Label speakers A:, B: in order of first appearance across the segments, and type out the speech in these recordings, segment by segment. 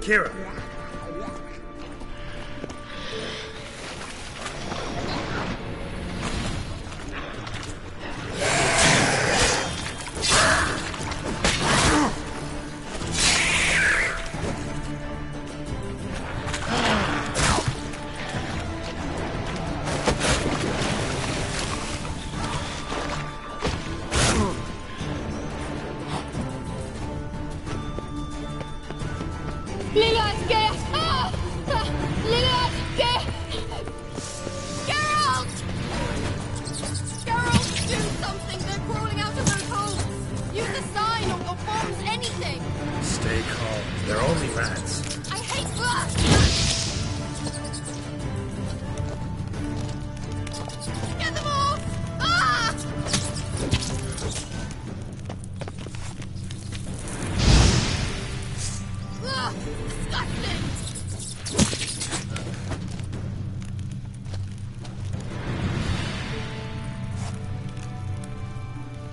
A: Kira.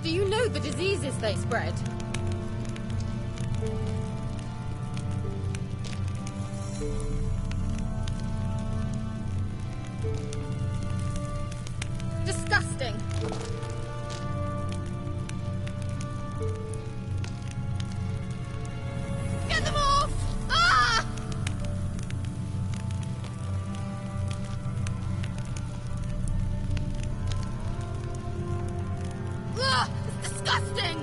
B: Do you know the diseases they spread? Disgusting. Get them off! Ah! Ugh, it's disgusting!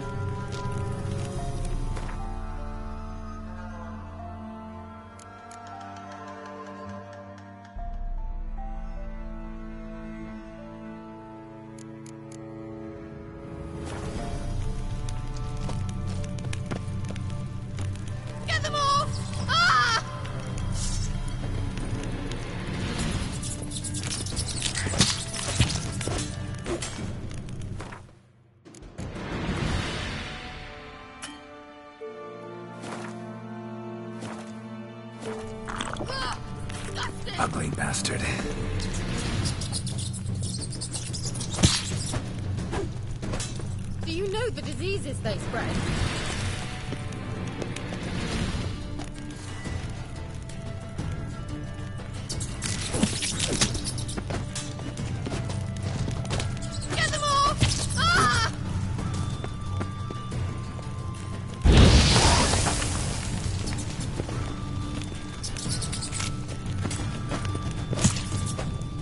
B: Get them off! Ah! Ugh, disgusting!
C: Ugly bastard.
B: Do you know the diseases they spread? Get them off! Ah!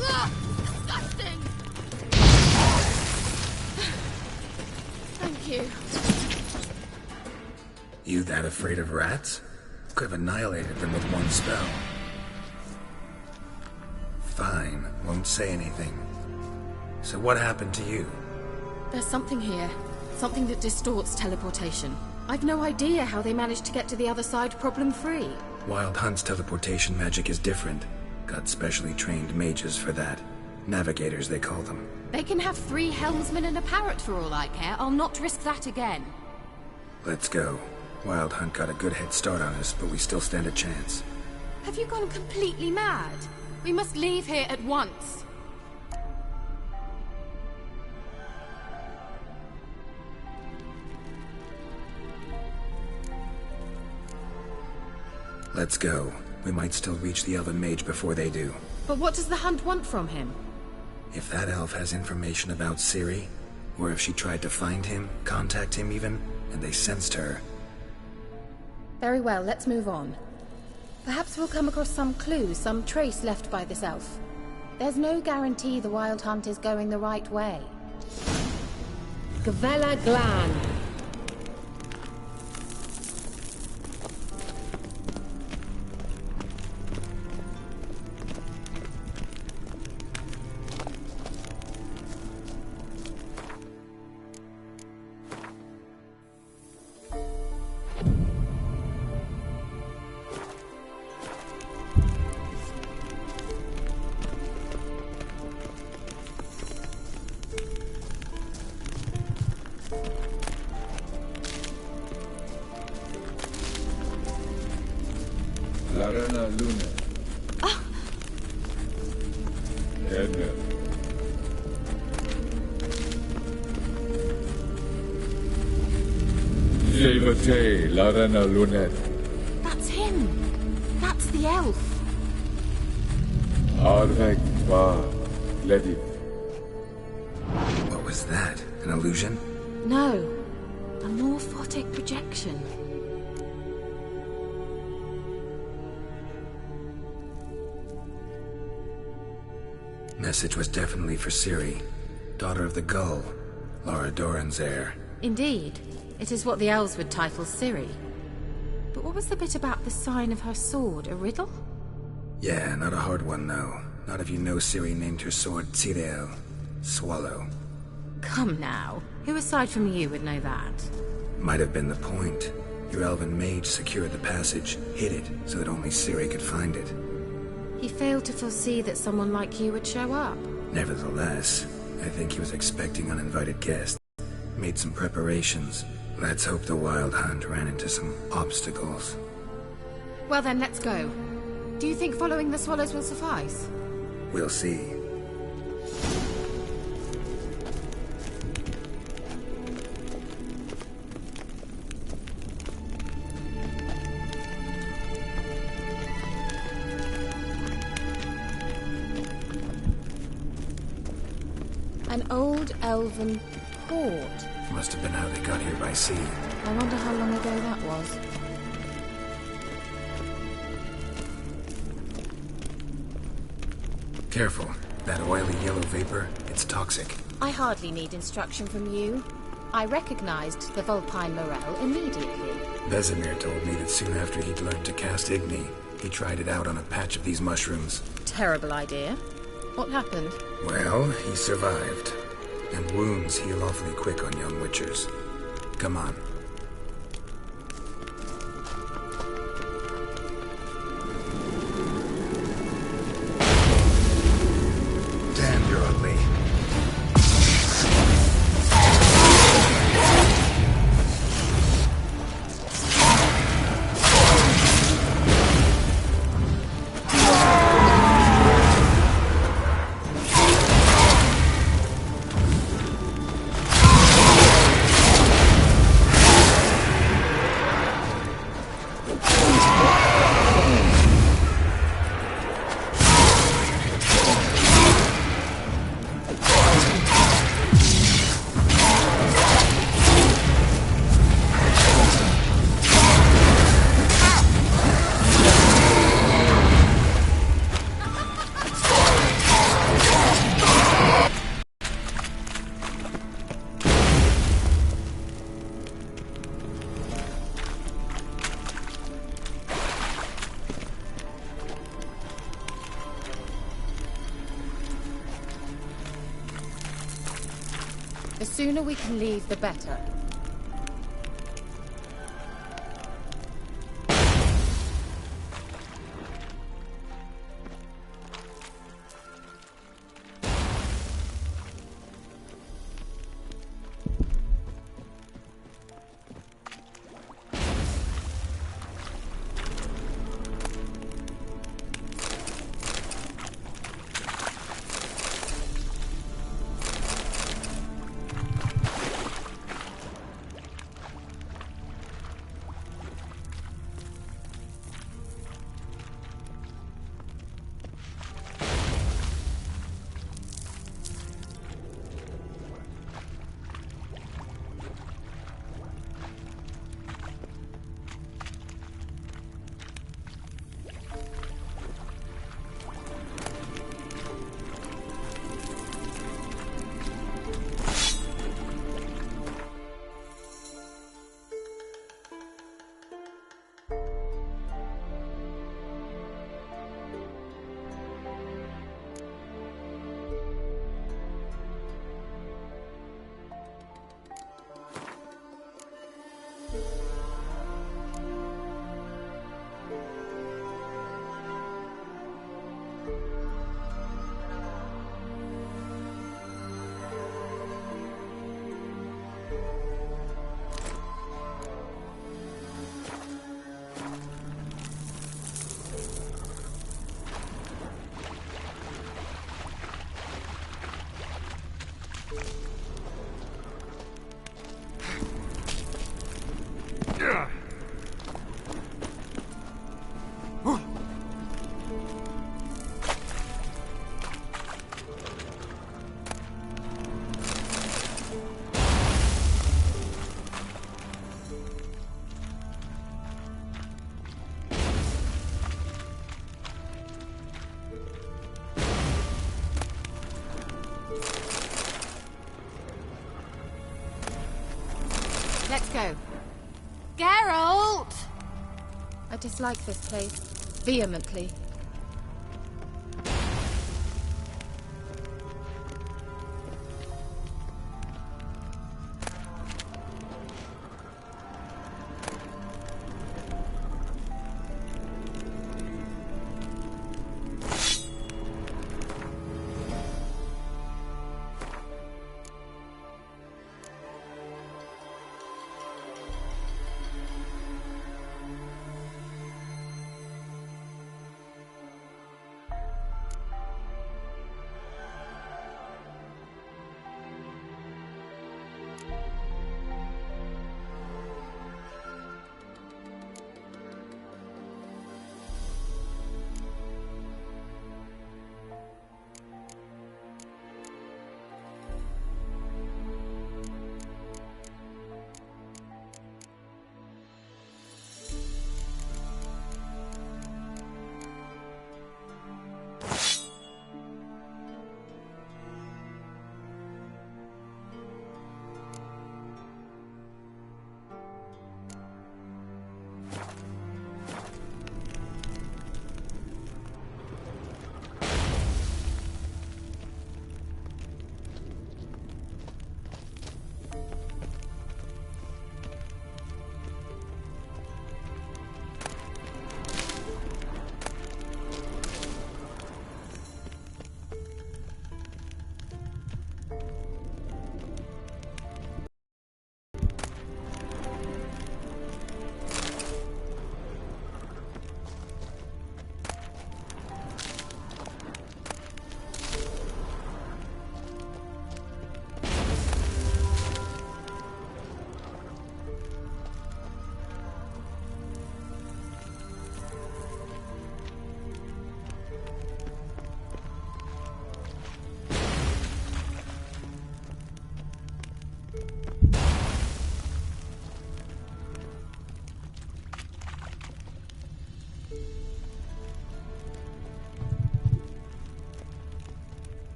B: Ugh, disgusting! Thank you.
C: You that afraid of rats? Could have annihilated them with one spell. Fine, won't say anything. So what happened to you?
B: There's something here. Something that distorts teleportation. I've no idea how they managed to get to the other side problem-free.
C: Wild Hunt's teleportation magic is different. Got specially trained mages for that. Navigators, they call them.
B: They can have 3 helmsmen and a parrot for all I care. I'll not risk that again.
C: Let's go. Wild Hunt got a good head start on us, but we still stand a chance.
B: Have you gone completely mad? We must leave here at once.
C: Let's go. We might still reach the other mage before they do.
B: But what does the Hunt want from him?
C: If that elf has information about Ciri, or if she tried to find him, contact him even, and they sensed her.
B: Very well, let's move on. Perhaps we'll come across some clue, some trace left by this elf. There's no guarantee the Wild Hunt is going the right way.
D: Gavella Glan.
E: Larana Luna. Edna. Jevate Larana Lunet.
B: That's him!
E: Arvek va Ledith.
C: What was that? An illusion?
B: No. A morphotic projection.
C: Message was definitely for Ciri, daughter of the Gull, Lara Doran's heir.
B: Indeed. It is what the elves would title Ciri. But what was the bit about the sign of her sword? A riddle?
C: Yeah, not a hard one, though. Not if you know Ciri named her sword Tirel, Swallow.
B: Come now. Who aside from you would know that?
C: Might have been the point. Your elven mage secured the passage, hid it, so that only Ciri could find it.
B: He failed to foresee that someone like you would show up.
C: Nevertheless, I think he was expecting uninvited guests. Made some preparations. Let's hope the Wild Hunt ran into some obstacles.
B: Well then, let's go. Do you think following the swallows will suffice?
C: We'll see.
B: An old elven port.
C: Must have been how they got here by sea.
B: I wonder how long ago that was.
C: Careful. That oily yellow vapor, it's toxic.
B: I hardly need instruction from you. I recognized the Vulpine Morel immediately.
C: Vesemir told me that soon after he'd learned to cast Igni, he tried it out on a patch of these mushrooms.
B: Terrible idea. What happened?
C: Well, he survived. And wounds heal awfully quick on young witchers. Come on. Damn, you're ugly.
B: The sooner we can leave, the better. go. Geralt! I dislike this place. Vehemently.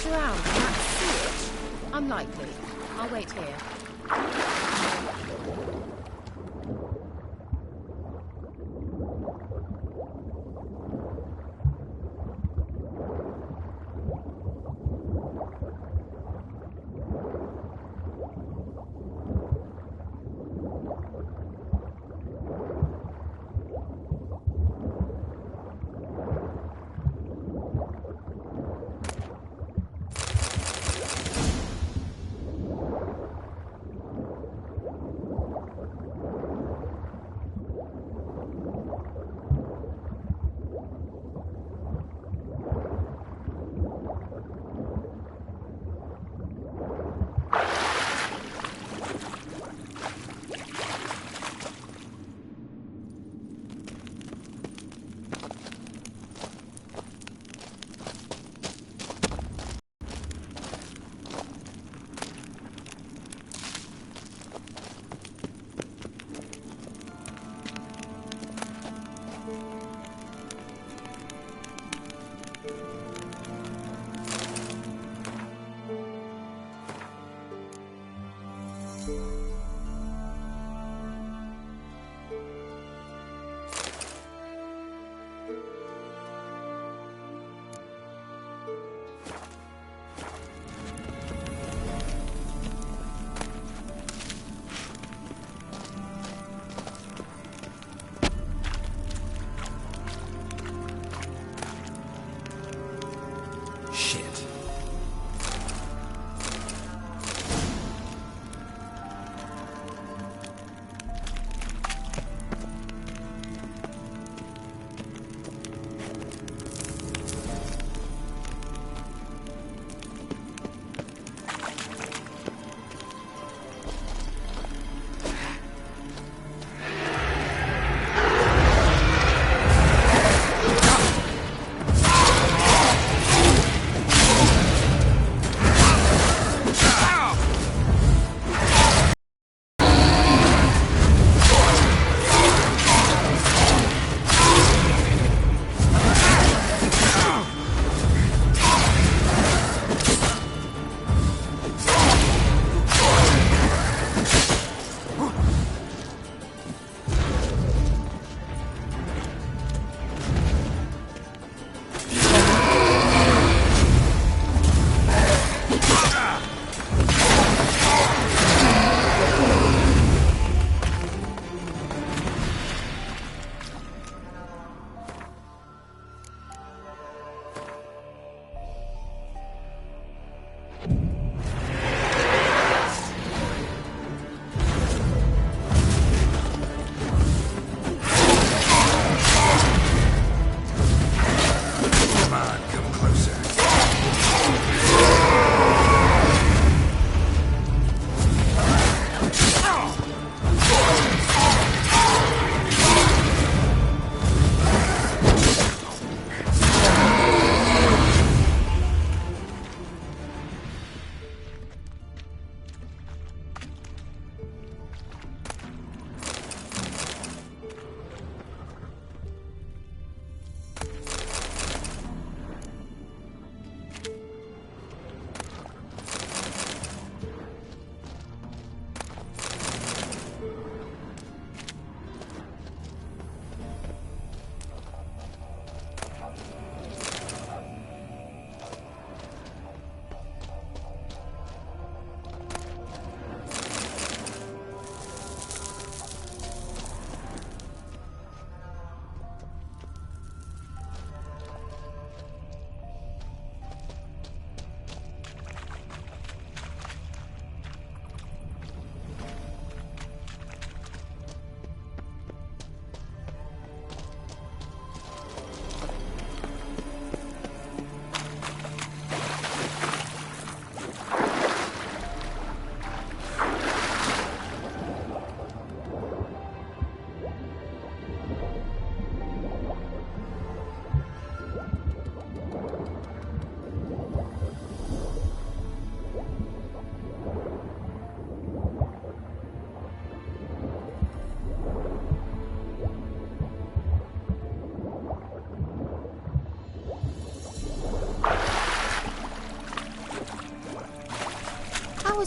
B: splash around in that sewage? Unlikely. I'll wait here.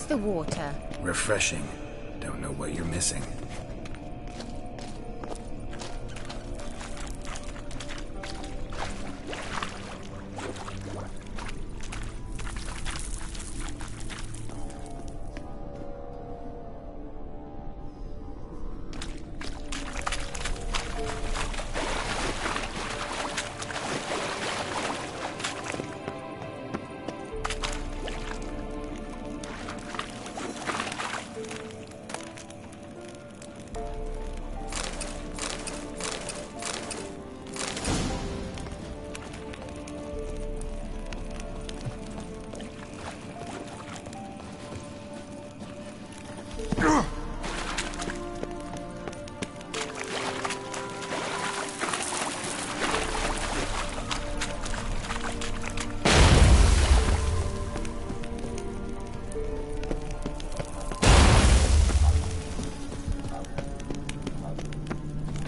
B: How's the water?
C: Refreshing. Don't know what you're missing.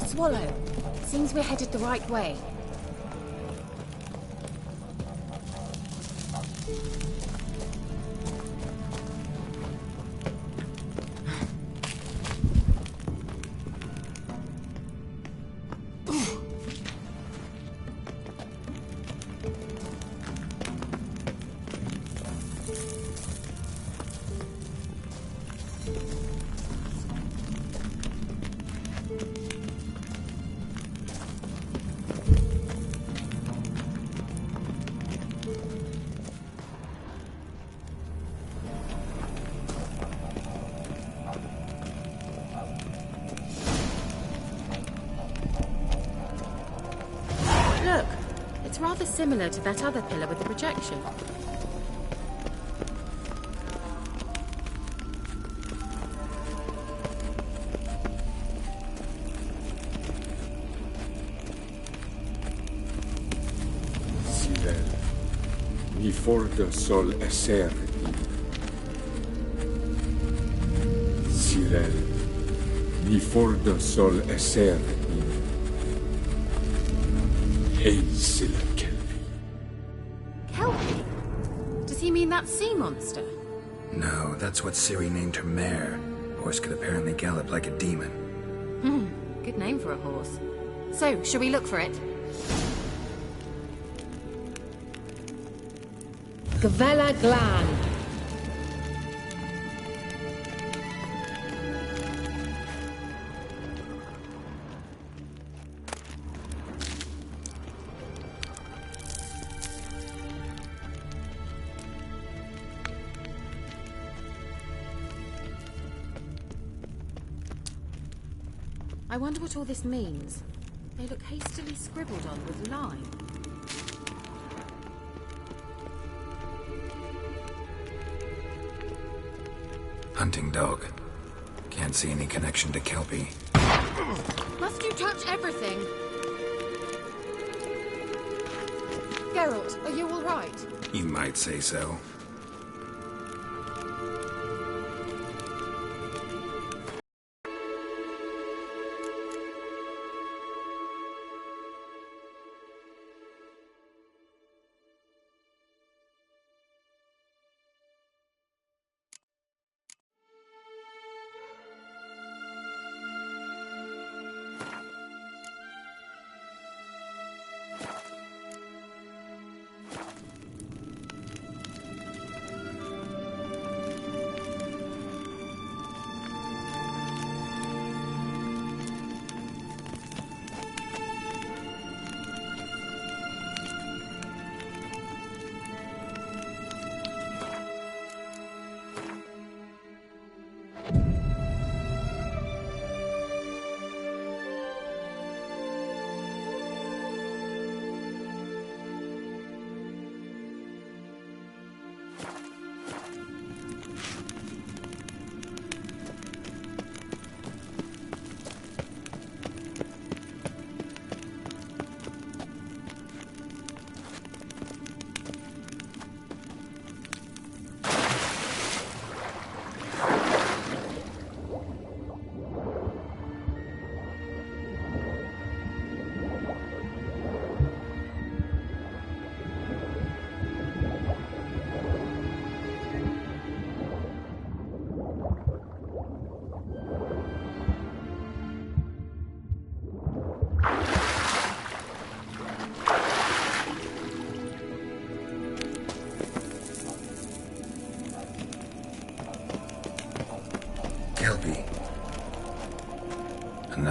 B: Swallow. Seems we're headed the right way. Look, it's rather similar to that other pillar with the projection.
E: Sirel, ni fordo sol esser Sirel, ni fordo sol esser Silla Kelpie.
B: Kelpie? Does he mean that sea monster?
C: No, that's what Ciri named her mare. Horse could apparently gallop like a demon.
B: Good name for a horse. So, shall we look for it?
A: Gavella Glan.
B: I wonder what all this means. They look hastily scribbled on with lime.
C: Hunting dog. Can't see any connection to Kelpie.
B: Must you touch everything? Geralt, are you all right?
C: You might say so.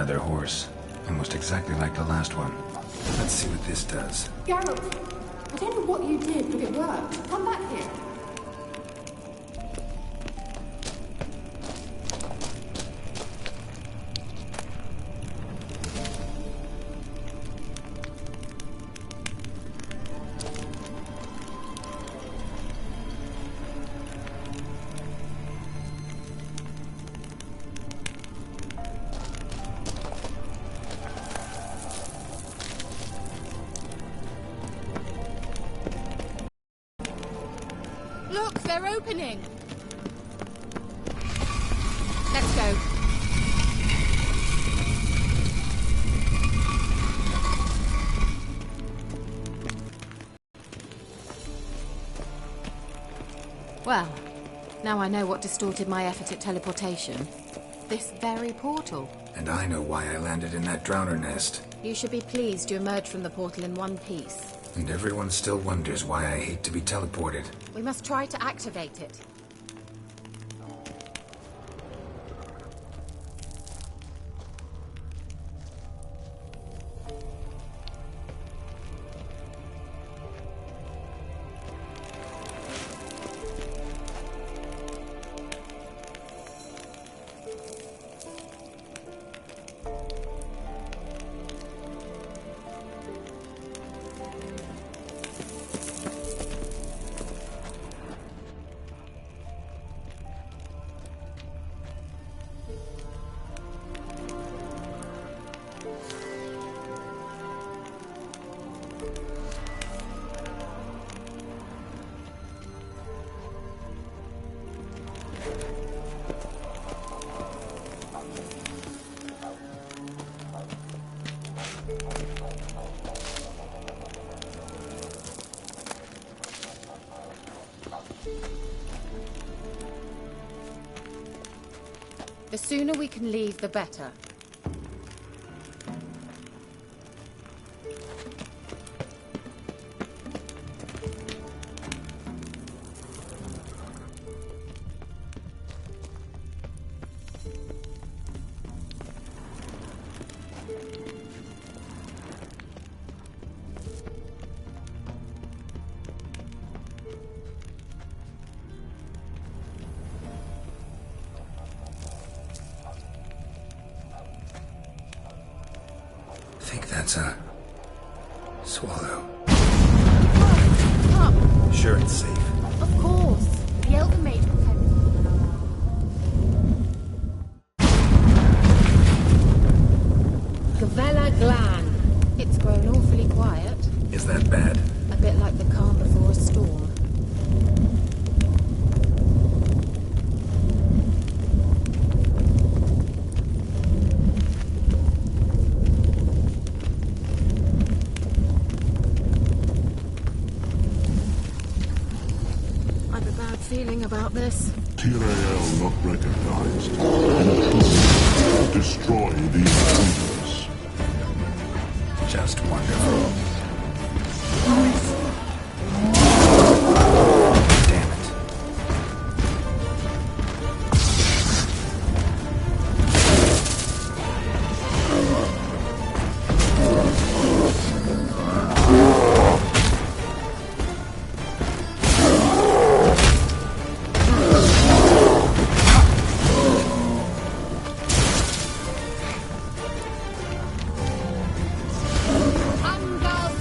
C: another horse. Almost exactly like the last one. Let's see what this does.
D: Geralt, I don't know what you did, but it worked. Come back here.
B: Look, they're opening. Let's go. Well, now I know what distorted my effort at teleportation. This very portal.
C: And I know why I landed in that drowner nest.
B: You should be pleased you emerged from the portal in one piece.
C: And everyone still wonders why I hate to be teleported.
B: We must try to activate it. The sooner we can leave, the better.
C: I think that's a swallow.
B: Come!
C: Sure it's safe.
B: Of course! The Elven Mage protects.
A: Gavella Glan.
B: It's grown awfully quiet.
C: Is that bad?
B: A bit like the calm before a storm. I've a bad feeling about this.
F: Tyrael not recognized. Intrude. Destroy these intruders.
C: Just wonderful. Damn it.
A: Angal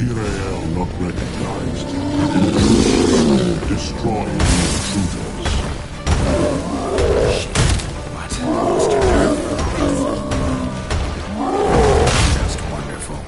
F: Material not recognized. Intruder. Destroy the intruders.
C: What? Mr. Nerve? Just wonderful.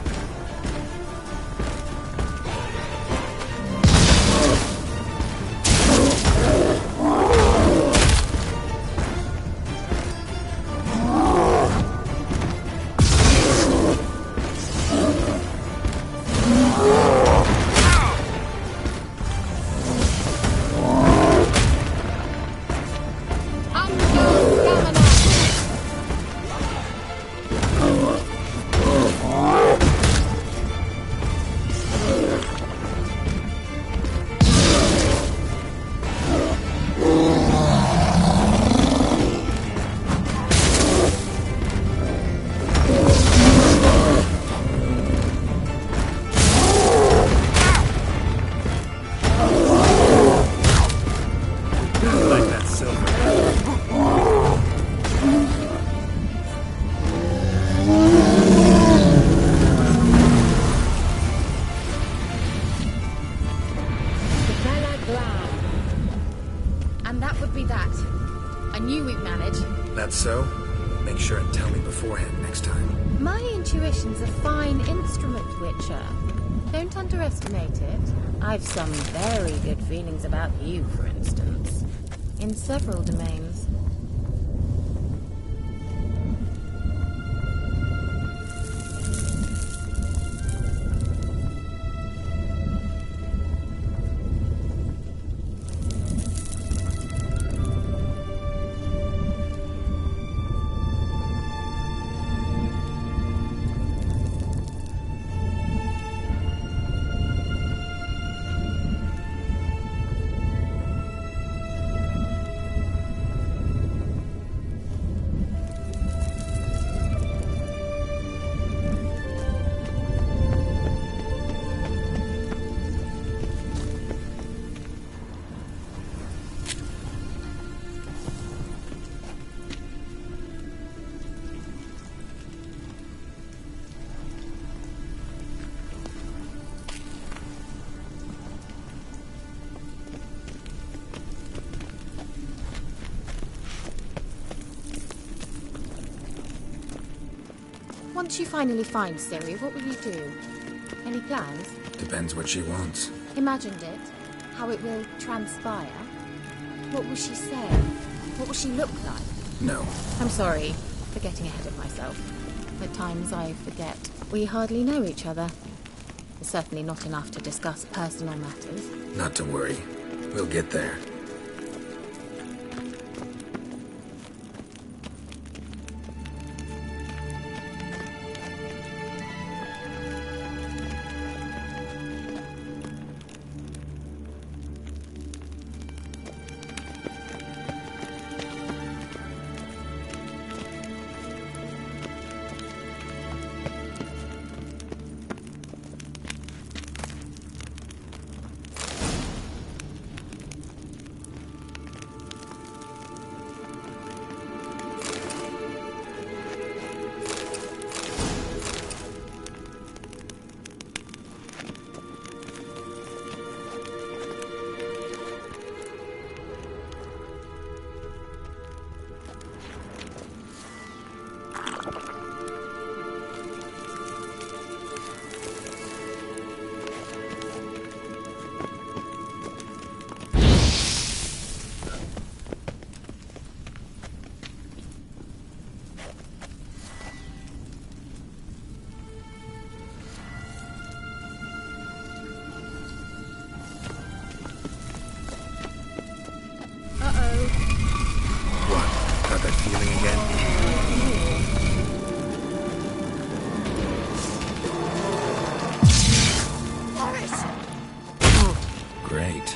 B: And that would be that. I knew we'd manage.
C: That's so? Make sure and tell me beforehand next time.
B: My intuition's a fine instrument, Witcher. Don't underestimate it. I've some very good feelings about you, for instance. In several domains. Once you finally find Ciri, what will you do? Any plans?
C: Depends what she wants.
B: Imagined it? How it will transpire? What will she say? What will she look like?
C: No.
B: I'm sorry for getting ahead of myself. At times I forget. We hardly know each other. Certainly not enough to discuss personal matters.
C: Not to worry. We'll get there. What? Got that feeling again? Great.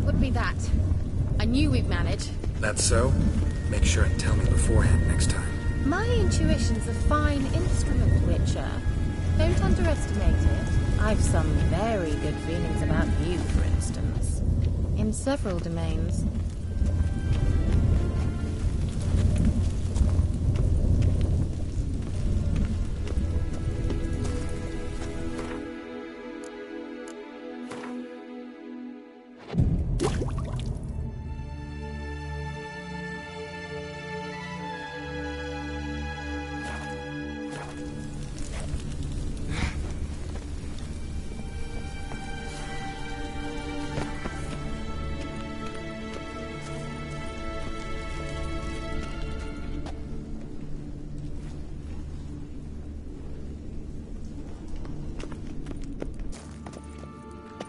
B: would be that. I knew we'd manage.
C: That's so? Make sure and tell me beforehand next time.
B: My intuition's a fine instrument, Witcher. Don't underestimate it. I've some very good feelings about you, for instance. In several domains.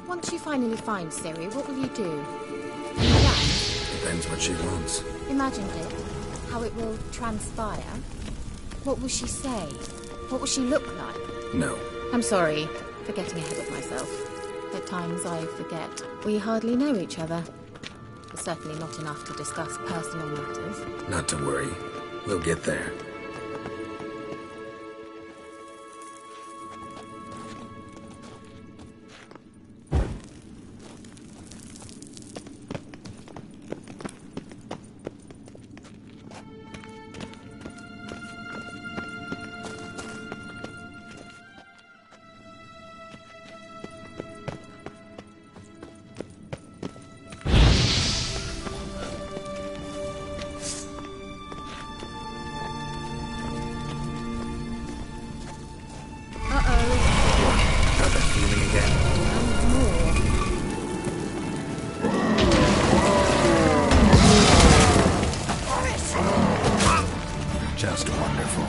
B: Once you finally find Ciri, what will you do?
C: Depends what she wants.
B: Imagined it. How it will transpire. What will she say? What will she look like?
C: No.
B: I'm sorry for getting ahead of myself. At times I forget. We hardly know each other. Certainly not enough to discuss personal matters.
C: Not to worry. We'll get there. Just wonderful.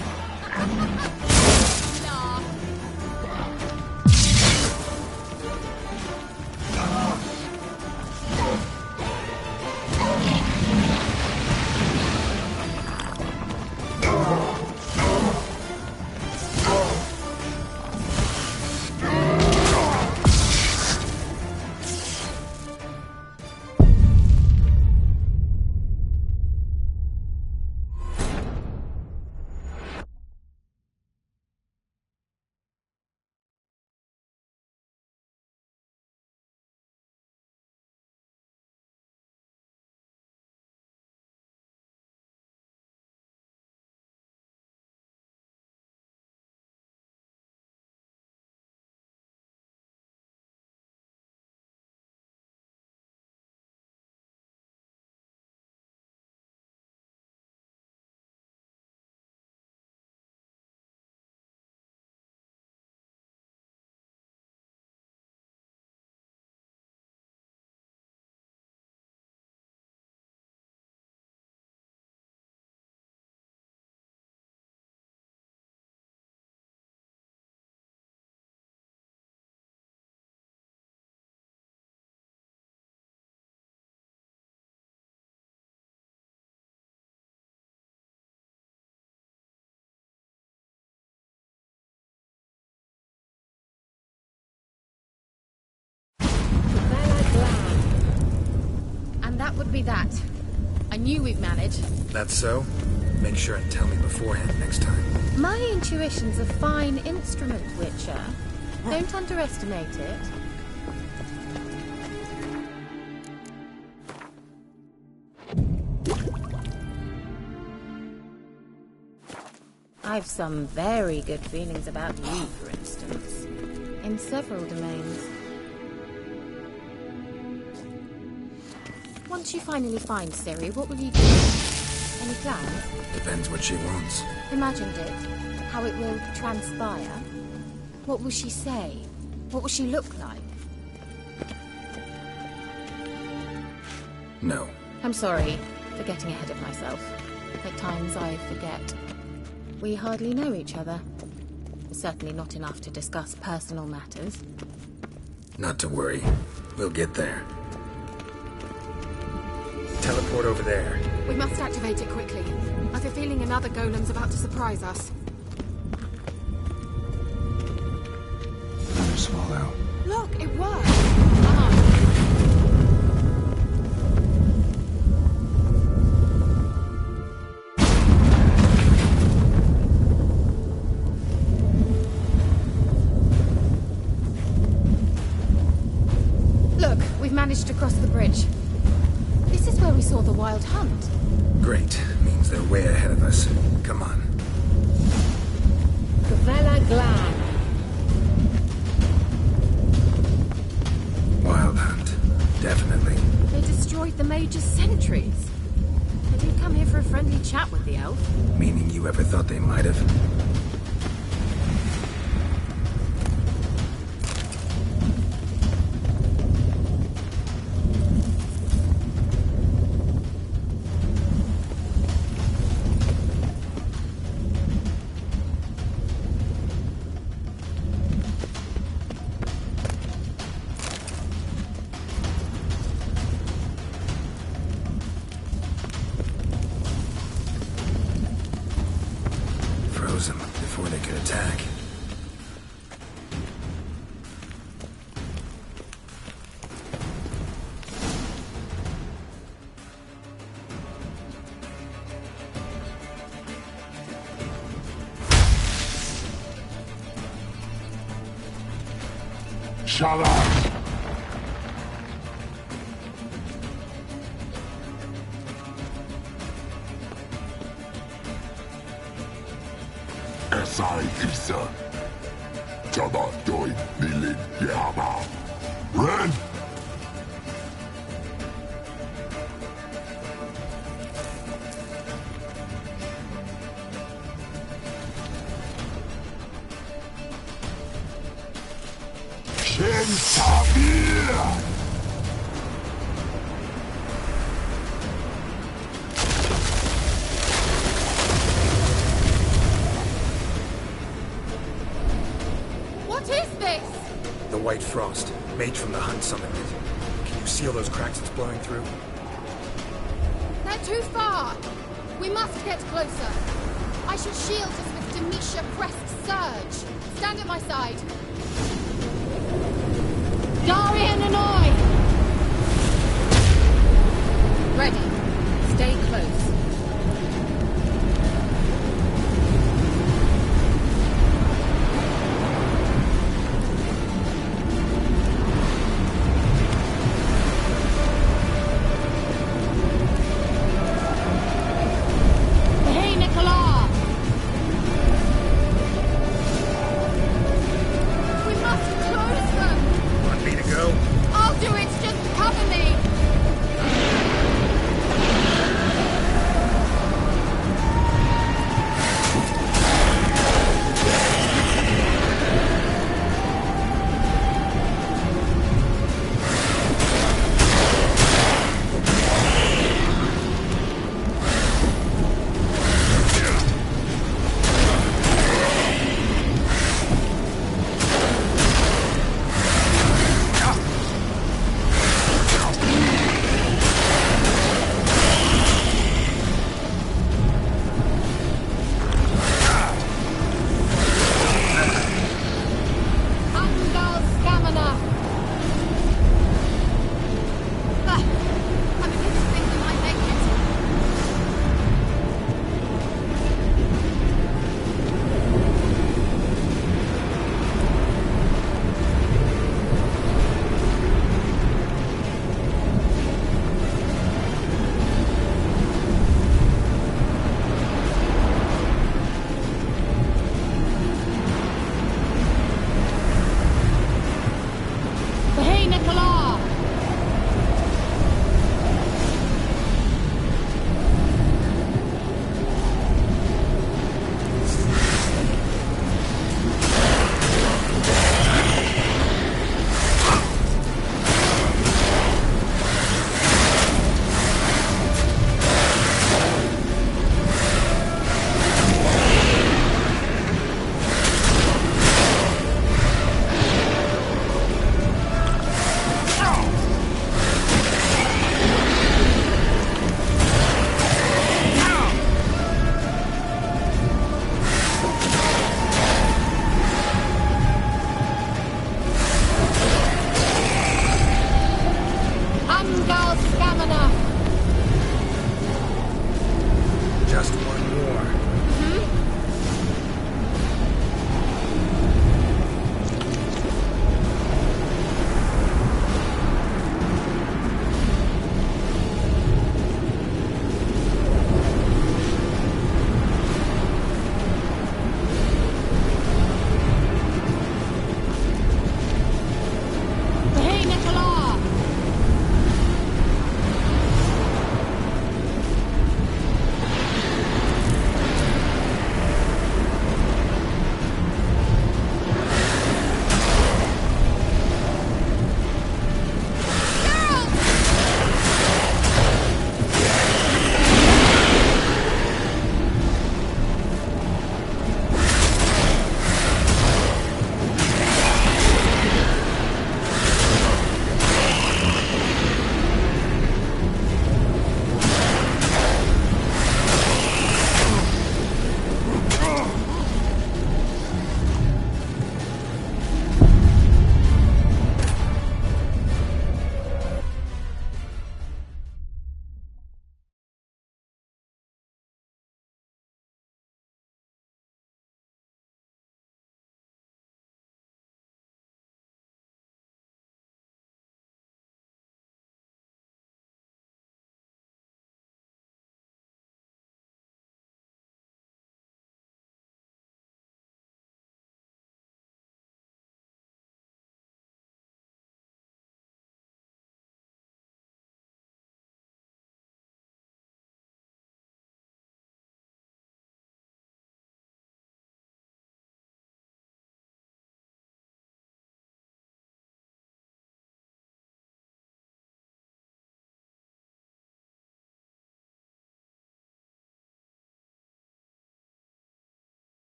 B: That would be that. I knew we'd manage.
C: That's so? Make sure and tell me beforehand next time.
B: My intuition's a fine instrument, Witcher. Don't underestimate it. I've some very good feelings about you, for instance. In several domains. Once you finally find Ciri, what will you do? Any plans?
C: Depends what she wants.
B: Imagined it. How it will transpire. What will she say? What will she look like?
C: No.
B: I'm sorry for getting ahead of myself. At times I forget. We hardly know each other. Certainly not enough to discuss personal matters.
C: Not to worry. We'll get there. Teleport over there.
D: We must activate it quickly. I have a feeling another golem's about to surprise us.
C: Another swallow.
D: Look, it worked! Come on.
B: Look, we've managed to cross the bridge. This is where we saw the Wild Hunt.
C: Great. Means they're way ahead of us. Come on.
A: Gavella Glan.
C: Wild Hunt. Definitely.
B: They destroyed the Major's sentries. They didn't come here for a friendly chat with the elf.
C: Meaning you ever thought they might have? Froze them before they could attack.
F: Shut up! Esai Isa. Jabba Doi Nilin Yama. Ren! Shin Sabir!
B: What is this?
C: The White Frost. Mage from the Hunt summoned it. Can you see all those cracks it's blowing through?
B: They're too far. We must get closer. I should shield us with Demisha Crest Surge. Stand at my side.
A: Darian and I!
B: Ready. Stay close.
A: Hey, Nicola!
B: We must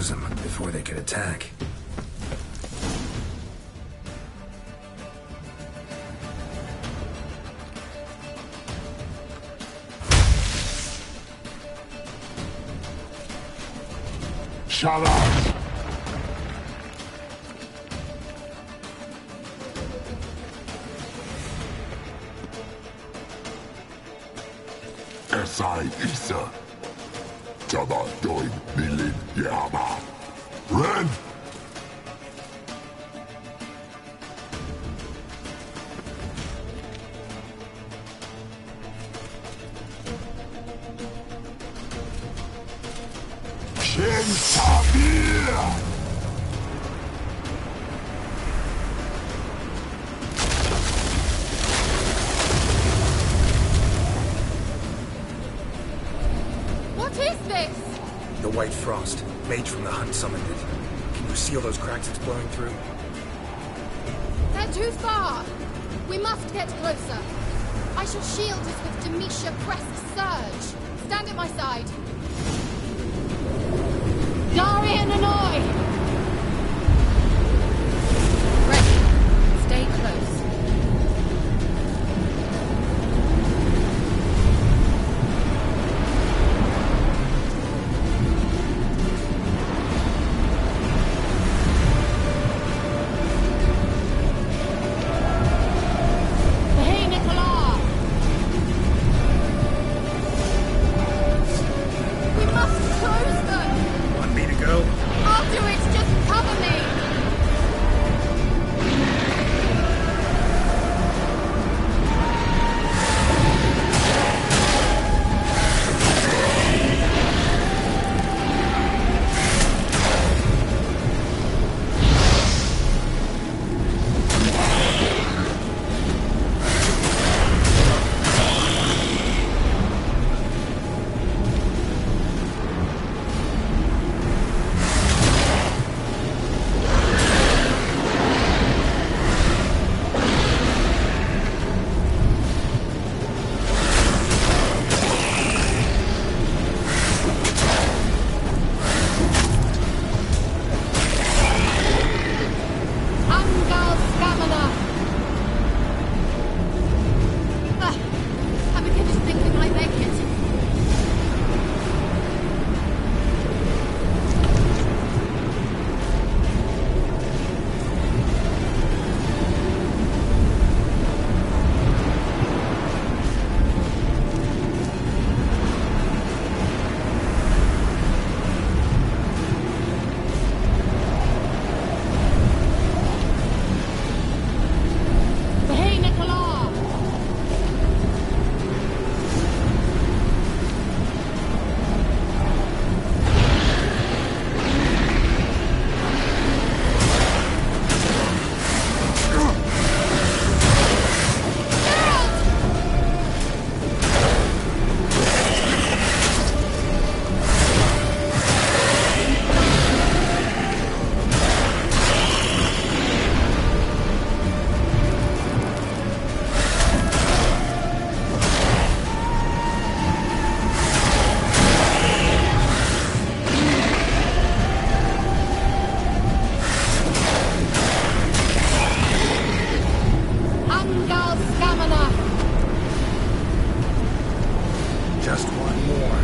C: expose them before they could attack.
F: Shut up! Esai Isa. Jabba doin nilin yama. Ren! Shin Sabir!
D: What is this?
C: The White Frost. Mage from the Hunt summoned it. Can you seal those cracks it's blowing through?
D: They're too far. We must get closer. I shall shield us with Demetia Crest's surge. Stand at my side.
A: Darian Hanoi!
B: Ready. Stay close.
A: Hey, Nicola!
D: We must close them.
C: Want me to go?
D: I'll do it. Just cover me.
A: Angal Stamina!
D: I'm beginning to think we might make it.
A: Hey, Nicola! Angal Stamina!
C: Just one more.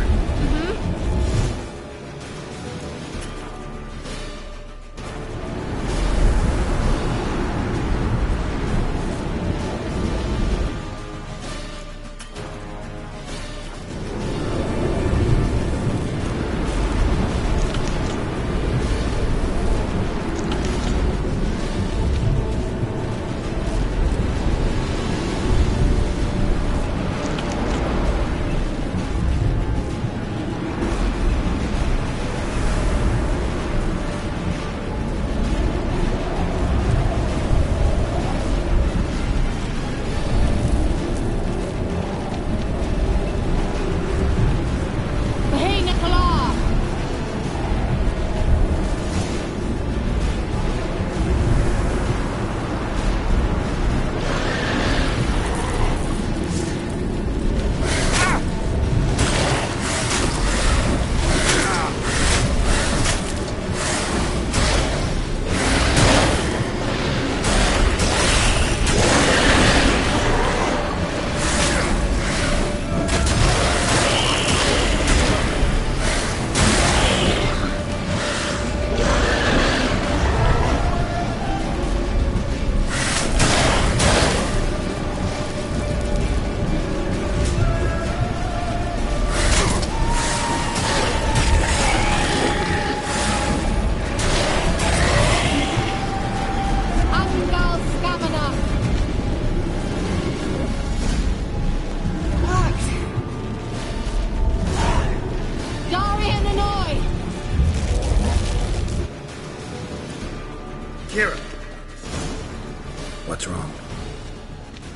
C: What's wrong?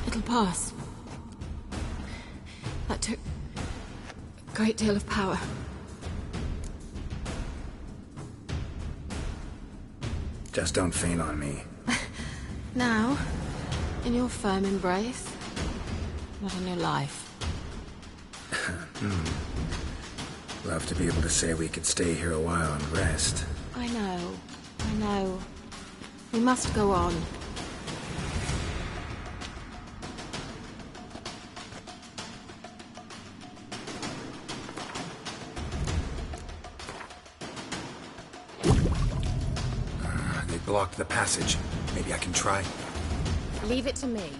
B: It'll pass. That took a great deal of power.
C: Just don't faint on me.
B: Now, in your firm embrace, not in your life.
C: Love to be able to say we could stay here a while and rest.
B: I know. We must go on.
C: They blocked the passage. Maybe I can try.
B: Leave it to me.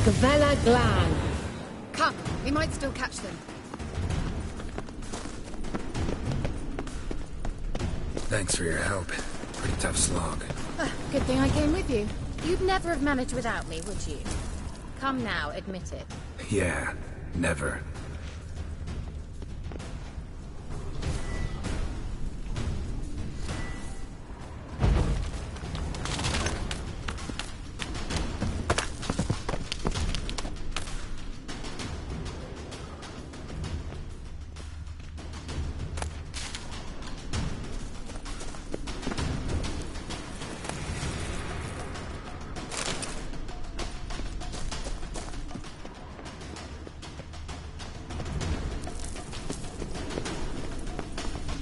A: Gavella Glan.
D: Come, we might still catch them.
C: Thanks for your help. Pretty tough slog.
B: Good thing I came with you. You'd never have managed without me, would you? Come now, admit it.
C: Yeah, never.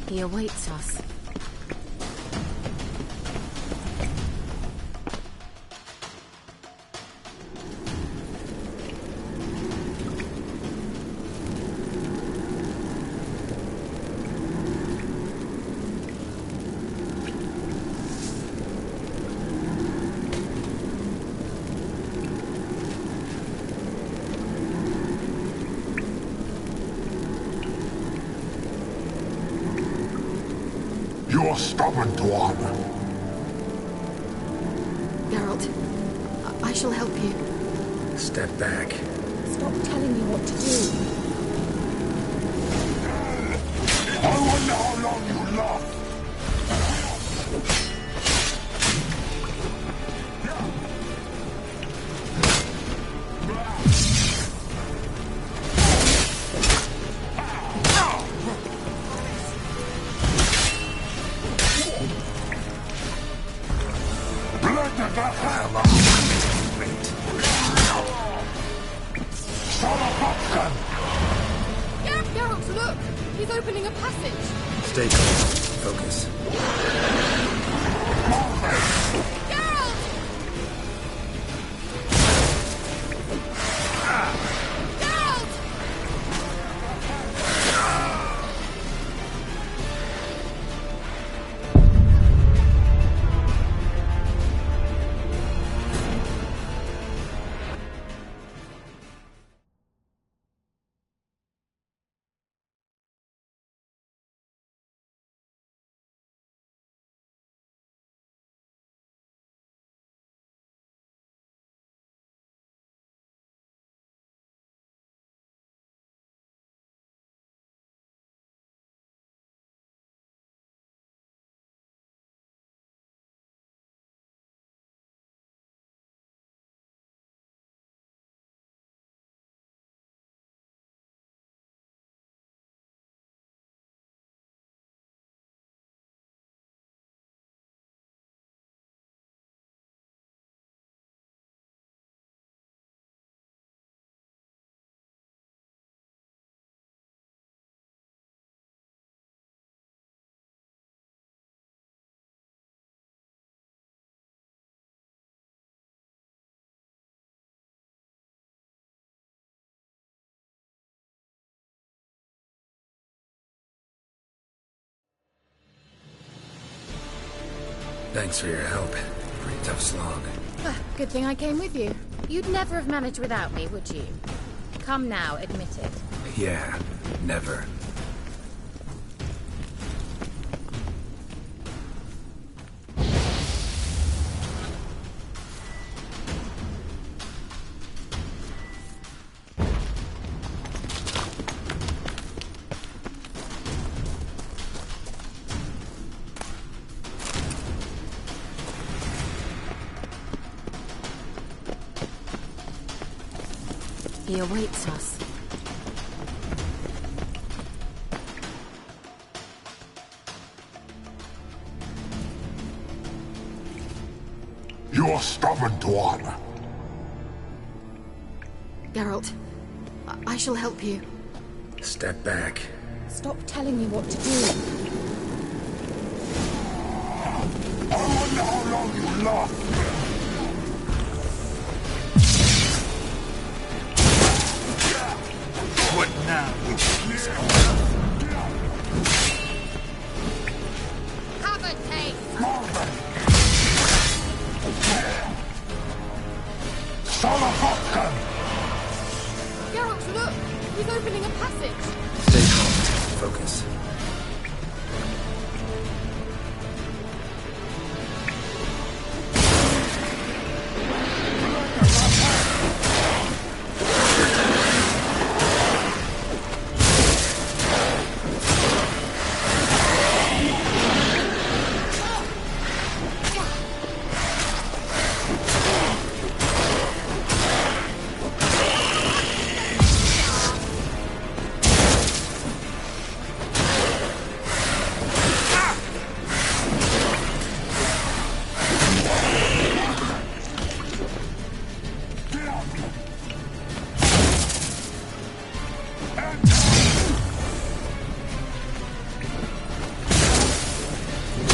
B: He awaits us.
F: You stubborn one.
B: Geralt, I shall help you.
C: Step back.
B: Stop telling me what to do.
F: I wonder how long you last.
D: Geralt, look! He's opening a passage!
C: Stay calm. Focus.
D: Geralt! Geralt!
C: Thanks for your help. Pretty tough slog.
B: Good thing I came with you. You'd never have managed without me, would you? Come now, admit it.
C: Yeah, never.
B: He awaits us.
F: You're stubborn, Tuan.
D: Geralt, I shall help you.
C: Step back.
B: Stop telling me what to do.
F: I wonder how long you last.
G: What now?
D: Have a taste!
F: Salafatkan!
D: Geralt, look! He's opening a passage!
C: Stay calm. Focus.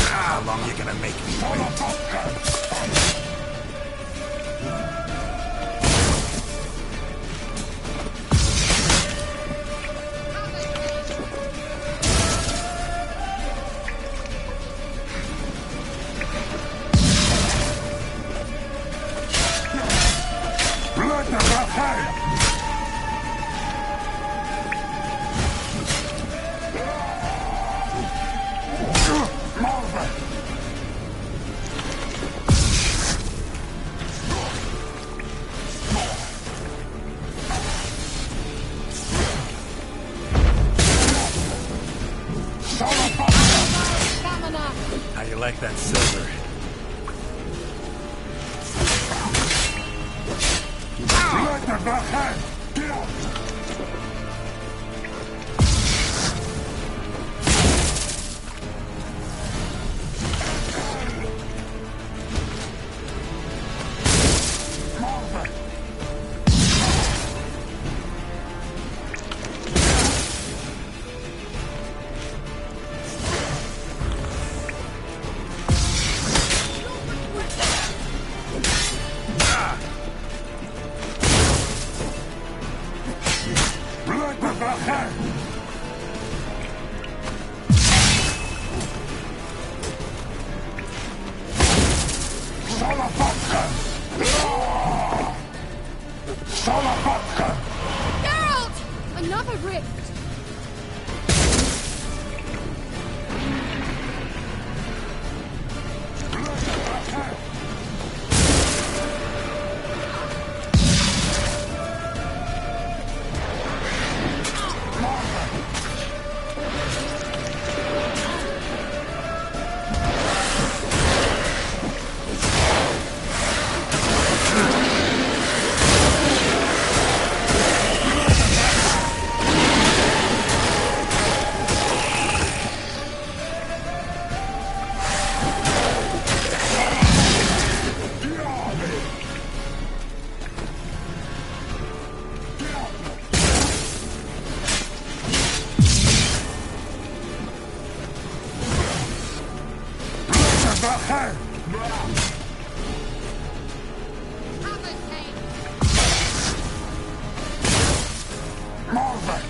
G: How long you gonna make me wait?
F: Blood of the hand! Marvin!
D: Stamina!
G: How you like that silver?
F: Blood of the hand! Get out! Marvin! Blood of the hand! Salafatkan! Salafatkan!
D: Geralt! Another rift! The hand! Have a taste!
F: Marvin!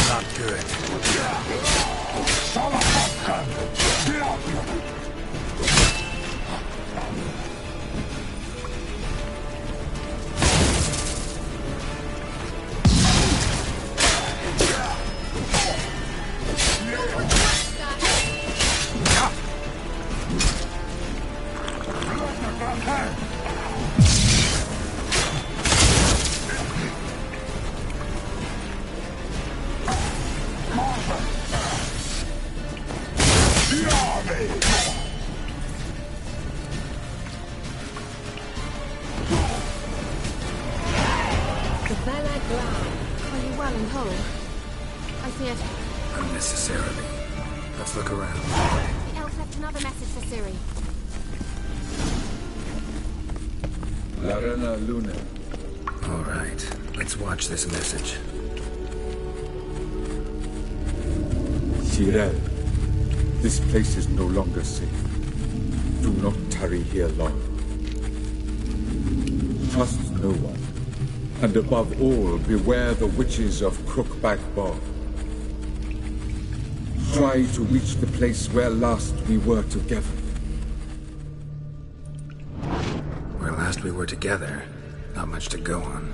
G: Not good.
F: Salafatkan! Get out!
B: see it.
C: Unnecessarily. Let's look around.
B: The elf left another message for Ciri.
E: Larena Luna.
C: All right, let's watch this message.
E: Shirel, this place is no longer safe. Do not tarry here long. Trust no one. And above all, beware the witches of Crookback Bog. Try to reach the place where last we were together.
C: Where last we were together, not much to go on.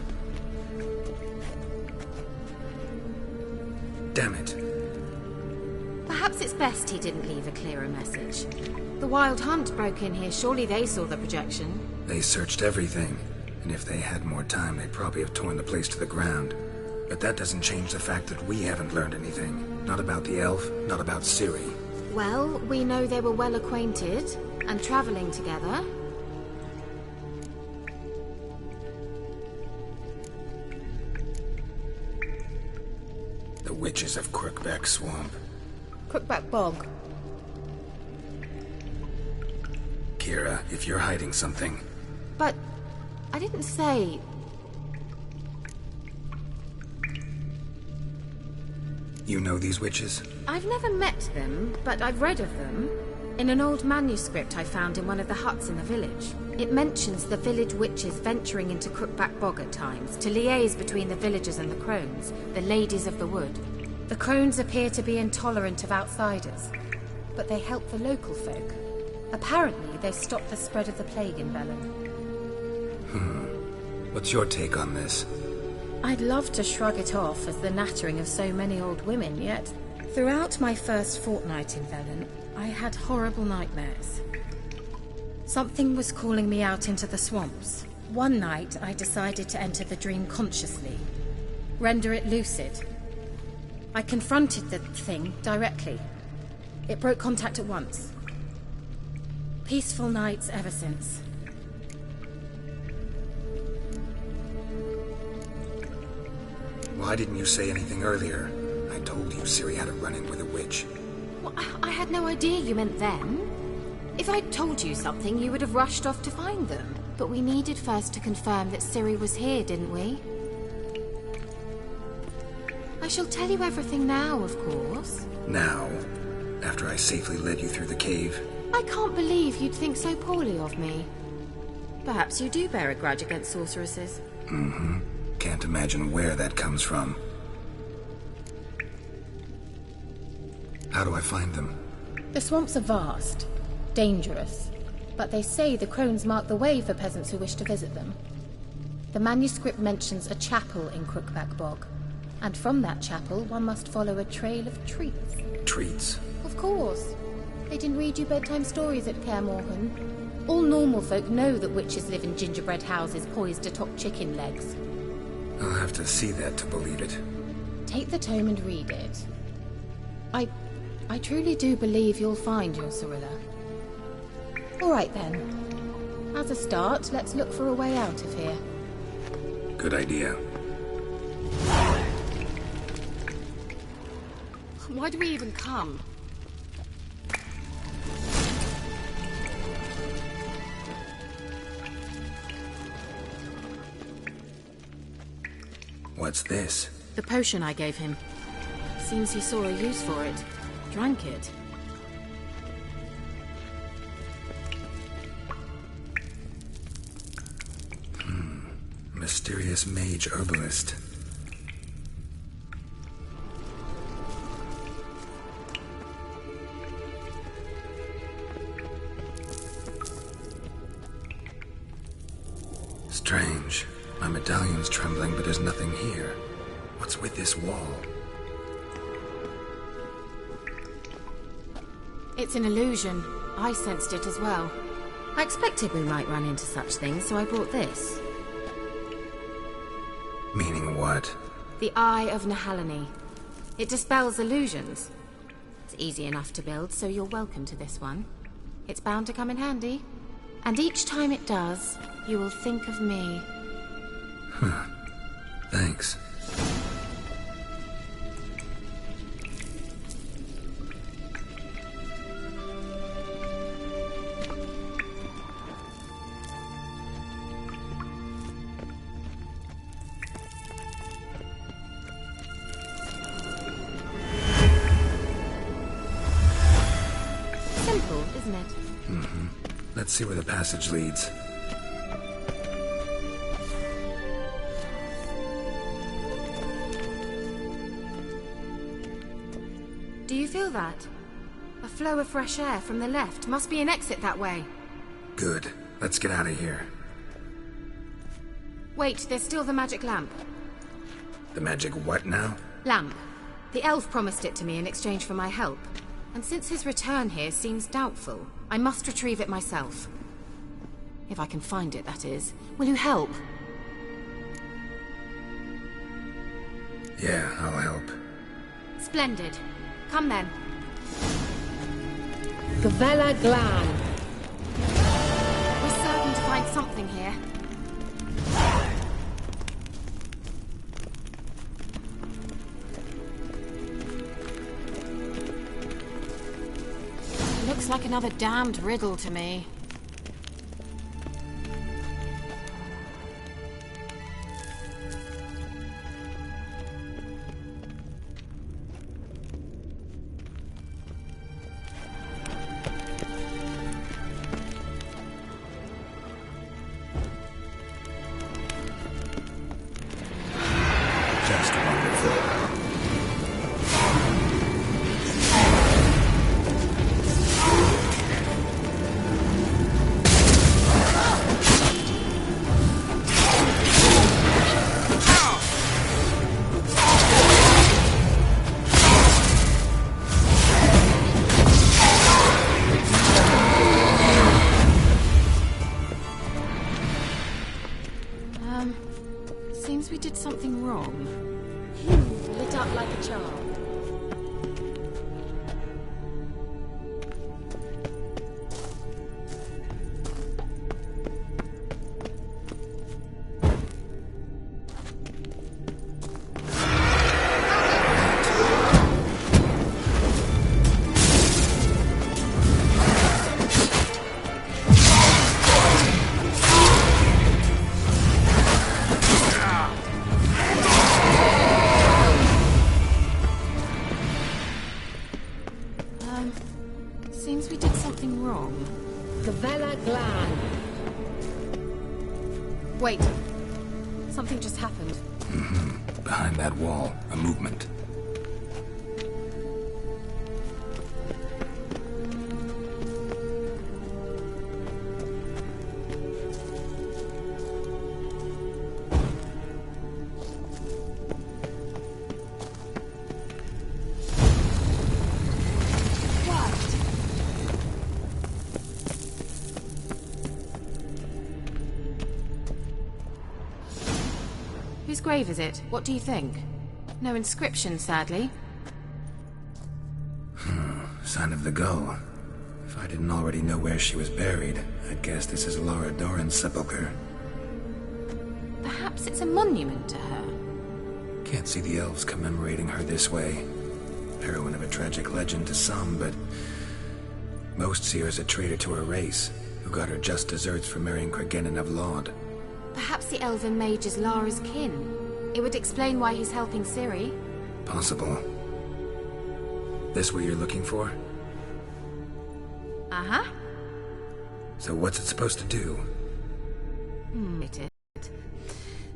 C: Damn it.
B: Perhaps it's best he didn't leave a clearer message. The Wild Hunt broke in here. Surely they saw the projection.
C: They searched everything, and if they had more time, they'd probably have torn the place to the ground. But that doesn't change the fact that we haven't learned anything. Not about the elf, not about Ciri.
B: Well, we know they were well acquainted and traveling together.
C: The witches of Crookback Swamp.
B: Crookback Bog.
C: Kira, if you're hiding something...
B: But I didn't say...
C: You know these witches?
B: I've never met them, but I've read of them. In an old manuscript I found in one of the huts in the village. It mentions the village witches venturing into Crookback Bog at times, to liaise between the villagers and the crones, the ladies of the wood. The crones appear to be intolerant of outsiders, but they help the local folk. Apparently, they stopped the spread of the plague in Velen.
C: What's your take on this?
B: I'd love to shrug it off as the nattering of so many old women, yet throughout my first fortnight in Velen, I had horrible nightmares. Something was calling me out into the swamps. One night, I decided to enter the dream consciously, render it lucid. I confronted the thing directly. It broke contact at once. Peaceful nights ever since.
C: Why didn't you say anything earlier? I told you Ciri had a run-in with a witch.
B: Well, I had no idea you meant then. If I'd told you something, you would have rushed off to find them. But we needed first to confirm that Ciri was here, didn't we? I shall tell you everything now, of course.
C: Now? After I safely led you through the cave?
B: I can't believe you'd think so poorly of me. Perhaps you do bear a grudge against sorceresses.
C: Mm-hmm. Can't imagine where that comes from. How do I find them?
B: The swamps are vast, dangerous, but they say the crones mark the way for peasants who wish to visit them. The manuscript mentions a chapel in Crookback Bog, and from that chapel one must follow a trail of treats.
C: Treats?
B: Of course. They didn't read you bedtime stories at Kaer Morhen. All normal folk know that witches live in gingerbread houses poised atop chicken legs.
C: I'll have to see that to believe it.
B: Take the tome and read it. I truly do believe you'll find your Cirilla. All right then. As a start, let's look for a way out of here.
C: Good idea.
B: Why do we even come?
C: What's this?
B: The potion I gave him. Seems he saw a use for it. Drank it.
C: Mysterious mage herbalist. Strange. My medallion's trembling, but there's nothing here. What's with this wall?
B: It's an illusion. I sensed it as well. I expected we might run into such things, so I brought this.
C: Meaning what?
B: The Eye of Nehaleni. It dispels illusions. It's easy enough to build, so you're welcome to this one. It's bound to come in handy. And each time it does, you will think of me.
C: Thanks. Let's see where the passage leads.
B: Do you feel that? A flow of fresh air from the left. Must be an exit that way.
C: Good. Let's get out of here.
B: Wait, there's still the magic lamp.
C: The magic what now?
B: Lamp. The elf promised it to me in exchange for my help. And since his return here seems doubtful, I must retrieve it myself. If I can find it, that is. Will you help?
C: Yeah, I'll help.
B: Splendid. Come then.
A: Gavella Glan.
B: We're certain to find something here. Looks like another damned riddle to me.
C: Just wonderful.
B: Seems we did something wrong.
A: Lit up like a charm.
B: Seems we did something wrong.
A: Gavella Glan.
B: Wait. Something just happened.
C: Behind that wall, a movement.
B: Whose grave is it? What do you think? No inscription, sadly.
C: Sign of the gull. If I didn't already know where she was buried, I'd guess this is Laura Doran's sepulcher.
B: Perhaps it's a monument to her.
C: Can't see the elves commemorating her this way. Heroine of a tragic legend to some, but most see her as a traitor to her race, who got her just deserts for marrying Cregennan of Laud.
B: Perhaps the elven mage is Lara's kin. It would explain why he's helping Ciri.
C: Possible. This what you're looking for?
B: Uh-huh.
C: So what's it supposed to do?
B: It is.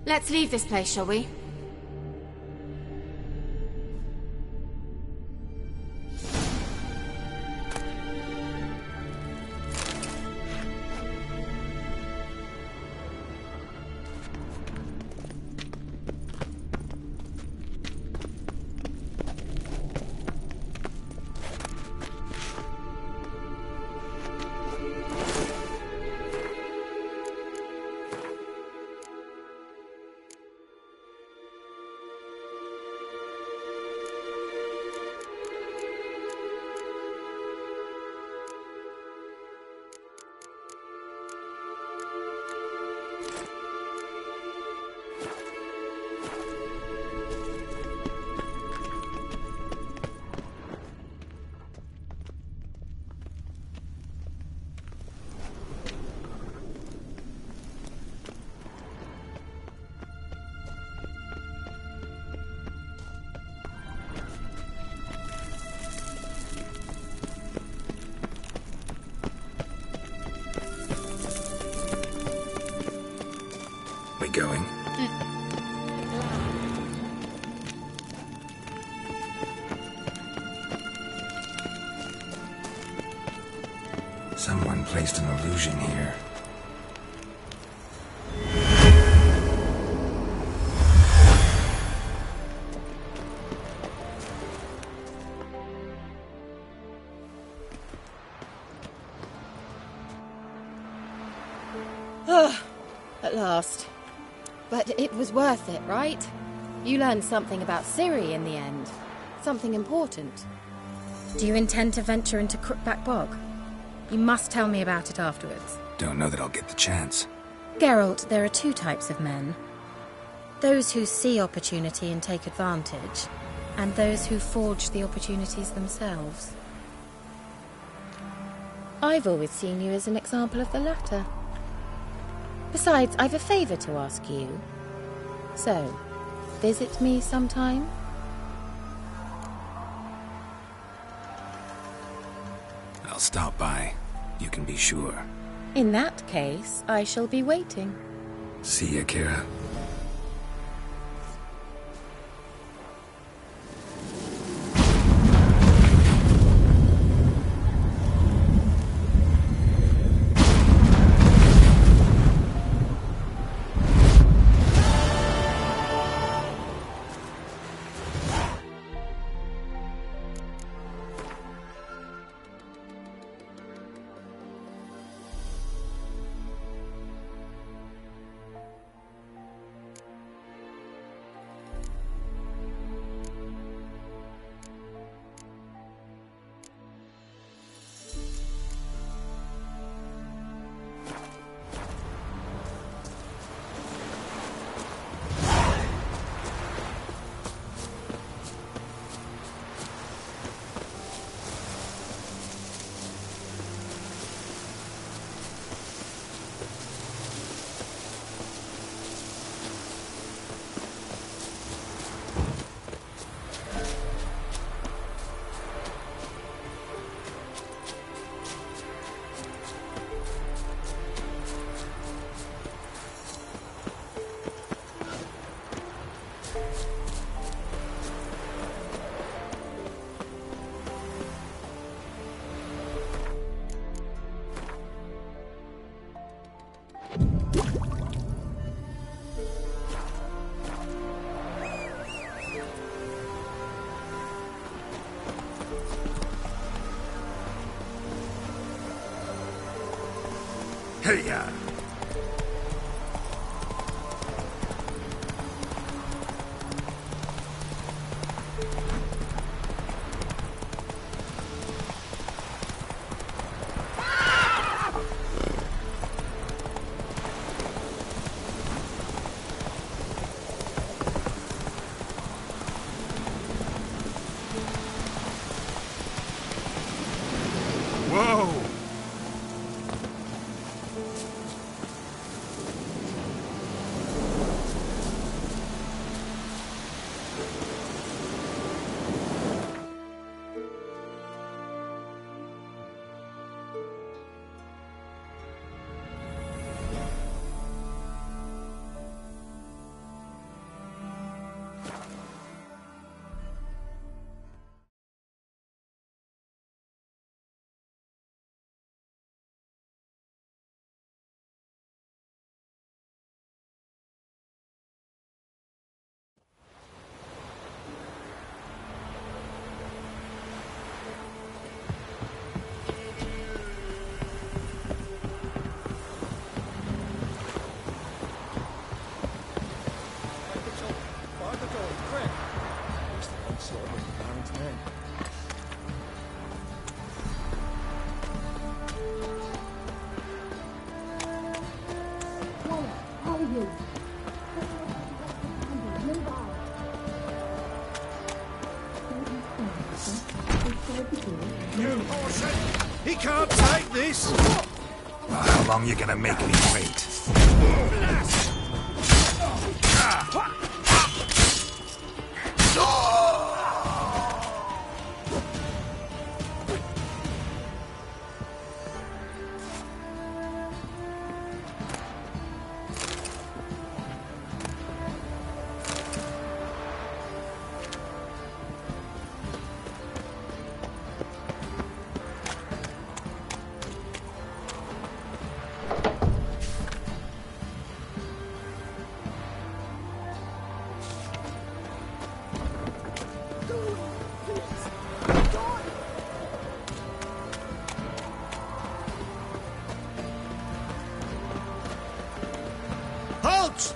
B: Let's leave this place, shall we?
C: going? Someone placed an illusion here.
B: At last. But it was worth it, right? You learned something about Ciri in the end. Something important. Do you intend to venture into Crookback Bog? You must tell me about it afterwards.
C: Don't know that I'll get the chance.
B: Geralt, there are two types of men. Those who see opportunity and take advantage, and those who forge the opportunities themselves. I've always seen you as an example of the latter. Besides, I've a favour to ask you. So, visit me sometime?
C: I'll stop by. You can be sure.
B: In that case, I shall be waiting.
C: See ya, Kira.
F: Hey-ya! Whoa! He can't take this!
C: Well, how long you gonna make me wait?
H: Out!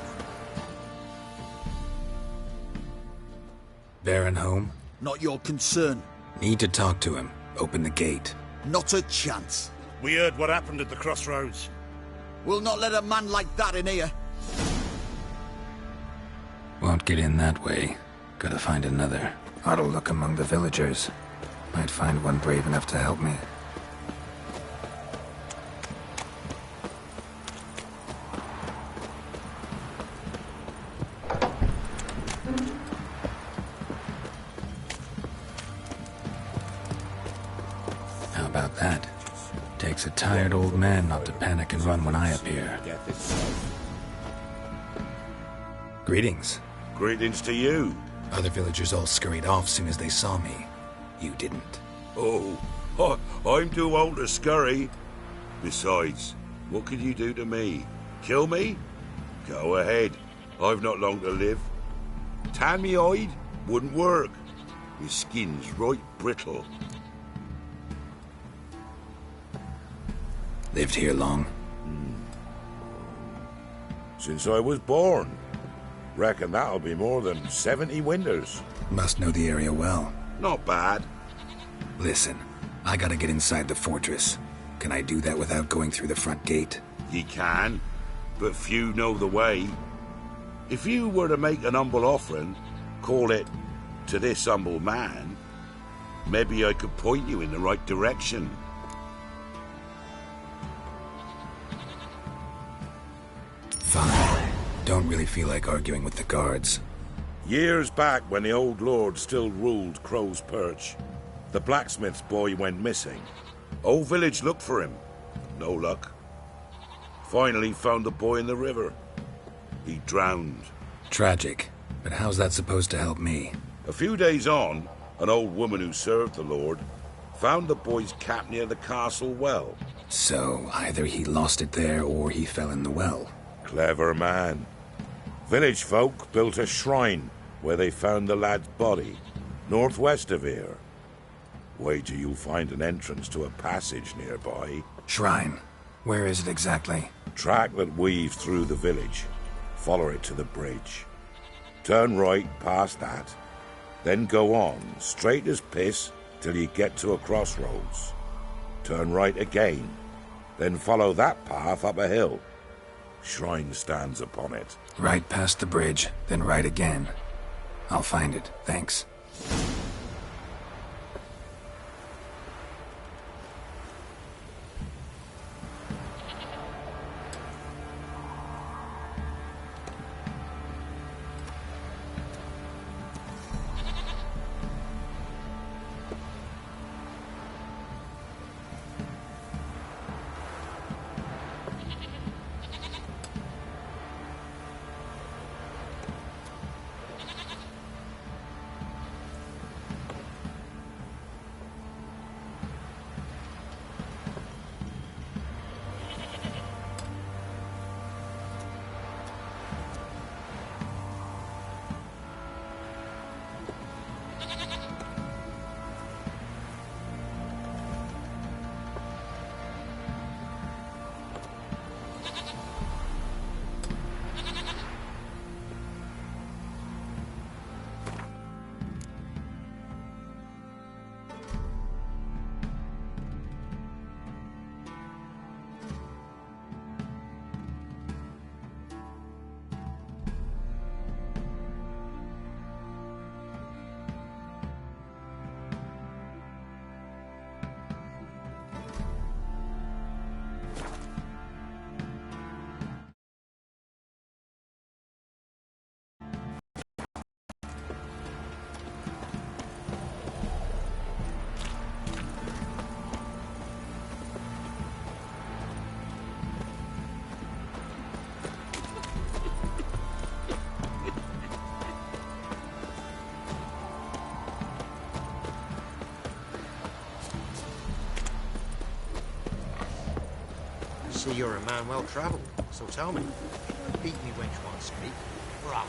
C: Baron home?
H: Not your concern.
C: Need to talk to him. Open the gate.
H: Not a chance.
I: We heard what happened at the crossroads.
H: We'll not let a man like that in here.
C: Won't get in that way. Gotta find another. Ought to look among the villagers. Might find one brave enough to help me. How about that? Takes a tired old man not to panic and run when I appear. Greetings.
I: Greetings to you.
C: Other villagers all scurried off soon as they saw me. You didn't.
I: Oh, I'm too old to scurry. Besides, what could you do to me? Kill me? Go ahead. I've not long to live. Tan me hide? Wouldn't work. My skin's right brittle.
C: Lived here long?
I: Since I was born. Reckon that'll be more than 70 winters.
C: Must know the area well.
I: Not bad.
C: Listen, I gotta get inside the fortress. Can I do that without going through the front gate?
I: Ye can, but few know the way. If you were to make an humble offering, call it, to this humble man, maybe I could point you in the right direction.
C: Fine. Don't really feel like arguing with the guards.
I: Years back, when the old lord still ruled Crow's Perch, the blacksmith's boy went missing. Whole village looked for him. No luck. Finally found the boy in the river. He drowned.
C: Tragic. But how's that supposed to help me?
I: A few days on, an old woman who served the lord found the boy's cap near the castle well.
C: So, either he lost it there or he fell in the well.
I: Clever man. Village folk built a shrine where they found the lad's body, northwest of here. Wait till you find an entrance to a passage nearby.
C: Shrine? Where is it exactly?
I: Track that weaves through the village. Follow it to the bridge. Turn right past that. Then go on, straight as piss, till you get to a crossroads. Turn right again. Then follow that path up a hill. Shrine stands upon it.
C: Right past the bridge, then right again. I'll find it, thanks.
J: See, you're a man well travelled, so tell me, beat me wench won't speak, we're off.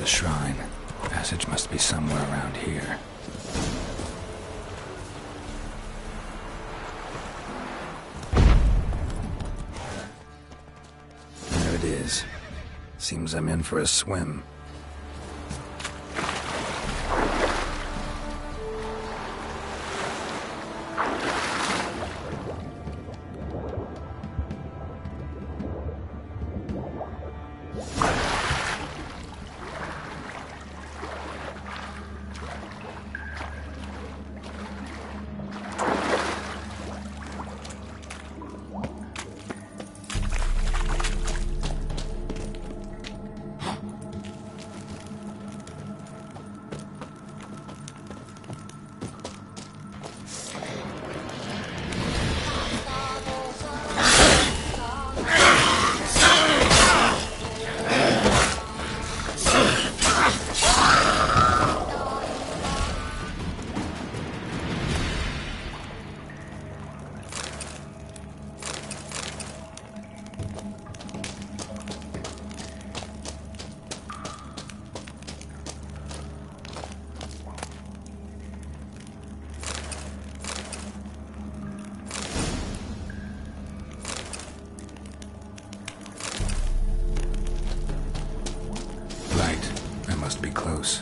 C: the shrine. Passage must be somewhere around here. There it is. Seems I'm in for a swim. Be close.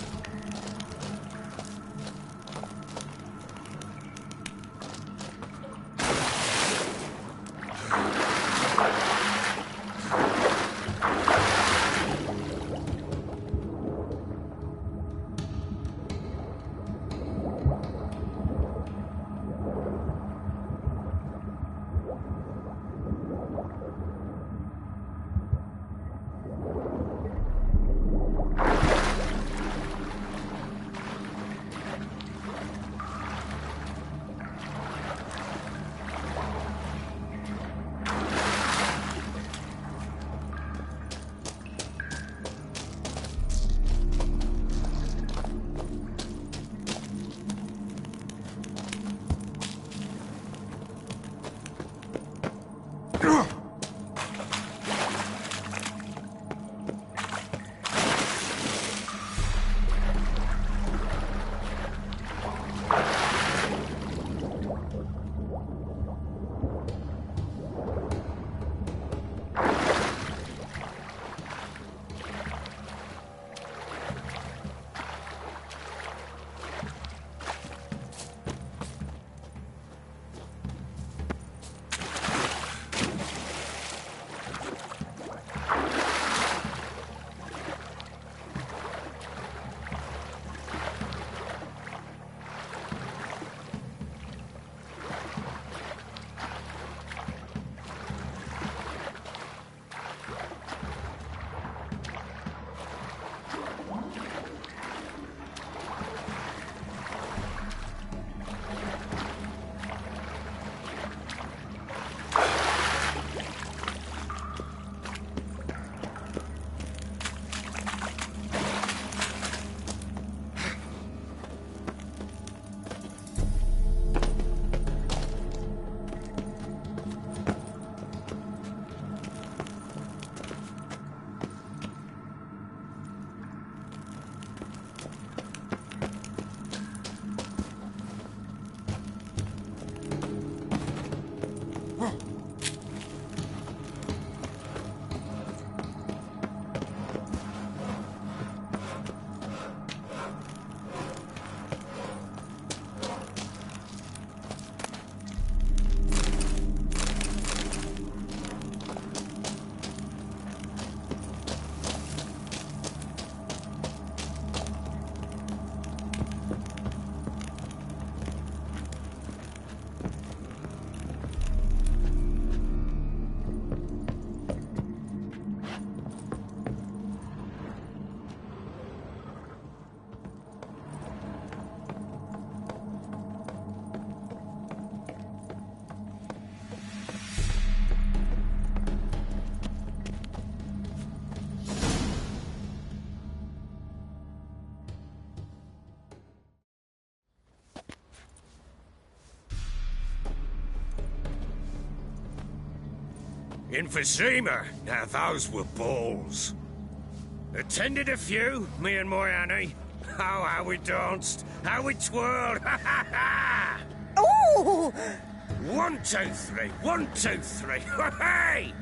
K: Emphysema! Now those were balls. Attended a few, me and my Annie. Oh, how we danced, how we twirled, ha ha ha!
L: Ooh!
K: 1, 2, 3, 1, 2, 3, hey!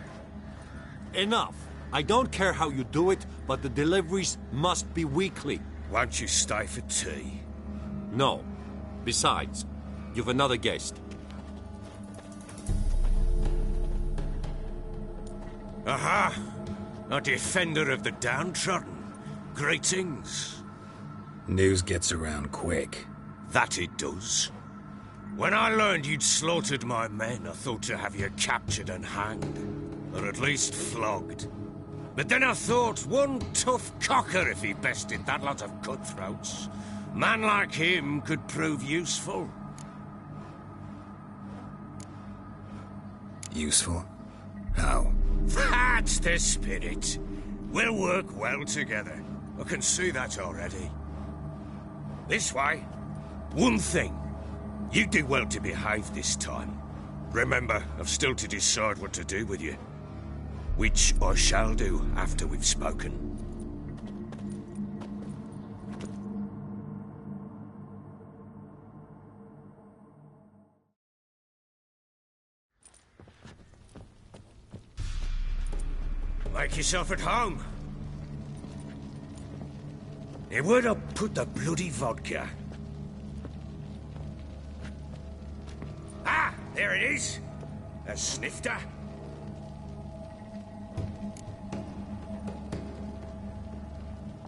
M: Enough. I don't care how you do it, but the deliveries must be weekly.
K: Won't you stay for tea?
M: No. Besides, you've another guest.
K: Aha! A defender of the downtrodden. Greetings.
C: News gets around quick.
K: That it does. When I learned you'd slaughtered my men, I thought to have you captured and hanged. Or at least flogged. But then I thought, one tough cocker if he bested that lot of cutthroats. Man like him could prove useful.
C: Useful? How?
K: That's the spirit. We'll work well together. I can see that already. This way. One thing. You do well to behave this time. Remember, I've still to decide what to do with you. Which I shall do after we've spoken. Make yourself at home. Now, where'd I put the bloody vodka? Ah, there it is. A snifter.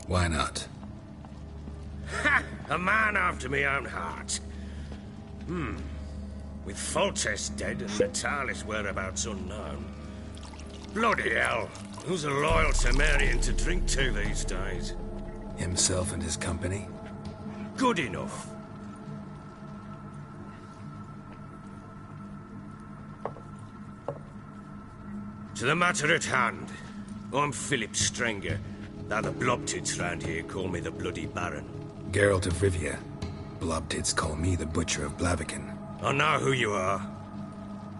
C: Why not?
K: Ha! A man after my own heart. With Foltest dead and Natalis' whereabouts unknown. Bloody hell. Who's a loyal Cimmerian to drink to these days?
C: Himself and his company?
K: Good enough. To the matter at hand. I'm Philip Strenger. Now the Blobtits round here call me the Bloody Baron.
C: Geralt of Rivia. Blobtits call me the Butcher of Blaviken.
K: I know who you are.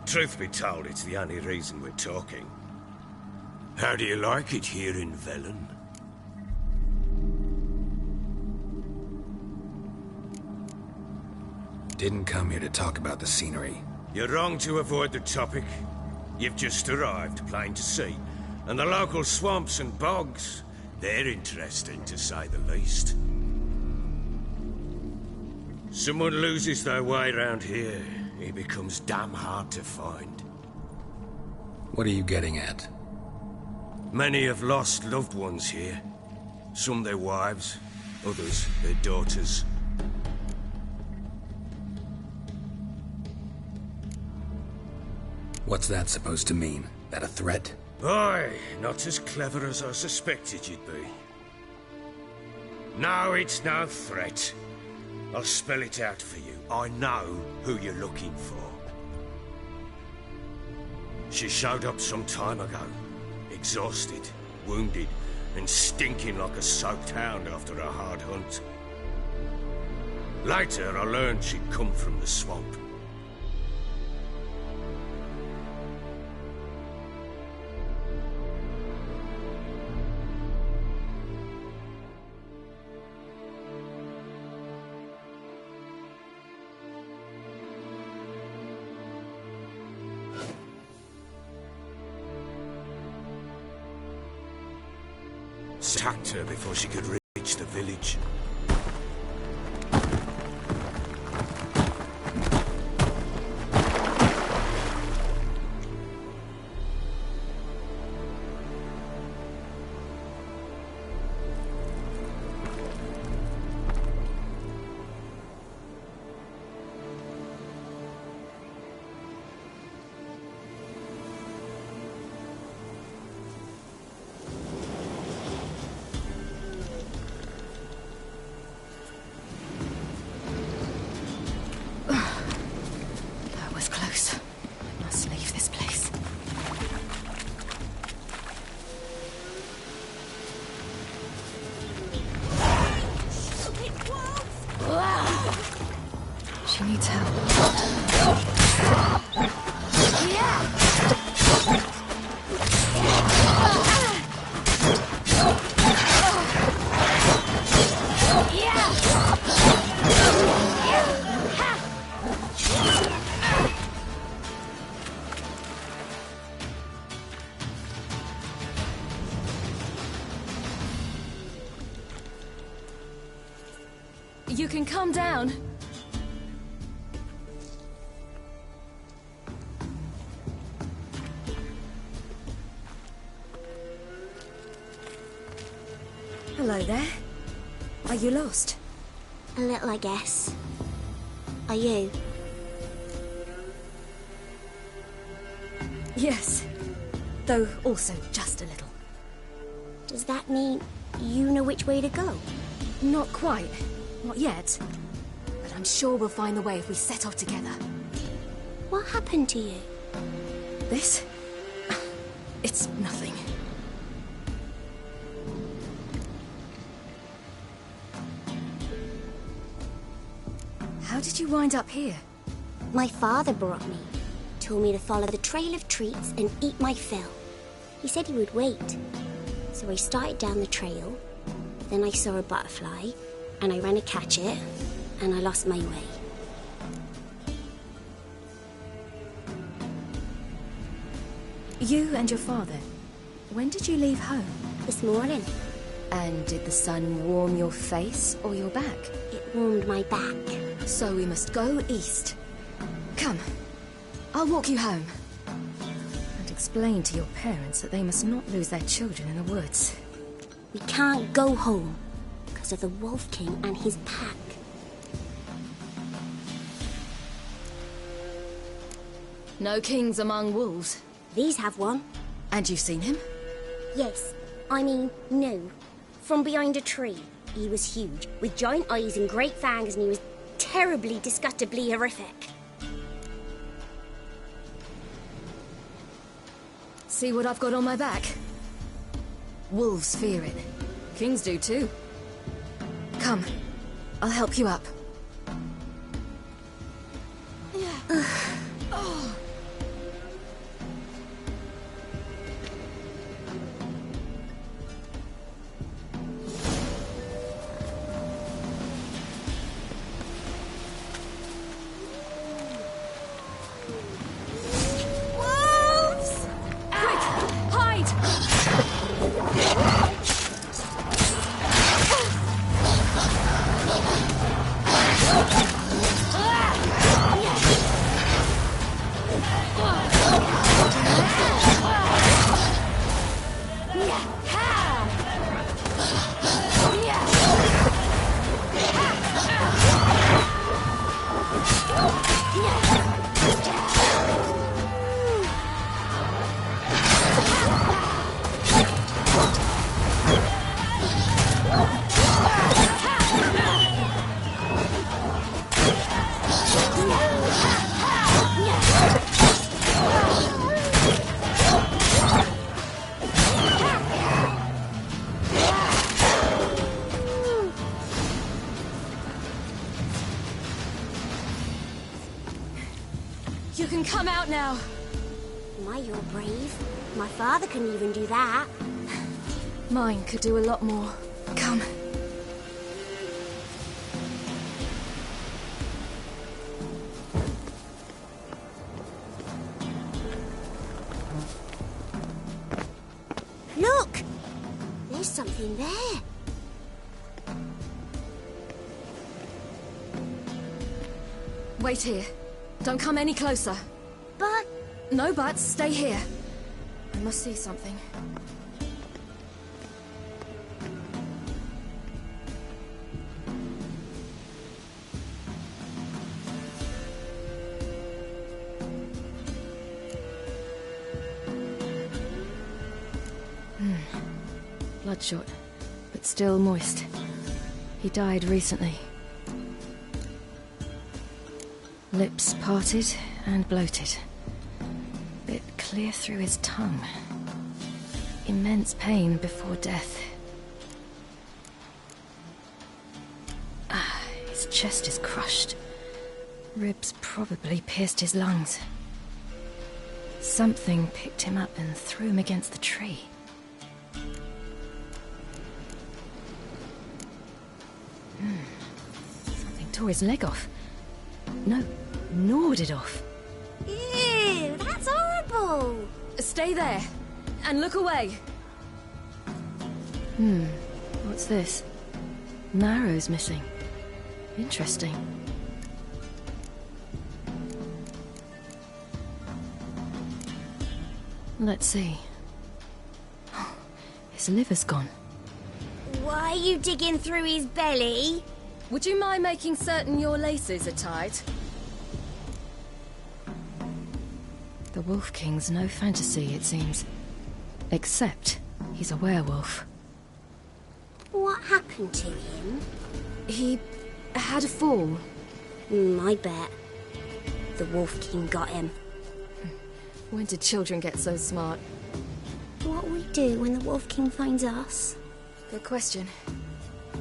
K: Truth be told, it's the only reason we're talking. How do you like it here in Velen?
C: Didn't come here to talk about the scenery.
K: You're wrong to avoid the topic. You've just arrived, plain to see. And the local swamps and bogs, they're interesting, to say the least. Someone loses their way round here, he becomes damn hard to find.
C: What are you getting at?
K: Many have lost loved ones here. Some their wives, others their daughters.
C: What's that supposed to mean? That a threat?
K: Aye, not as clever as I suspected you'd be. No, it's no threat. I'll spell it out for you. I know who you're looking for. She showed up some time ago. Exhausted, wounded, and stinking like a soaked hound after a hard hunt. Later, I learned she'd come from the swamp. Attacked her before she could reach the village.
B: You can come down.
L: Hello there. Are you lost?
N: A little, I guess. Are you?
L: Yes. Though also just a little.
N: Does that mean you know which way to go?
L: Not quite. Not yet. But I'm sure we'll find the way if we set off together.
N: What happened to you?
L: This? It's nothing. How did you wind up here?
N: My father brought me. Told me to follow the trail of treats and eat my fill. He said he would wait. So I started down the trail. Then I saw a butterfly, and I ran to catch it, and I lost my way.
L: You and your father, when did you leave home?
N: This morning.
L: And did the sun warm your face or your back?
N: It warmed my back.
L: So we must go east. Come, I'll walk you home. And explain to your parents that they must not lose their children in the woods.
N: We can't go home because of the Wolf King and his pack.
B: No kings among wolves.
N: These have one.
B: And you've seen him?
N: Yes. I mean, no. From behind a tree. He was huge, with giant eyes and great fangs, and he was terribly, disgustingly horrific.
B: See what I've got on my back? Wolves fear it. Kings do too. Come, I'll help you up. Oh. You can come out now.
N: My, you're brave. My father couldn't even do that.
B: Mine could do a lot more. Come.
N: Look! There's something there.
B: Wait here. Don't come any closer.
N: But...
B: No buts. Stay here. I must see something. Bloodshot, but still moist. He died recently. Lips parted and bloated. Bit clear through his tongue. Immense pain before death. His chest is crushed. Ribs probably pierced his lungs. Something picked him up and threw him against the tree. Something tore his leg off. No, gnawed it off.
N: Ew, that's horrible!
B: Stay there, and look away. What's this? Marrow's missing.
L: Interesting. Let's see. His liver's gone.
N: Why are you digging through his belly?
L: Would you mind making certain your laces are tied? The Wolf King's no fantasy, it seems. Except he's a werewolf.
N: What happened to him?
L: He had a fall.
N: I bet. The Wolf King got him.
L: When did children get so smart?
N: What will we do when the Wolf King finds us?
L: Good question.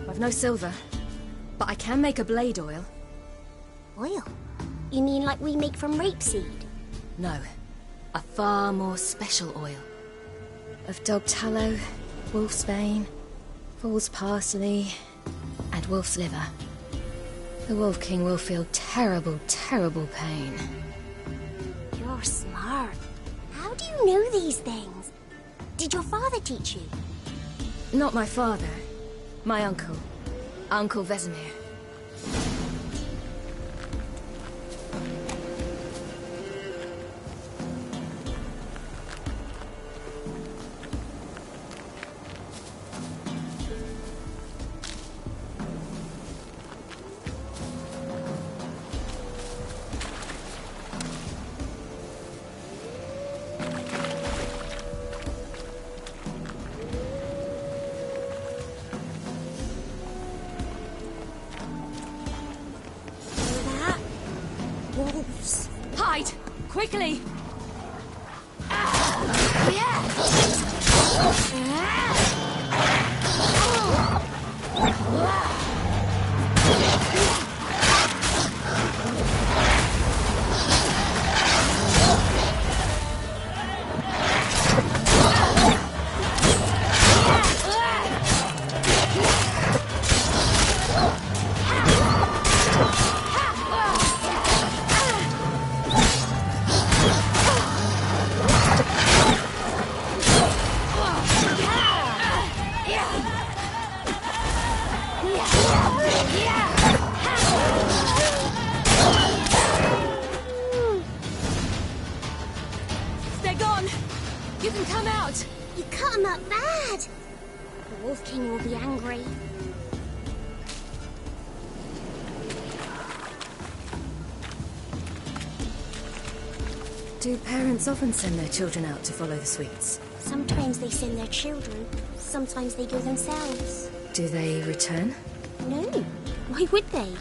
L: I've no silver, but I can make a blade oil.
N: Oil? You mean like we make from rapeseed?
L: No, a far more special oil. Of dog tallow, wolf's bane, fool's parsley, and wolf's liver. The Wolf King will feel terrible, terrible pain.
N: You're smart. How do you know these things? Did your father teach you?
L: Not my father. My uncle. Uncle Vesemir.
N: Wolves.
L: Hide! Quickly! They're gone! You can come out!
N: You cut him up bad! The Wolf King will be angry.
L: Do parents often send their children out to follow the sweets?
N: Sometimes they send their children, sometimes they go themselves.
L: Do they return?
N: No, why would they?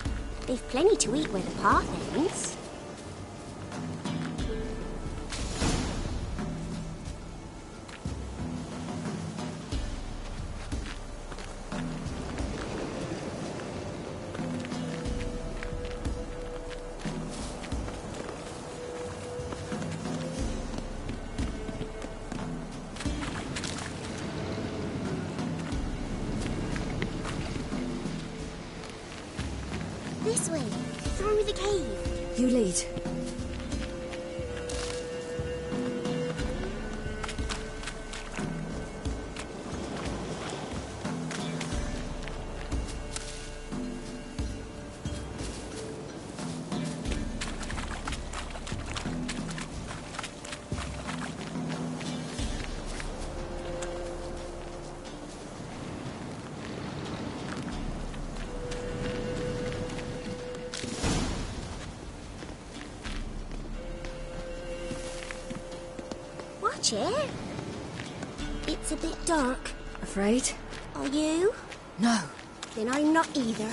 N: They've plenty to eat where the path ends. This way, through the cave.
L: You lead.
N: Watch it. It's a bit dark.
L: Afraid?
N: Are you?
L: No.
N: Then I'm not either.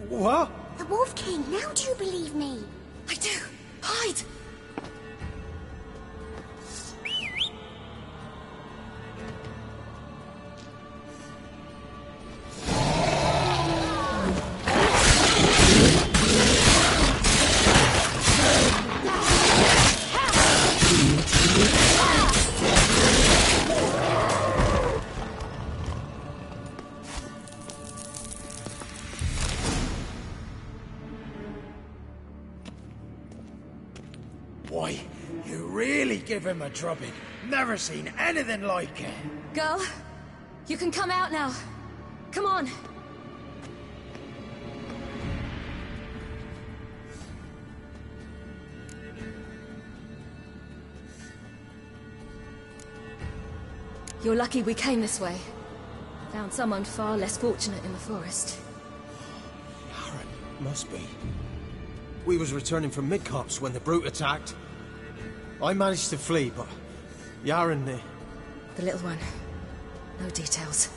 J: What?
N: The Wolf King, now do you believe me?
L: I do. Hide!
O: Boy, you really give him a drubbing. Never seen anything like it.
L: Girl, you can come out now. Come on. You're lucky we came this way. Found someone far less fortunate in the forest.
J: Aaron, must be. We was returning from Midcops when the brute attacked. I managed to flee, but Yaren...
L: The little one. No details.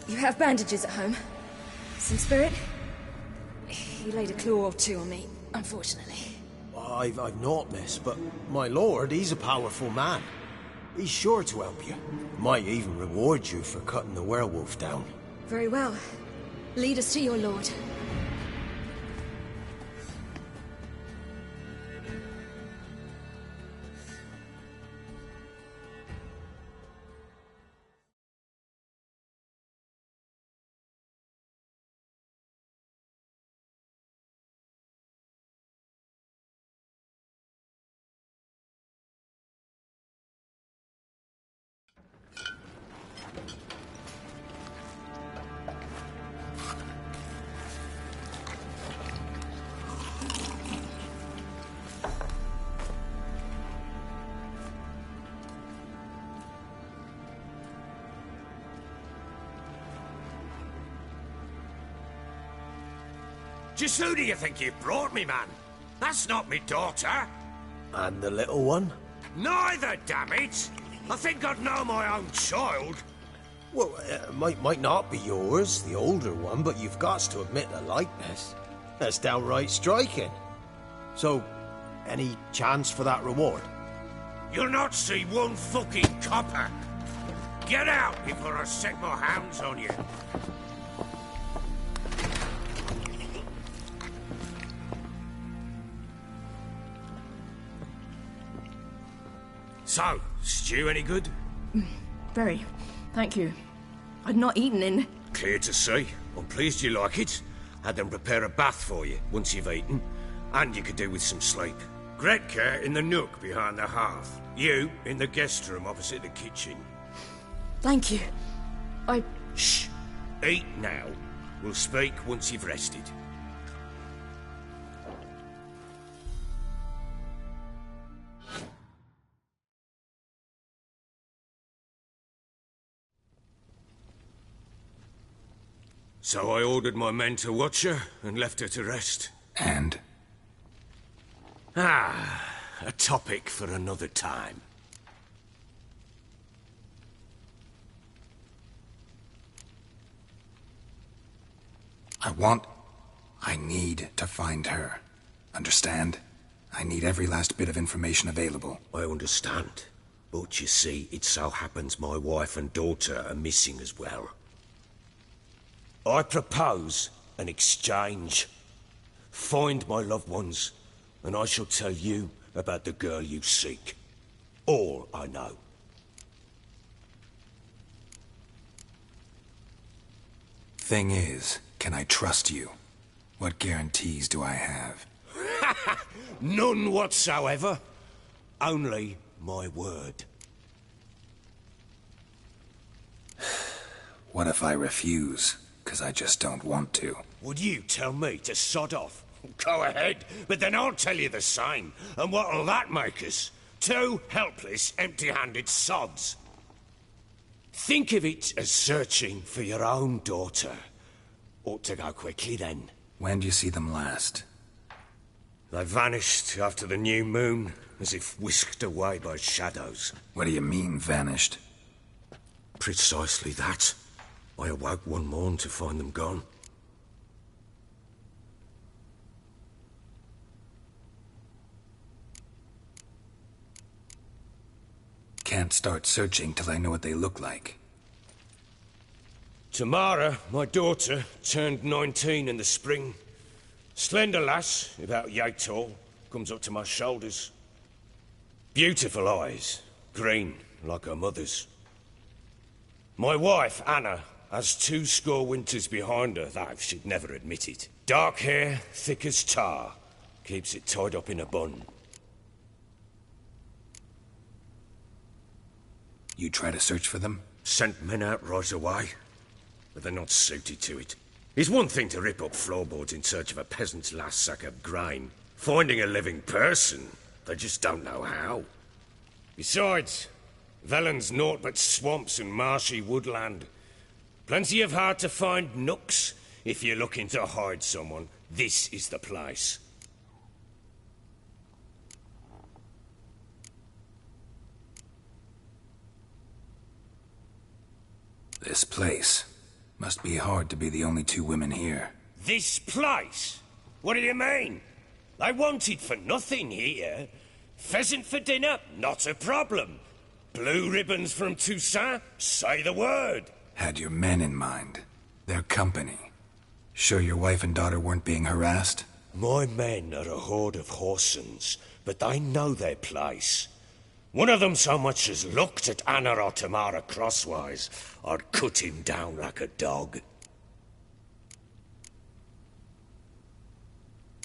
L: You have bandages at home? Some spirit? He laid a claw or two on me, unfortunately.
J: I've not, miss, but my lord, he's a powerful man. He's sure to help you. Might even reward you for cutting the werewolf down.
L: Very well. Lead us to your lord.
K: Just who do you think you've brought me, man? That's not me daughter.
J: And the little one?
K: Neither, damn it! I think I'd know my own child.
J: Well, might not be yours, the older one, but you've got to admit the likeness. That's downright striking. So, any chance for that reward?
K: You'll not see one fucking copper. Get out before I set my hands on you. So, stew any good?
B: Very. Thank you. I'd not eaten in...
K: Clear to see. I'm pleased you like it. Had them prepare a bath for you once you've eaten. And you could do with some sleep. Gretka in the nook behind the hearth. You in the guest room opposite the kitchen.
B: Thank you.
K: Shh. Eat now. We'll speak once you've rested. So I ordered my men to watch her and left her to rest.
C: And?
K: A topic for another time.
C: I need to find her. Understand? I need every last bit of information available.
K: I understand. But you see, it so happens my wife and daughter are missing as well. I propose an exchange. Find my loved ones, and I shall tell you about the girl you seek. All I know.
C: Thing is, can I trust you? What guarantees do I have?
K: None whatsoever. Only my word.
C: What if I refuse? Because I just don't want to.
K: Would you tell me to sod off? Go ahead, but then I'll tell you the same. And what'll that make us? Two helpless, empty-handed sods. Think of it as searching for your own daughter. Ought to go quickly then.
C: When do you see them last?
K: They vanished after the new moon, as if whisked away by shadows.
C: What do you mean, vanished?
K: Precisely that. I awoke one morn to find them gone.
C: Can't start searching till I know what they look like.
K: Tamara, my daughter, turned 19 in the spring. Slender lass, about yay tall, comes up to my shoulders. Beautiful eyes, green, like her mother's. My wife, Anna, has 20 winters behind her, that she'd never admit it. Dark hair, thick as tar, keeps it tied up in a bun.
C: You try to search for them?
K: Sent men out right away, but they're not suited to it. It's one thing to rip up floorboards in search of a peasant's last sack of grain. Finding a living person, they just don't know how. Besides, Velen's naught but swamps and marshy woodland. Plenty of hard-to-find nooks. If you're looking to hide someone, this is the place.
C: This place. Must be hard to be the only 2 women here.
K: This place? What do you mean? I wanted for nothing here. Pheasant for dinner? Not a problem. Blue ribbons from Toussaint? Say the word.
C: Had your men in mind. Their company. Sure your wife and daughter weren't being harassed?
K: My men are a horde of whoresons, but they know their place. One of them so much as looked at Anna or Tamara crosswise, I'd cut him down like a dog.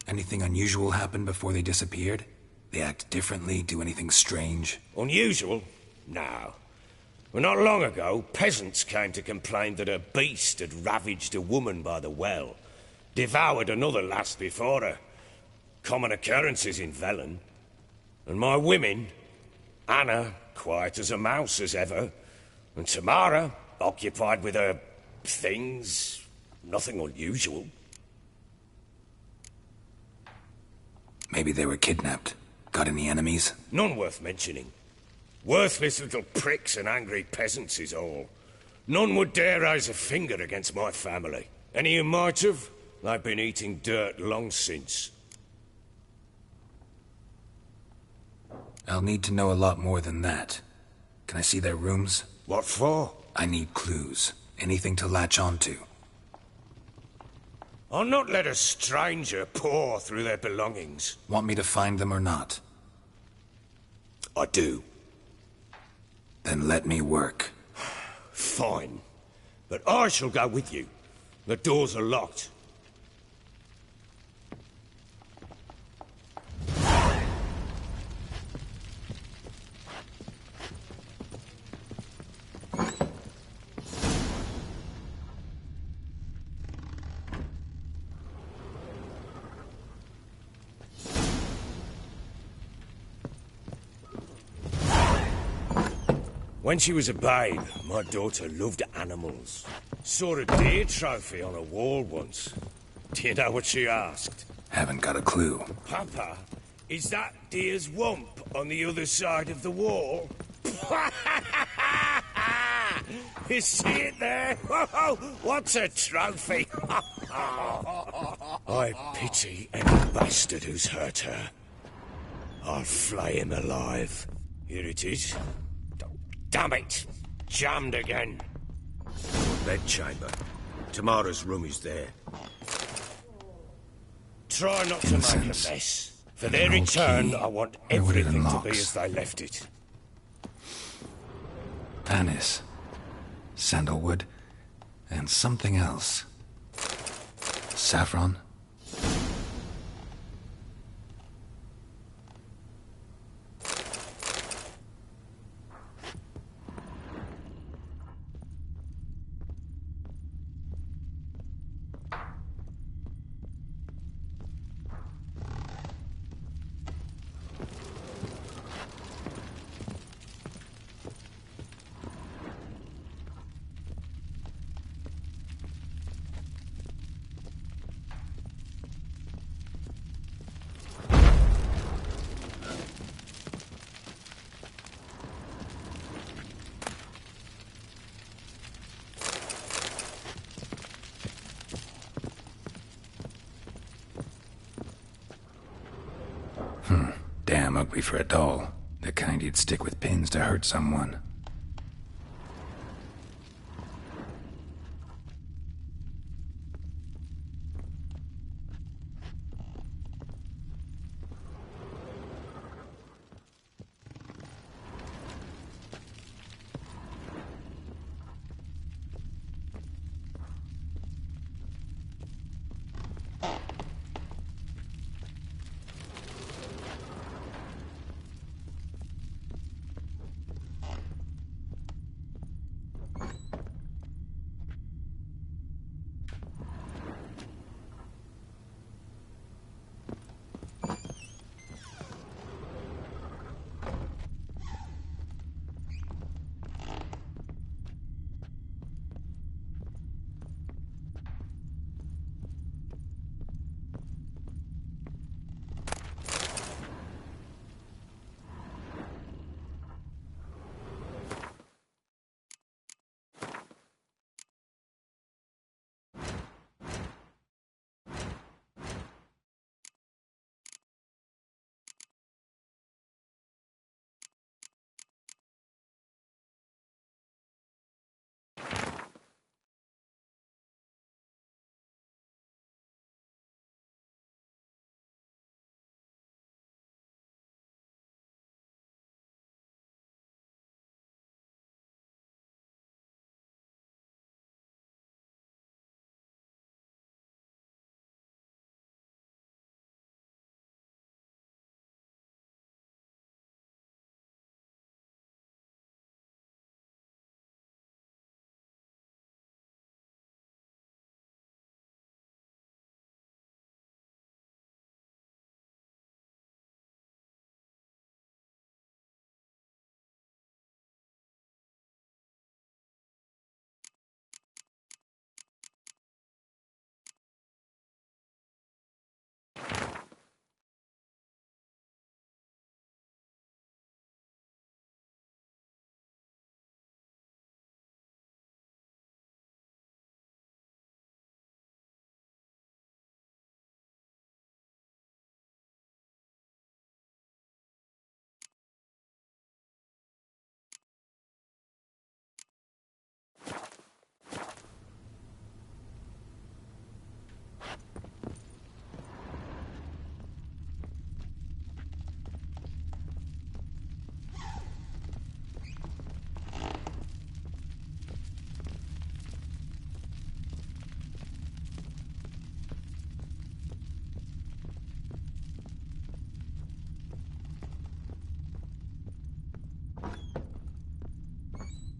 C: Anything unusual happen before they disappeared? They act differently, do anything strange?
K: Unusual? No. Well, not long ago, peasants came to complain that a beast had ravaged a woman by the well. Devoured another lass before her. Common occurrences in Velen. And my women... Anna, quiet as a mouse as ever. And Tamara, occupied with her... things. Nothing unusual.
C: Maybe they were kidnapped. Got any enemies?
K: None worth mentioning. Worthless little pricks and angry peasants is all. None would dare raise a finger against my family. Any who might have, they've been eating dirt long since.
C: I'll need to know a lot more than that. Can I see their rooms?
K: What for?
C: I need clues. Anything to latch onto.
K: I'll not let a stranger pore through their belongings.
C: Want me to find them or not?
K: I do.
C: Then let me work.
K: Fine. But I shall go with you. The doors are locked. When she was a babe, my daughter loved animals. Saw a deer trophy on a wall once. Do you know what she asked?
C: Haven't got a clue.
K: Papa, is that deer's wump on the other side of the wall? You see it there? Whoa, what's a trophy? I pity any bastard who's hurt her. I'll flay him alive. Here it is. Damn it! Jammed again. Bedchamber. Tamara's room is there. Try not to make a mess. For their return, I want everything to be as they left it.
C: Anise, sandalwood, and something else. Saffron? Damn ugly for a doll. The kind you'd stick with pins to hurt someone.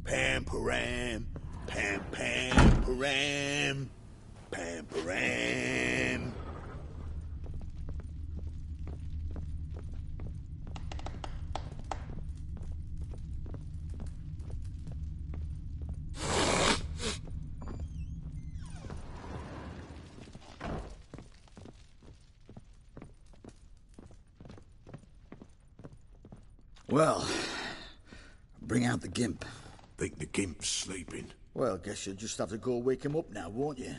H: Pam-param, pam-pam-param, pam-param.
P: Well, bring out the gimp.
F: Think the gimp's sleeping?
P: Well, guess you'll just have to go wake him up now, won't you?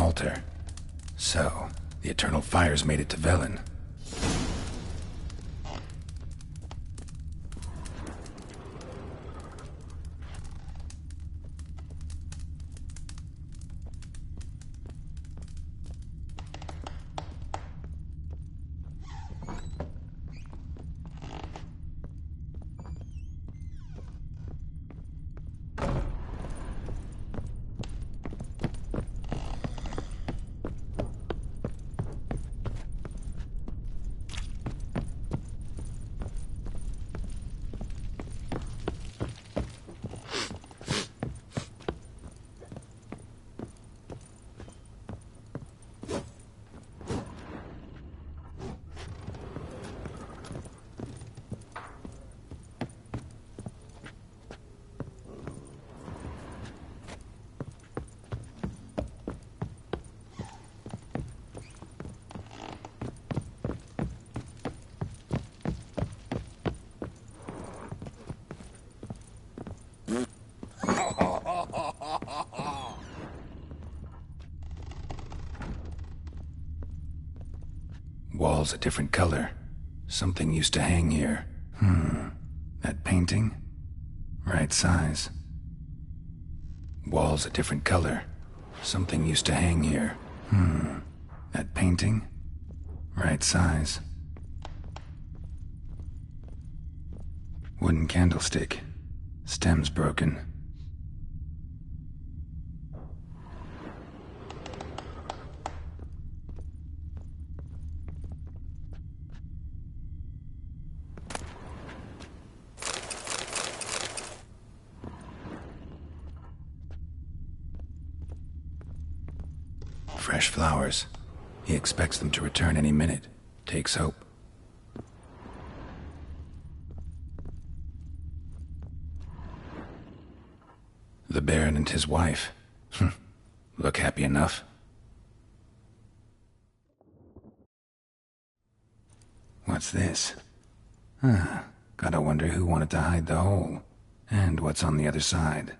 C: altar. So, the Eternal Fires made it to Velen. Walls a different color. Something used to hang here. That painting? Right size. Walls a different color. Something used to hang here. That painting? Right size. Wooden candlestick. Stem's broken. Fresh flowers. He expects them to return any minute. Takes hope. The Baron and his wife. Look happy enough. What's this? Gotta wonder who wanted to hide the hole. And what's on the other side.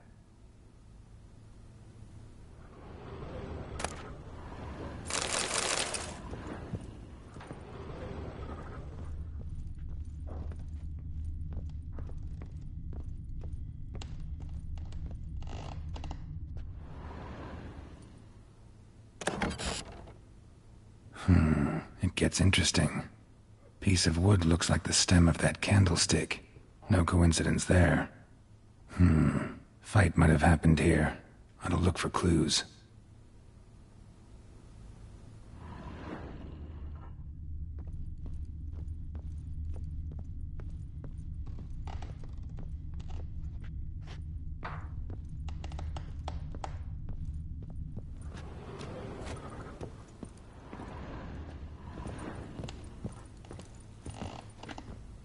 C: It gets interesting. Piece of wood looks like the stem of that candlestick. No coincidence there. Fight might have happened here. Ought to look for clues.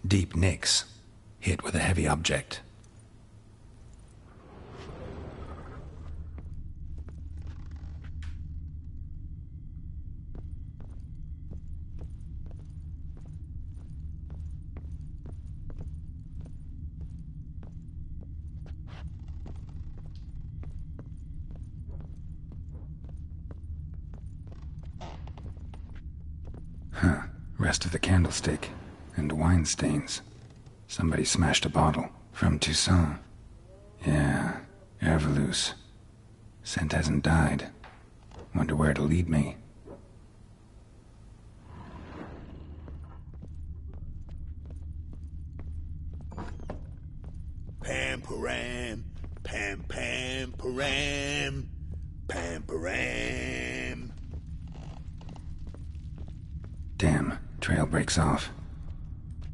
C: Deep nicks, hit with a heavy object. Rest of the candlestick. And wine stains. Somebody smashed a bottle. From Toussaint. Yeah, Herveloos. Scent hasn't died. Wonder where it'll lead me.
I: Pam-param, pam-pam-param, pam-param.
C: Damn, trail breaks off.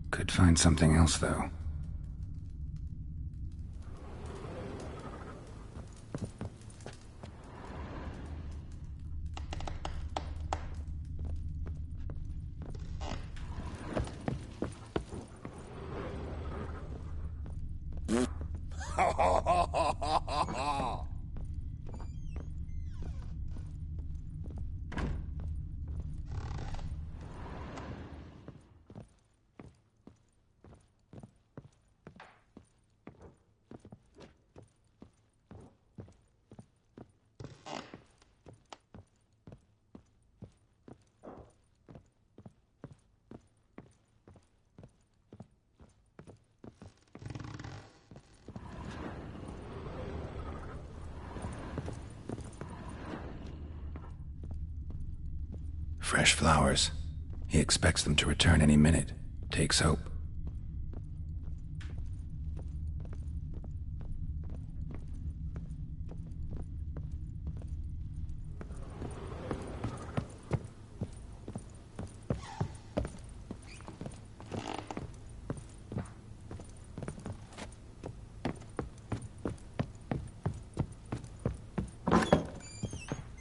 C: Could find something else, though. Fresh flowers. He expects them to return any minute. Takes hope.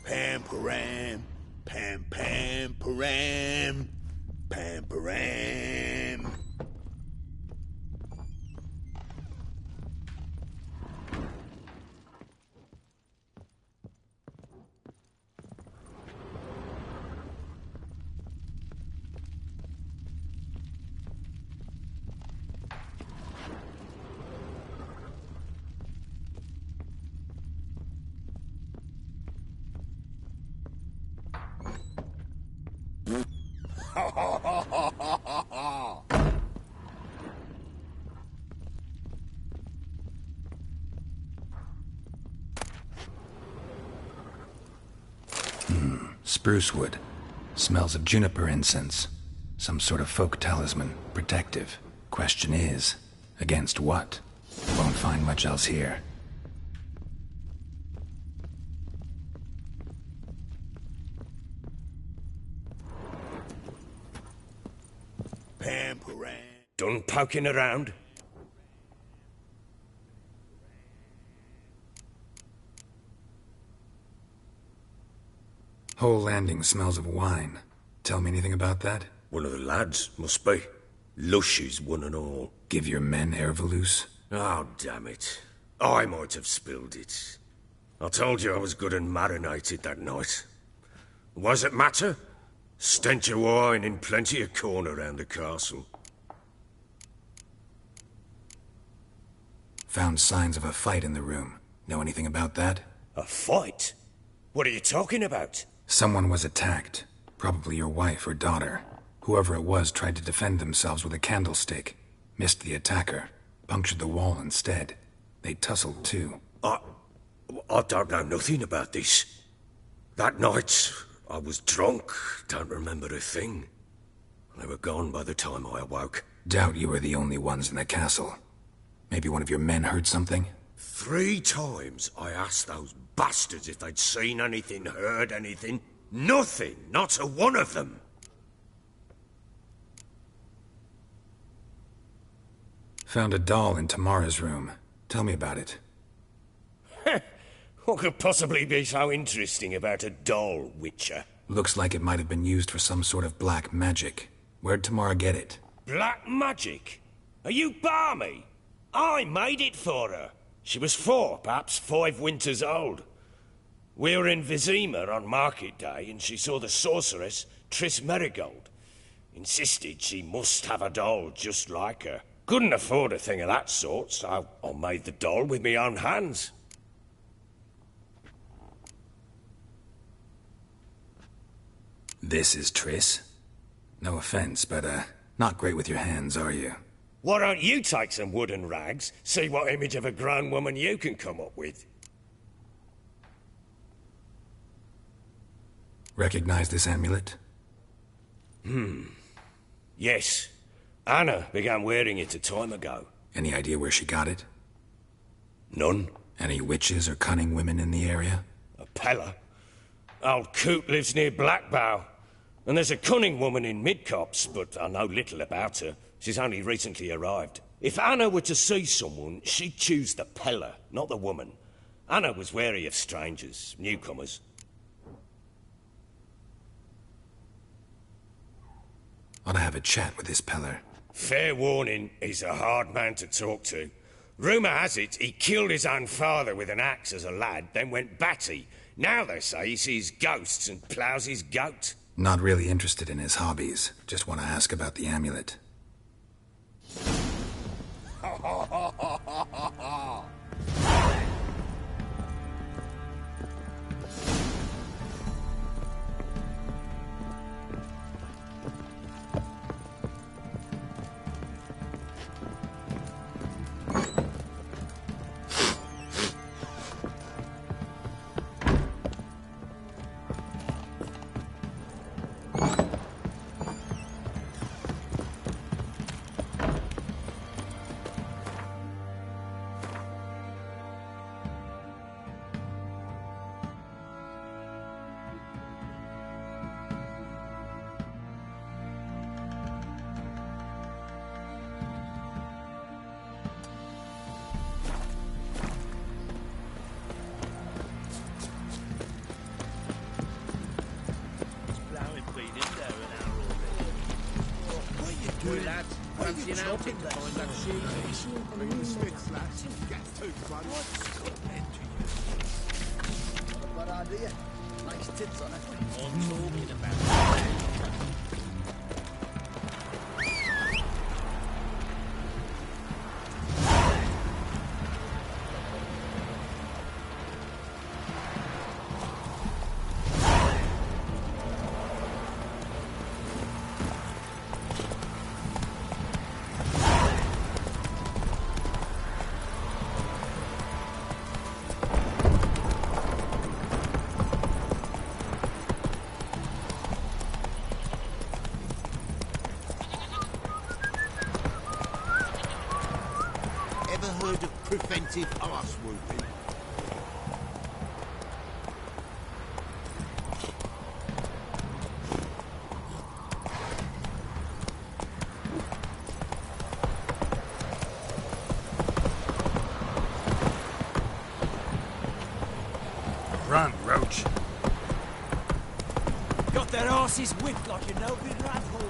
K: Pam-param, pam-pam-param, pam-param.
C: Spruce wood. Smells of juniper incense. Some sort of folk talisman. Protective. Question is, against what? Won't find much else here.
K: Pam-param. Done poking around?
C: Whole landing smells of wine. Tell me anything about that?
K: One of the lads, must be. Lushes, one and all.
C: Give your men Ervalus?
K: Oh, damn it. I might have spilled it. I told you I was good and marinated that night. What does it matter? Stench of wine in plenty of corn around the castle.
C: Found signs of a fight in the room. Know anything about that?
K: A fight? What are you talking about?
C: Someone was attacked. Probably your wife or daughter. Whoever it was tried to defend themselves with a candlestick. Missed the attacker. Punctured the wall instead. They tussled too.
K: I don't know nothing about this. That night, I was drunk. Don't remember a thing. They were gone by the time I awoke.
C: Doubt you were the only ones in the castle. Maybe one of your men heard something?
K: 3 times I asked those bastards if they'd seen anything, heard anything. Nothing, not a one of them.
C: Found a doll in Tamara's room. Tell me about it.
K: What could possibly be so interesting about a doll, Witcher?
C: Looks like it might have been used for some sort of black magic. Where'd Tamara get it?
K: Black magic? Are you balmy? I made it for her. She was 4, perhaps 5 winters old. We were in Vizima on market day, and she saw the sorceress, Triss Merigold. Insisted she must have a doll just like her. Couldn't afford a thing of that sort, so I made the doll with my own hands.
C: This is Triss? No offense, but, not great with your hands, are you?
K: Why don't you take some wooden rags, see what image of a grown woman you can come up with?
C: Recognize this amulet?
K: Yes. Anna began wearing it a time ago.
C: Any idea where she got it?
K: None.
C: Any witches or cunning women in the area?
K: A Pella. Old Coot lives near Blackbow. And there's a cunning woman in Midcopse, but I know little about her. She's only recently arrived. If Anna were to see someone, she'd choose the Pella, not the woman. Anna was wary of strangers, newcomers.
C: Ought to have a chat with this Peller.
K: Fair warning, he's a hard man to talk to. Rumour has it he killed his own father with an axe as a lad, then went batty. Now they say he sees ghosts and ploughs his goat.
C: Not really interested in his hobbies. Just want to ask about the amulet.
K: Oi, lads. Fancy an outing to find that sheep? Bring the Smiths, lads. Gets too close.
P: What idea? Nice tits on it.
K: I'm talking about.
H: Heard of preventive arse whooping?
C: Run, Roach.
O: Got their asses whipped like a no-good rat hole.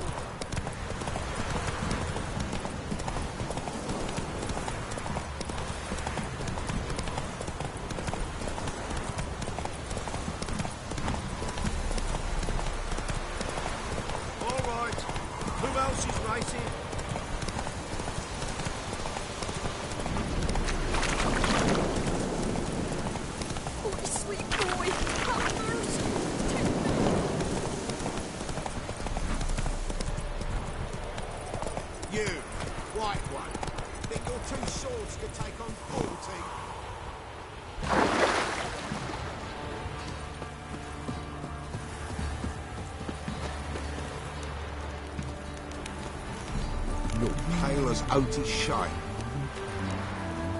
H: Out his shine.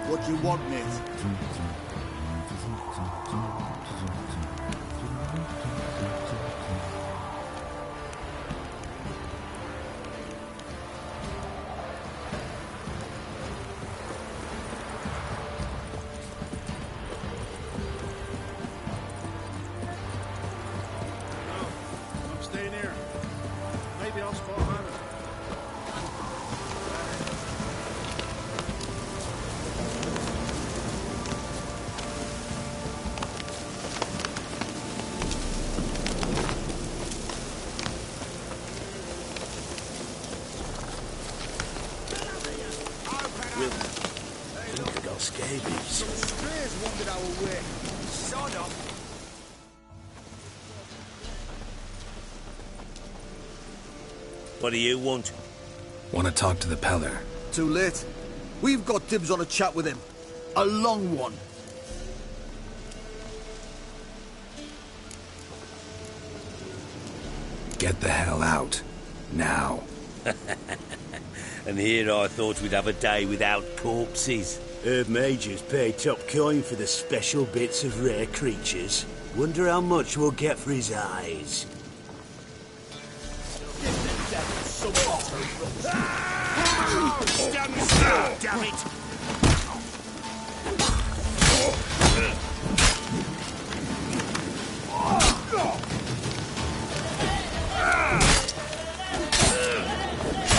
H: What do you want, mate?
K: I'm staying here. Maybe I'll spot Hannah.
P: Scabies.
H: Strays wandered our way. Sod off.
K: What do you want?
C: Want to talk to the Peller.
H: Too late. We've got dibs on a chat with him. A long one.
C: Get the hell out. Now.
K: And here I thought we'd have a day without corpses.
Q: Herb Majors pay top coin for the special bits of rare creatures. Wonder how much we'll get for his eyes.
K: Stand still, damn it!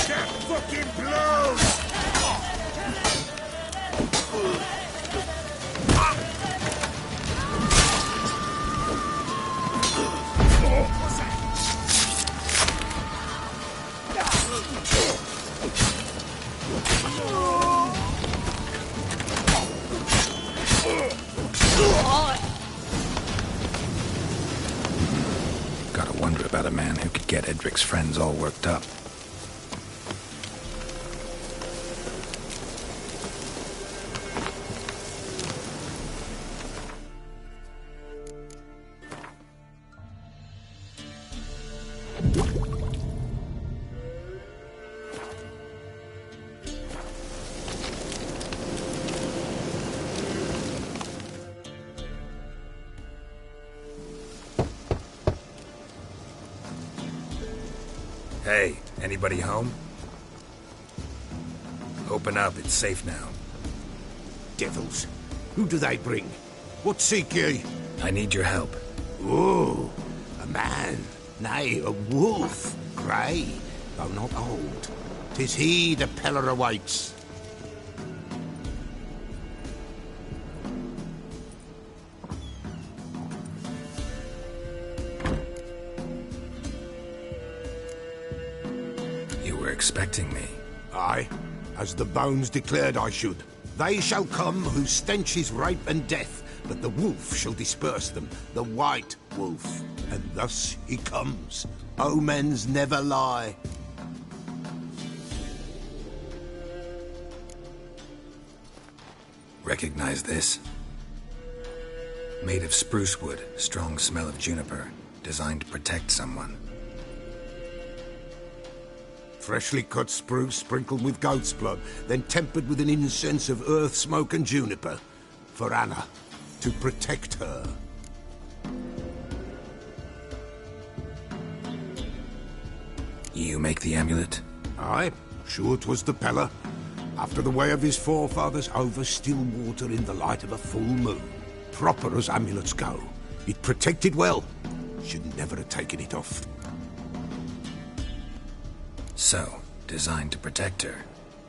K: That fucking blows!
C: Gotta wonder about a man who could get Edric's friends all worked up. Hey, anybody home? Open up, it's safe now.
K: Devils. Who do they bring? What seek ye?
C: I need your help.
K: Oh, a man. Nay, a wolf. Grey.
R: though not old. 'Tis he the Peller awaits.
C: You were expecting me.
R: Aye, as the bones declared I should. They shall come whose stench is rape and death, but the wolf shall disperse them, the white wolf. And thus he comes. Omens never lie.
C: Recognize this? Made of spruce wood, strong smell of juniper, designed to protect someone.
R: Freshly cut spruce sprinkled with goat's blood, then tempered with an incense of earth, smoke and juniper. For Anna, to protect her.
C: You make the amulet?
R: Aye, sure 'twas the Peller. After the way of his forefathers, over still water in the light of a full moon. Proper as amulets go. It protected well. Should never have taken it off.
C: So, designed to protect her.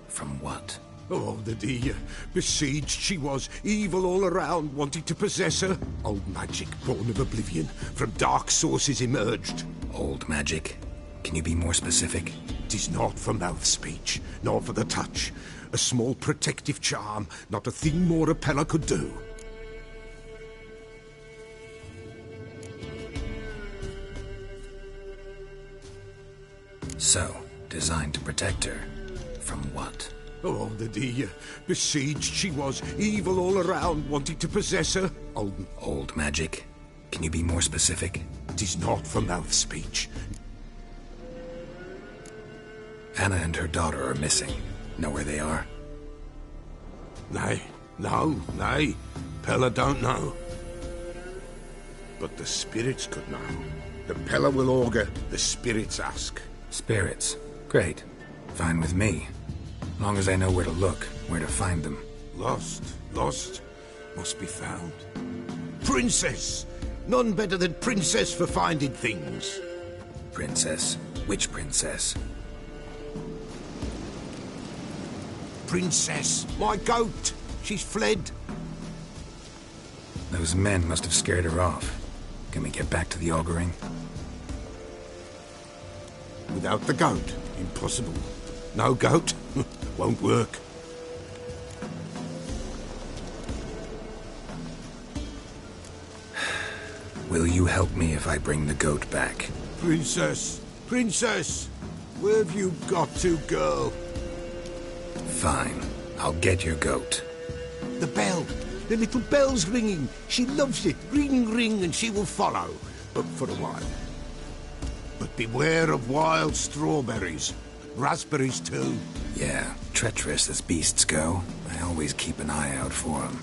C: From what?
R: Oh, the dear. Besieged she was, evil all around, wanting to possess her. Old magic, born of oblivion, from dark sources emerged.
C: Old magic? Can you be more specific?
R: 'Tis not for mouth speech, nor for the touch. A small protective charm, not a thing more a Peller could do.
C: So, designed to protect her. From what?
R: Oh, the dear. Besieged she was, evil all around, wanting to possess her.
C: Old magic? Can you be more specific?
R: 'Tis not for mouth speech.
C: Anna and her daughter are missing. Know where they are?
R: Nay, nay. Peller don't know. But the spirits could know. The Peller will augur, the spirits ask.
C: Spirits? Great. Fine with me. Long as I know where to look, where to find them.
R: Lost, must be found. Princess! None better than Princess for finding things.
C: Princess? Which princess?
R: Princess, my goat! She's fled.
C: Those men must have scared her off. Can we get back to the auguring?
R: Without the goat, impossible. No goat, won't work.
C: Will you help me if I bring the goat back?
R: Princess, where have you got to, girl?
C: Fine, I'll get your goat.
R: The bell, the little bell's ringing. She loves it. Ring, ring, and she will follow. But for a while. But beware of wild strawberries. Raspberries, too.
C: Yeah, treacherous as beasts go. I always keep an eye out for them.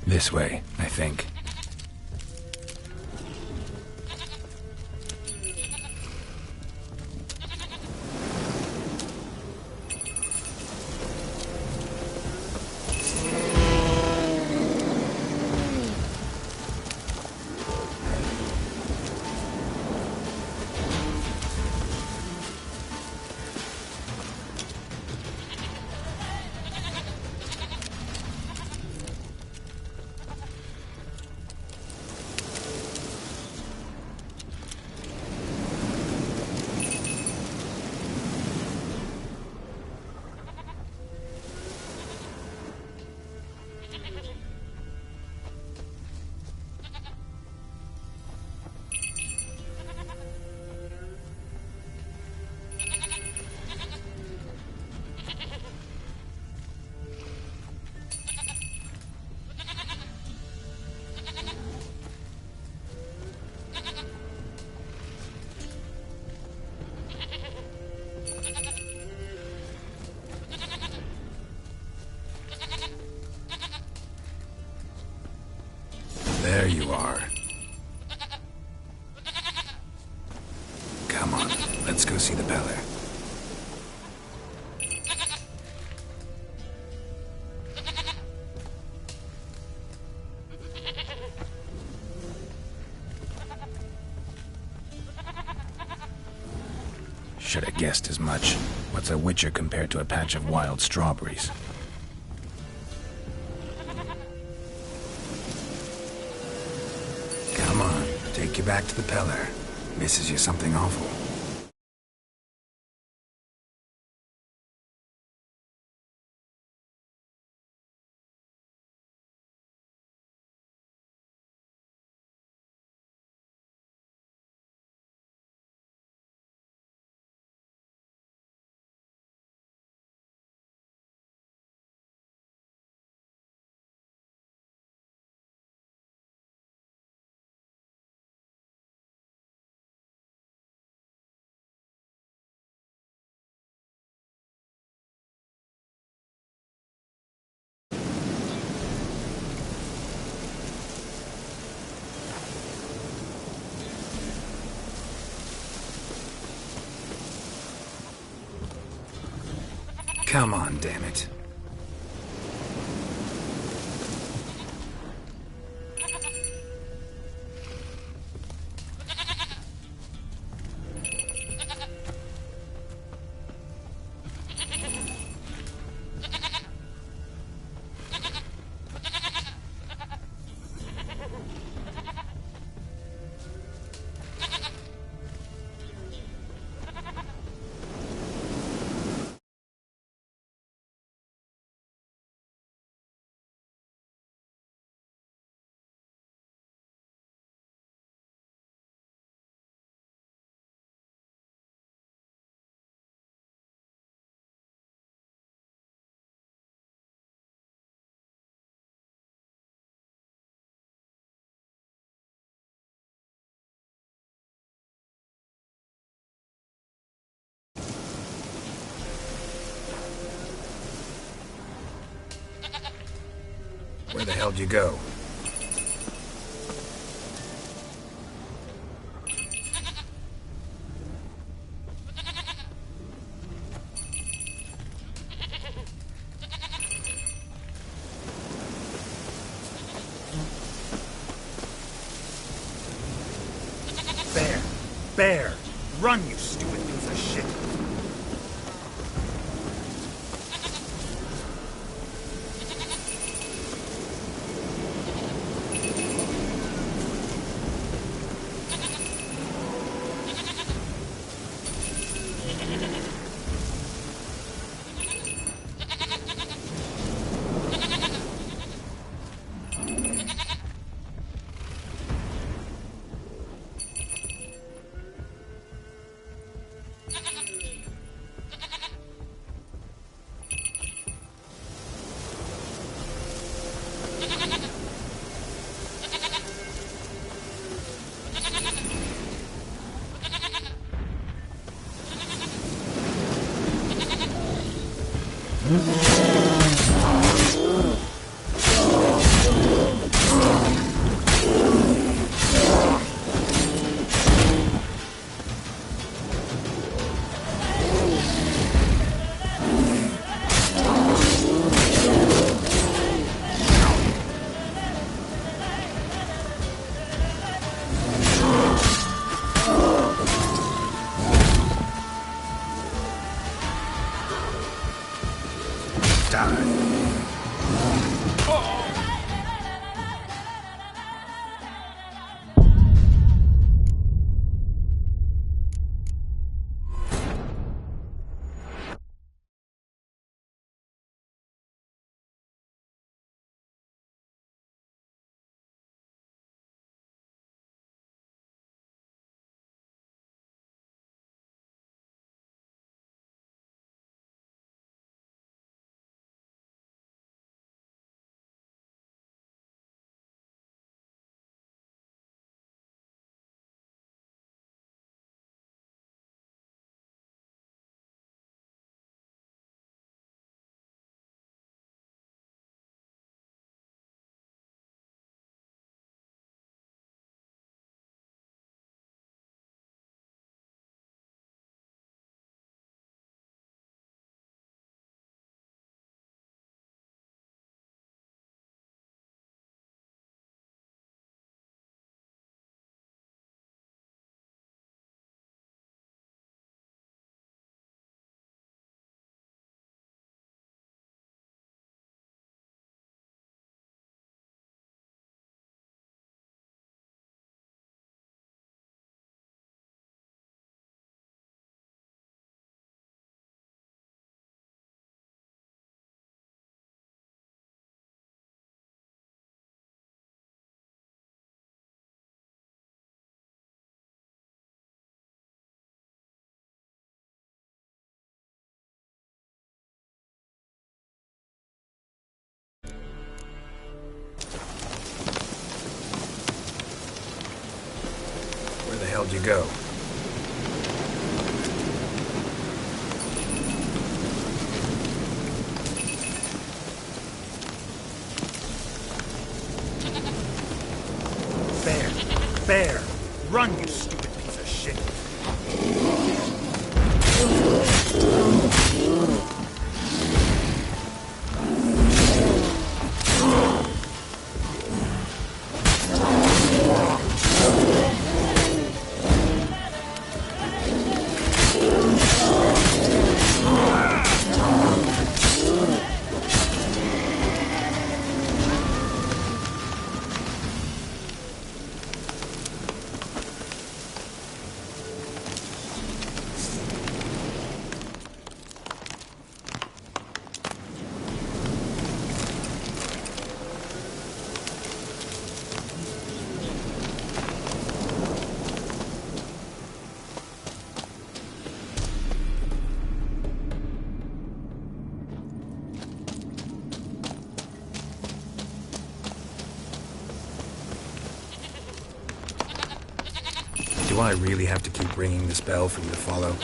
C: This way, I think. There you are. Come on, let's go see the Peller. Should have guessed as much. What's a witcher compared to a patch of wild strawberries? Come on, take you back to the Peller. Misses you something awful. Come on, damn it. Where the hell did you go?
S: Bear! Run, you stupid piece of shit!
C: hell'd you go?
S: Bear! Run, you stupid piece of shit!
C: Do I really have to keep ringing this bell for you to follow?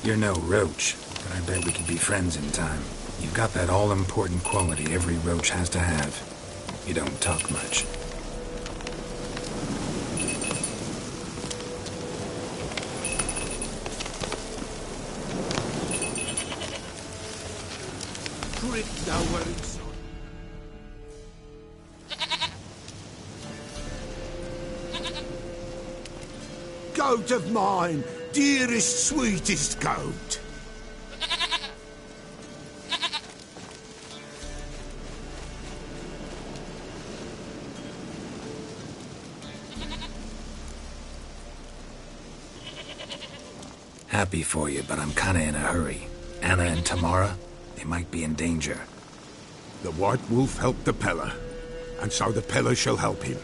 C: You're no roach, but I bet we could be friends in time. You've got that all-important quality every roach has to have. You don't talk much.
R: Prick nowhere, son. Goat of mine, dearest, sweetest goat.
C: Happy for you, but I'm kinda in a hurry. Anna and Tamara, they might be in danger.
R: The White Wolf helped the Peller, and so the Peller shall help him.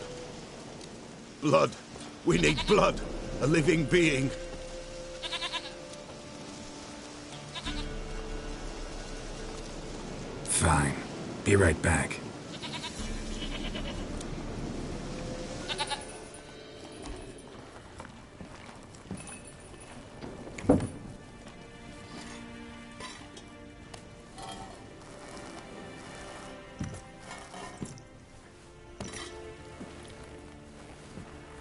R: Blood. We need blood. A living being.
C: Fine. Be right back.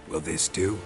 C: Will this do?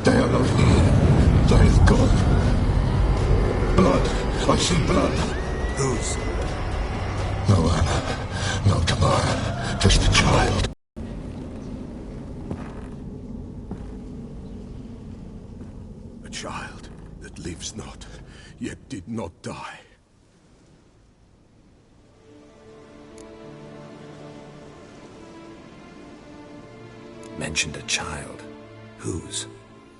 F: They are not here. They have gone. Blood. I see blood.
C: Whose?
F: No Anna. No Tamara. Just a child.
R: A child that lives not, yet did not die.
C: Mentioned a child. Whose?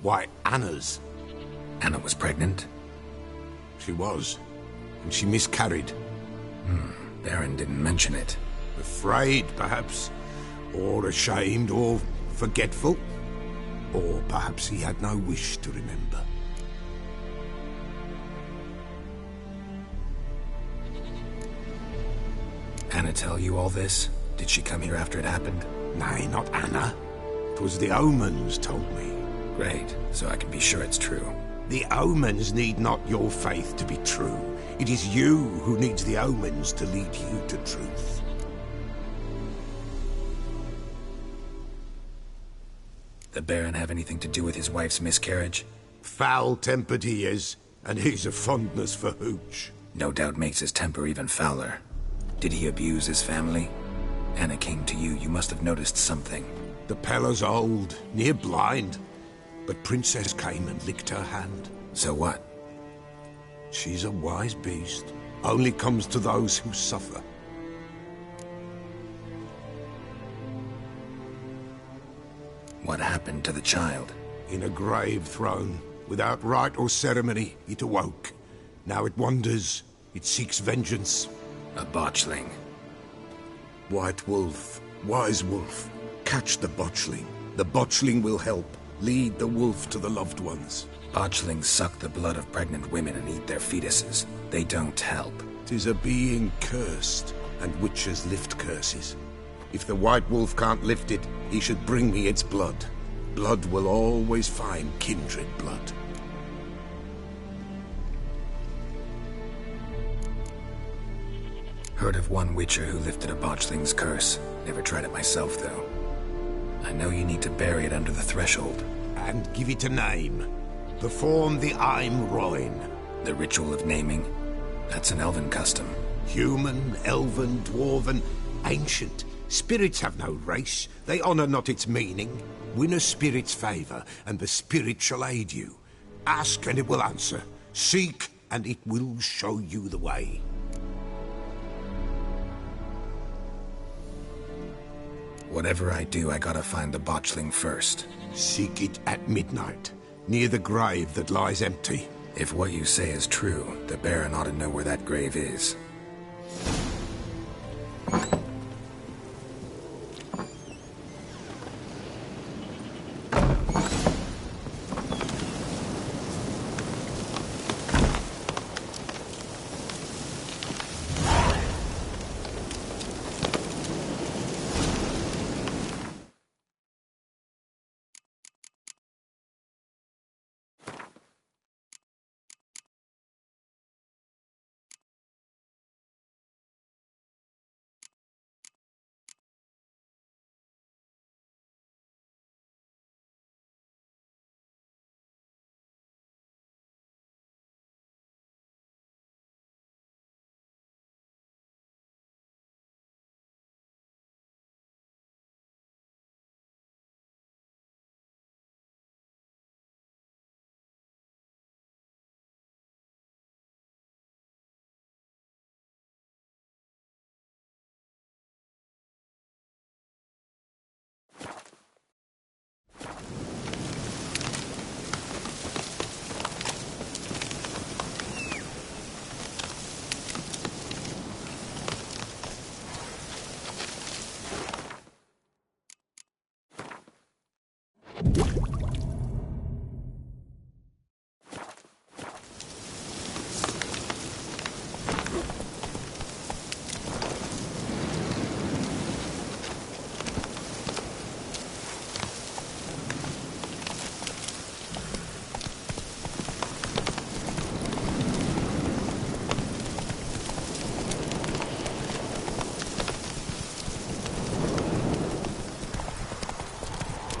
R: Why, Anna's.
C: Anna was pregnant?
R: She was. And she miscarried.
C: Baron didn't mention it.
R: Afraid, perhaps. Or ashamed, or forgetful. Or perhaps he had no wish to remember.
C: Anna tell you all this? Did she come here after it happened?
R: Nay, not Anna. 'Twas the omens told me.
C: Great, so I can be sure it's true.
R: The omens need not your faith to be true. It is you who needs the omens to lead you to truth.
C: The Baron have anything to do with his wife's miscarriage?
R: Foul-tempered he is, and he's a fondness for hooch.
C: No doubt makes his temper even fouler. Did he abuse his family? Anna came to you, you must have noticed something.
R: The Pella's old, near blind, but Princess came and licked her hand.
C: So what?
R: She's a wise beast. Only comes to those who suffer.
C: What happened to the child?
R: In a grave thrown. Without rite or ceremony, it awoke. Now it wanders. It seeks vengeance.
C: A botchling.
R: White wolf, wise wolf. Catch the botchling. The botchling will help. Lead the wolf to the loved ones.
C: Botchlings suck the blood of pregnant women and eat their fetuses. They don't help.
R: 'Tis a being cursed, and witches lift curses. If the white wolf can't lift it, he should bring me its blood. Blood will always find kindred blood.
C: Heard of one witcher who lifted a botchling's curse. Never tried it myself, though. I know you need to bury it under the threshold.
R: And give it a name. Perform the Aim Roin.
C: The ritual of naming? That's an elven custom.
R: Human, elven, dwarven, ancient. Spirits have no race. They honour not its meaning. Win a spirit's favour, and the spirit shall aid you. Ask, and it will answer. Seek, and it will show you the way.
C: Whatever I do, I gotta find the botchling first.
R: Seek it at midnight, near the grave that lies empty.
C: If what you say is true, the Baron ought to know where that grave is.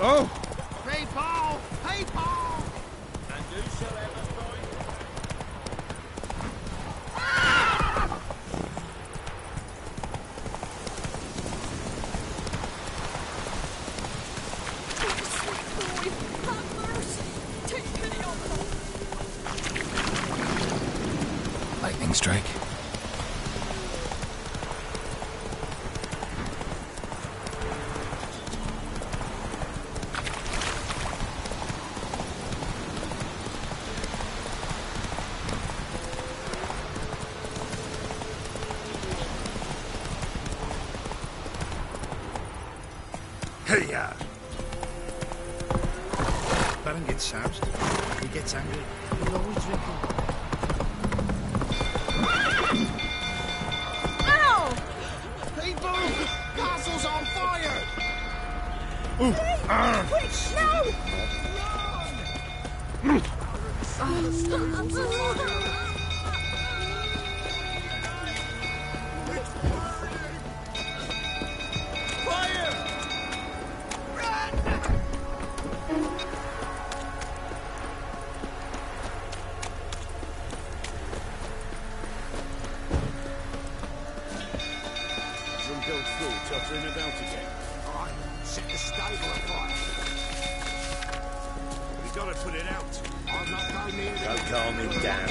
O: Oh! Hey, Paul! Hey, Paul!
K: And whosoever finds...
C: Lightning strike?
R: Hey-ya!
S: Baron gets soused. He gets angry. He's always drinking.
D: Ow!
K: Quick,
Q: tottering about again.
R: All right, set the stable afire.
Q: We gotta put it out.
R: I'm not going near the...
Q: Don't calm him down.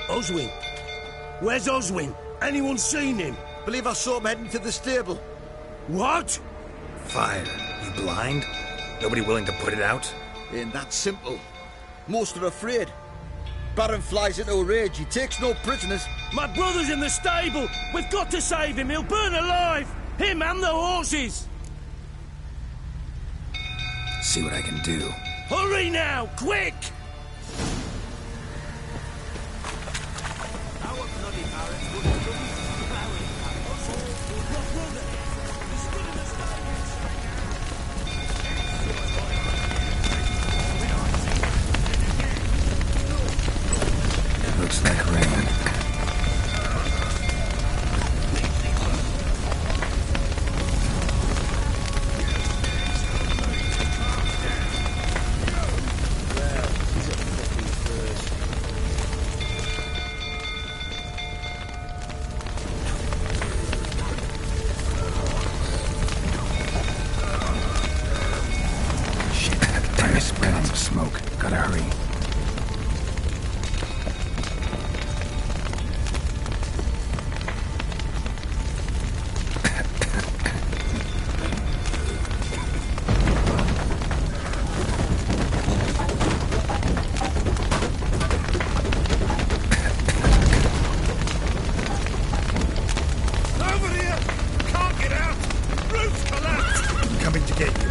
K: Oswin! Where's Oswin? Anyone seen him?
H: Believe I saw him heading to the stable.
K: What?
C: Fire. You blind? Nobody willing to put it out?
H: Ain't that simple. Most are afraid. Baron flies into a rage. He takes no prisoners.
K: My brother's in the stable! We've got to save him! He'll burn alive! Him and the horses!
C: See what I can do.
K: Hurry now! Quick!
Q: Our bloody barons would have done plowing us all. Your brother is still in the
C: It looks like rain. Smoke. Gotta hurry.
K: Over here! Can't get out! Roof's collapsed!
C: I'm coming to get you.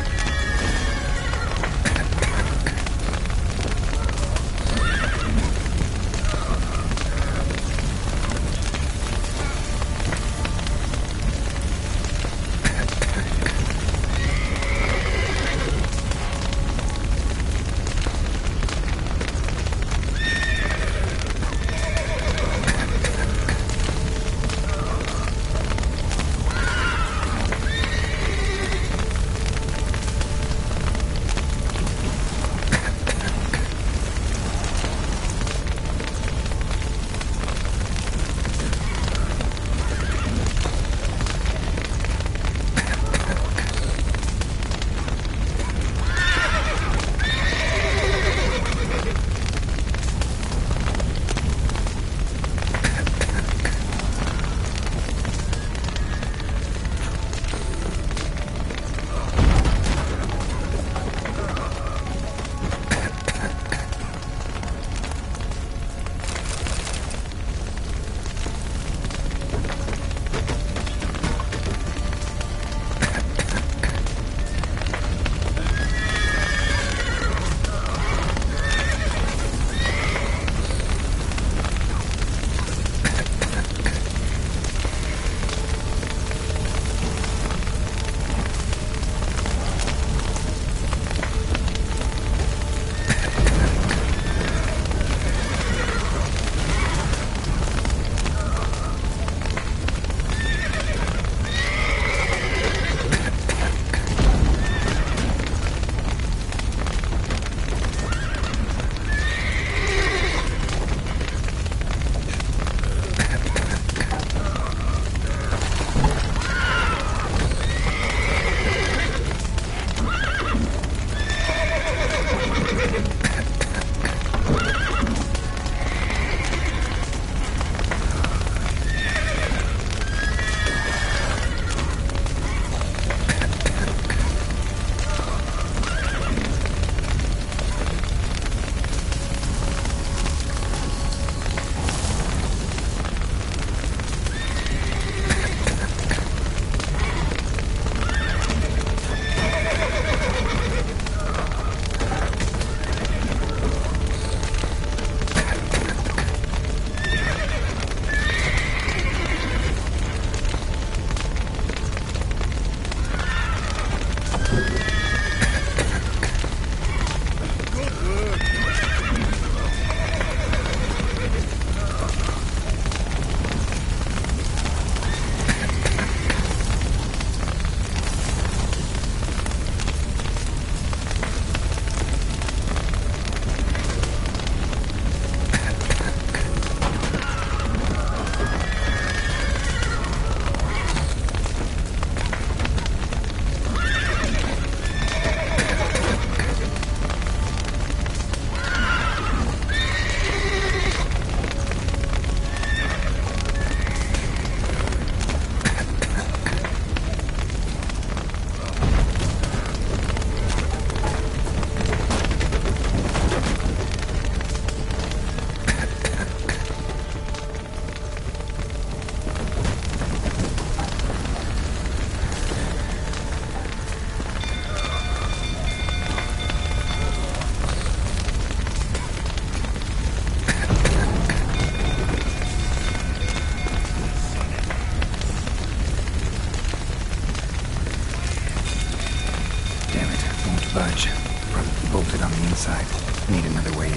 C: Need another way in.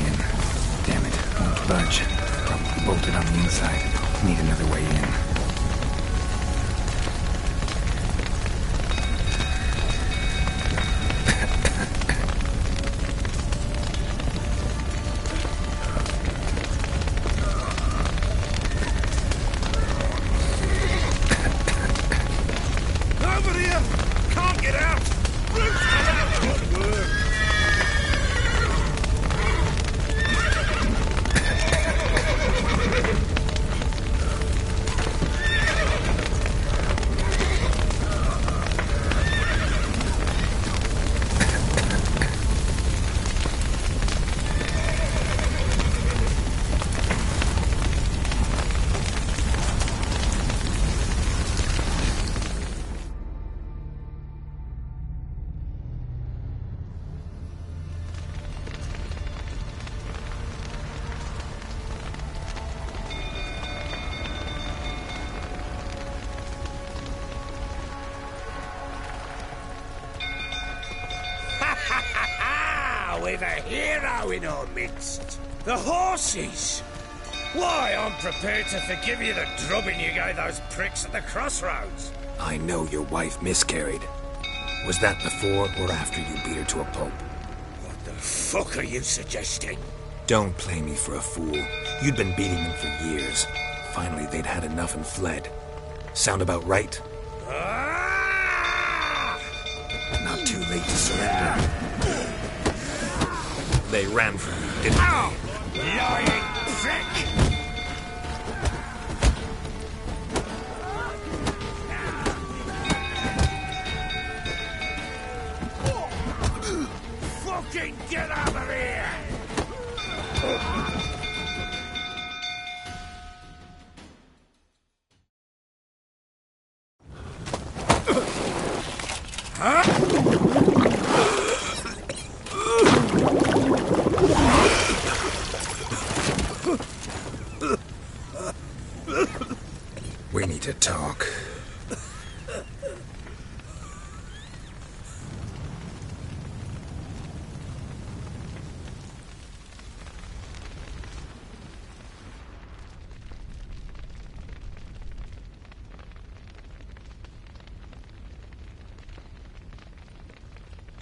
C: Damn it, won't budge. Probably bolted on the inside. Need another way in.
K: Over here! Can't get out! Roots come out! Good work! We've a hero in our midst. The horses! Why, I'm prepared to forgive you the drubbing you gave those pricks at the crossroads.
C: I know your wife miscarried. Was that before or after you beat her to a pulp?
K: What the fuck are you suggesting?
C: Don't play me for a fool. You'd been beating them for years. Finally, they'd had enough and fled. Sound about right? Not too late to surrender. They ran from you, didn't they?
K: Lying prick! Fucking get out of here!
C: We need to talk.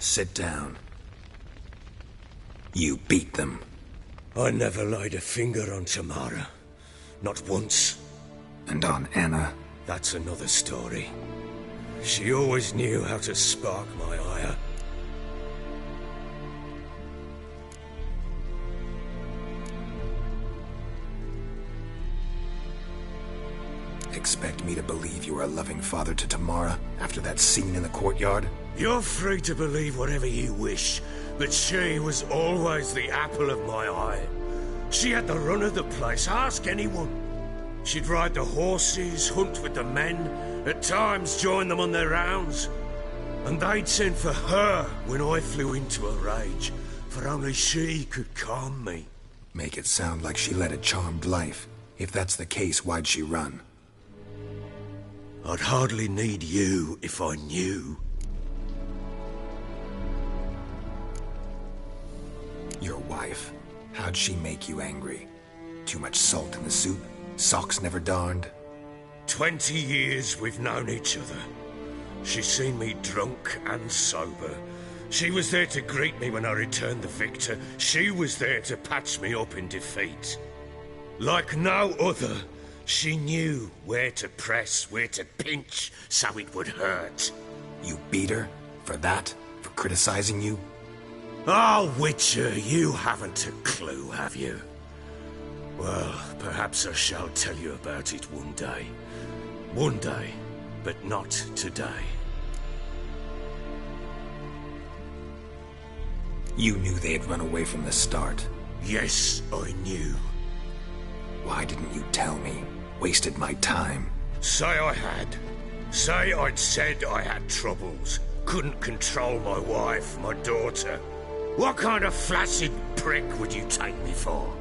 C: Sit down. You beat them.
K: I never laid a finger on Tamara. Not once.
C: And on Anna?
K: That's another story. She always knew how to spark my ire.
C: Expect me to believe you were a loving father to Tamara after that scene in the courtyard?
K: You're free to believe whatever you wish, but she was always the apple of my eye. She had the run of the place, ask anyone. She'd ride the horses, hunt with the men, at times join them on their rounds. And they'd send for her when I flew into a rage, for only she could calm me.
C: Make it sound like she led a charmed life. If that's the case, why'd she run?
K: I'd hardly need you if I knew.
C: Your wife. How'd she make you angry? Too much salt in the soup? Socks never darned?
K: 20 years we've known each other. She's seen me drunk and sober. She was there to greet me when I returned the victor. She was there to patch me up in defeat. Like no other, she knew where to press, where to pinch, so it would hurt.
C: You beat her? For that? For criticizing you?
K: Oh, Witcher, you haven't a clue, have you? Well, perhaps I shall tell you about it one day. One day, but not today.
C: You knew they had run away from the start.
K: Yes, I knew.
C: Why didn't you tell me? Wasted my time.
K: Say I had. Say I'd said I had troubles. Couldn't control my wife, my daughter. What kind of flaccid prick would you take me for?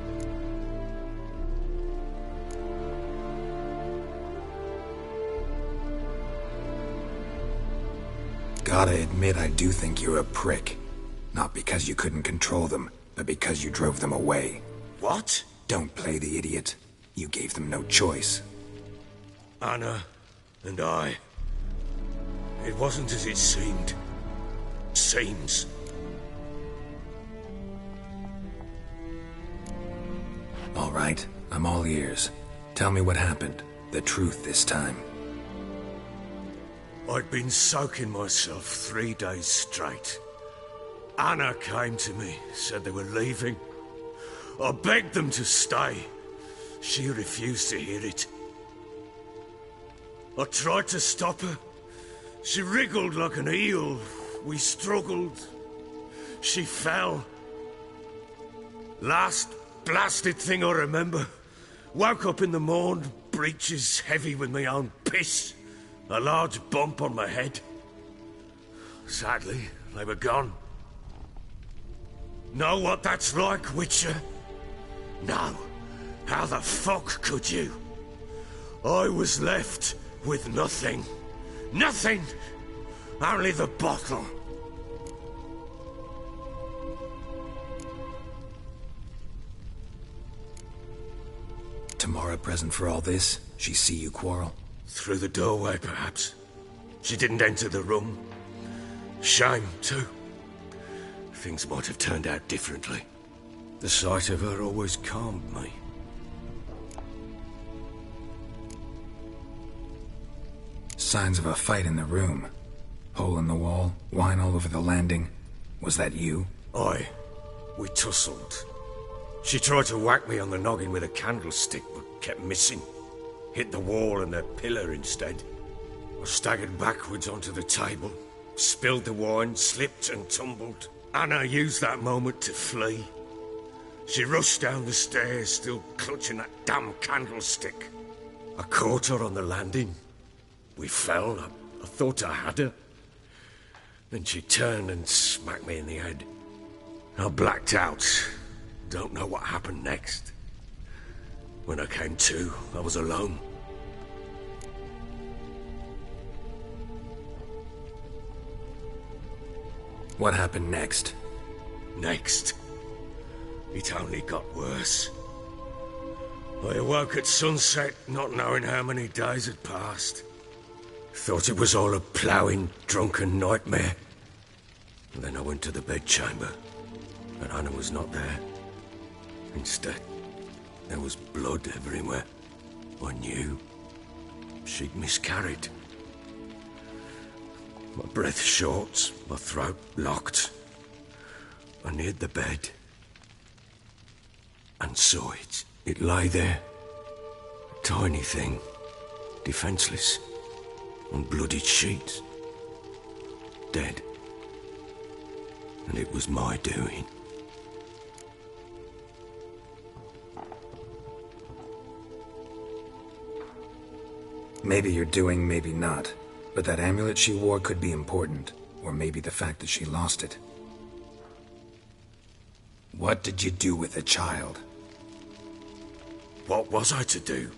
C: Gotta admit, I do think you're a prick. Not because you couldn't control them, but because you drove them away.
K: What?
C: Don't play the idiot. You gave them no choice.
K: Anna and I... It wasn't as it seemed. Seems.
C: All right, I'm all ears. Tell me what happened. The truth this time.
K: I'd been soaking myself 3 days straight. Anna came to me, said they were leaving. I begged them to stay. She refused to hear it. I tried to stop her. She wriggled like an eel. We struggled. She fell. Last blasted thing I remember. Woke up in the morn, breeches heavy with my own piss. A large bump on my head. Sadly, they were gone. Know what that's like, Witcher? No. How the fuck could you? I was left with nothing. Nothing! Only the bottle.
C: Tamara present for all this? She see you quarrel?
K: Through the doorway, perhaps. She didn't enter the room. Shame, too. Things might have turned out differently. The sight of her always calmed me.
C: Signs of a fight in the room. Hole in the wall, wine all over the landing. Was that you?
K: Aye. We tussled. She tried to whack me on the noggin with a candlestick, but kept missing. Hit the wall and the pillar instead. I staggered backwards onto the table, spilled the wine, slipped and tumbled. Anna used that moment to flee. She rushed down the stairs, still clutching that damn candlestick. I caught her on the landing. We fell. I thought I had her. Then she turned and smacked me in the head. I blacked out. Don't know what happened next. When I came to, I was alone.
C: What happened next?
K: Next? It only got worse. I awoke at sunset, not knowing how many days had passed. Thought it was all a ploughing, drunken nightmare. And then I went to the bedchamber, and Anna was not there. Instead, there was blood everywhere. I knew she'd miscarried. My breath short, my throat locked. I neared the bed and saw it. It lay there, a tiny thing, defenseless, on bloodied sheets, dead. And it was my doing.
C: Maybe you're doing, maybe not. But that amulet she wore could be important. Or maybe the fact that she lost it. What did you do with the child?
K: What was I to do?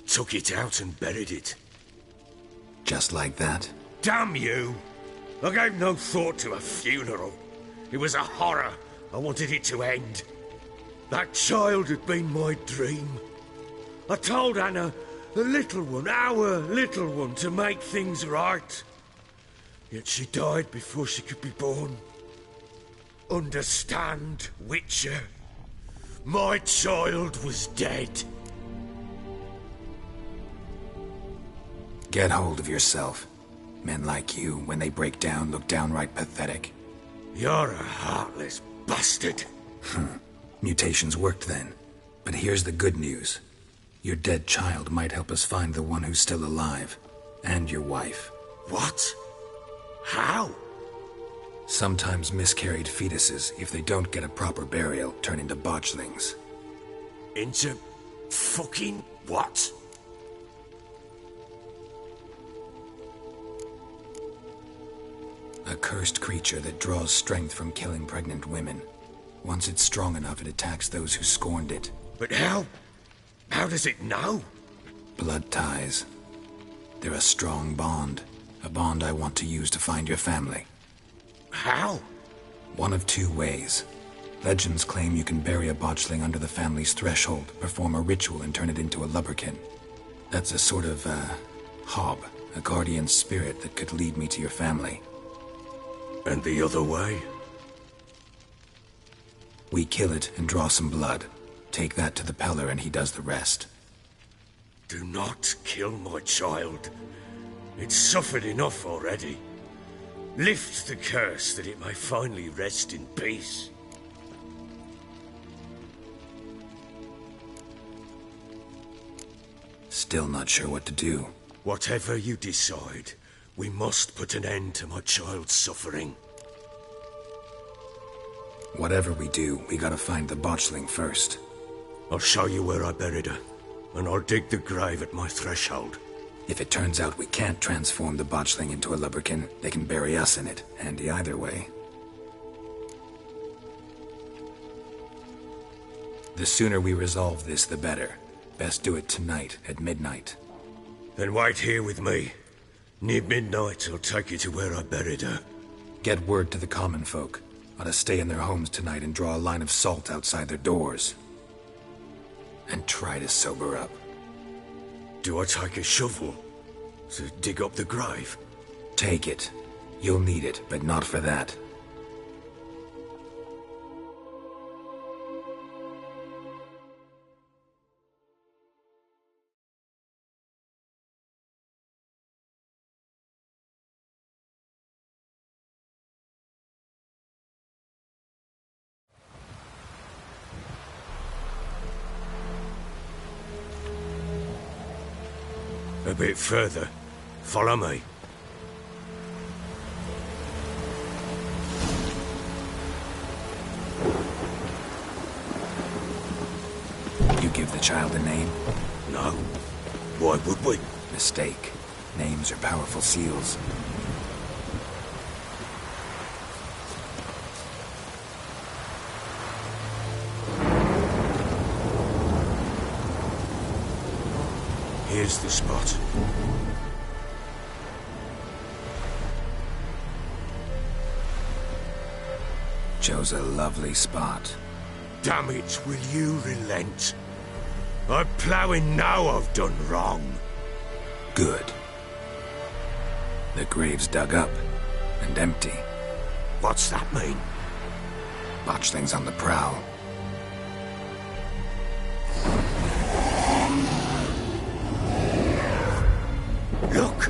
K: Took it out and buried it.
C: Just like that?
K: Damn you! I gave no thought to a funeral. It was a horror. I wanted it to end. That child had been my dream. I told Anna, the little one, our little one, to make things right. Yet she died before she could be born. Understand, Witcher? My child was dead.
C: Get hold of yourself. Men like you, when they break down, look downright pathetic.
K: You're a heartless bastard.
C: Mutations worked then. But here's the good news. Your dead child might help us find the one who's still alive. And your wife.
K: What? How?
C: Sometimes miscarried fetuses, if they don't get a proper burial, turn into botchlings.
K: Into fucking what?
C: A cursed creature that draws strength from killing pregnant women. Once it's strong enough, it attacks those who scorned it.
K: But how? How does it know?
C: Blood ties. They're a strong bond. A bond I want to use to find your family.
K: How?
C: One of two ways. Legends claim you can bury a botchling under the family's threshold, perform a ritual, and turn it into a lubberkin. That's a sort of, hob, a guardian spirit that could lead me to your family.
K: And the other way?
C: We kill it and draw some blood. Take that to the Peller and he does the rest.
K: Do not kill my child. It's suffered enough already. Lift the curse that it may finally rest in peace.
C: Still not sure what to do.
K: Whatever you decide, we must put an end to my child's suffering.
C: Whatever we do, we gotta find the botchling first.
K: I'll show you where I buried her, and I'll dig the grave at my threshold.
C: If it turns out we can't transform the botchling into a lubberkin, they can bury us in it. Handy either way. The sooner we resolve this, the better. Best do it tonight, at midnight.
K: Then wait here with me. Near midnight, I'll take you to where I buried her.
C: Get word to the common folk. Ought to stay in their homes tonight and draw a line of salt outside their doors. And try to sober up.
K: Do I take a shovel to dig up the grave?
C: Take it. You'll need it, but not for that.
K: A bit further. Follow me.
C: You give the child a name?
K: No. Why would we?
C: Mistake. Names are powerful seals.
K: Here's the spot.
C: Chose a lovely spot.
K: Damn it, will you relent? I'm ploughing now I've done wrong.
C: Good. The grave's dug up and empty.
K: What's that mean?
C: Botchling's on the prowl.
K: Look!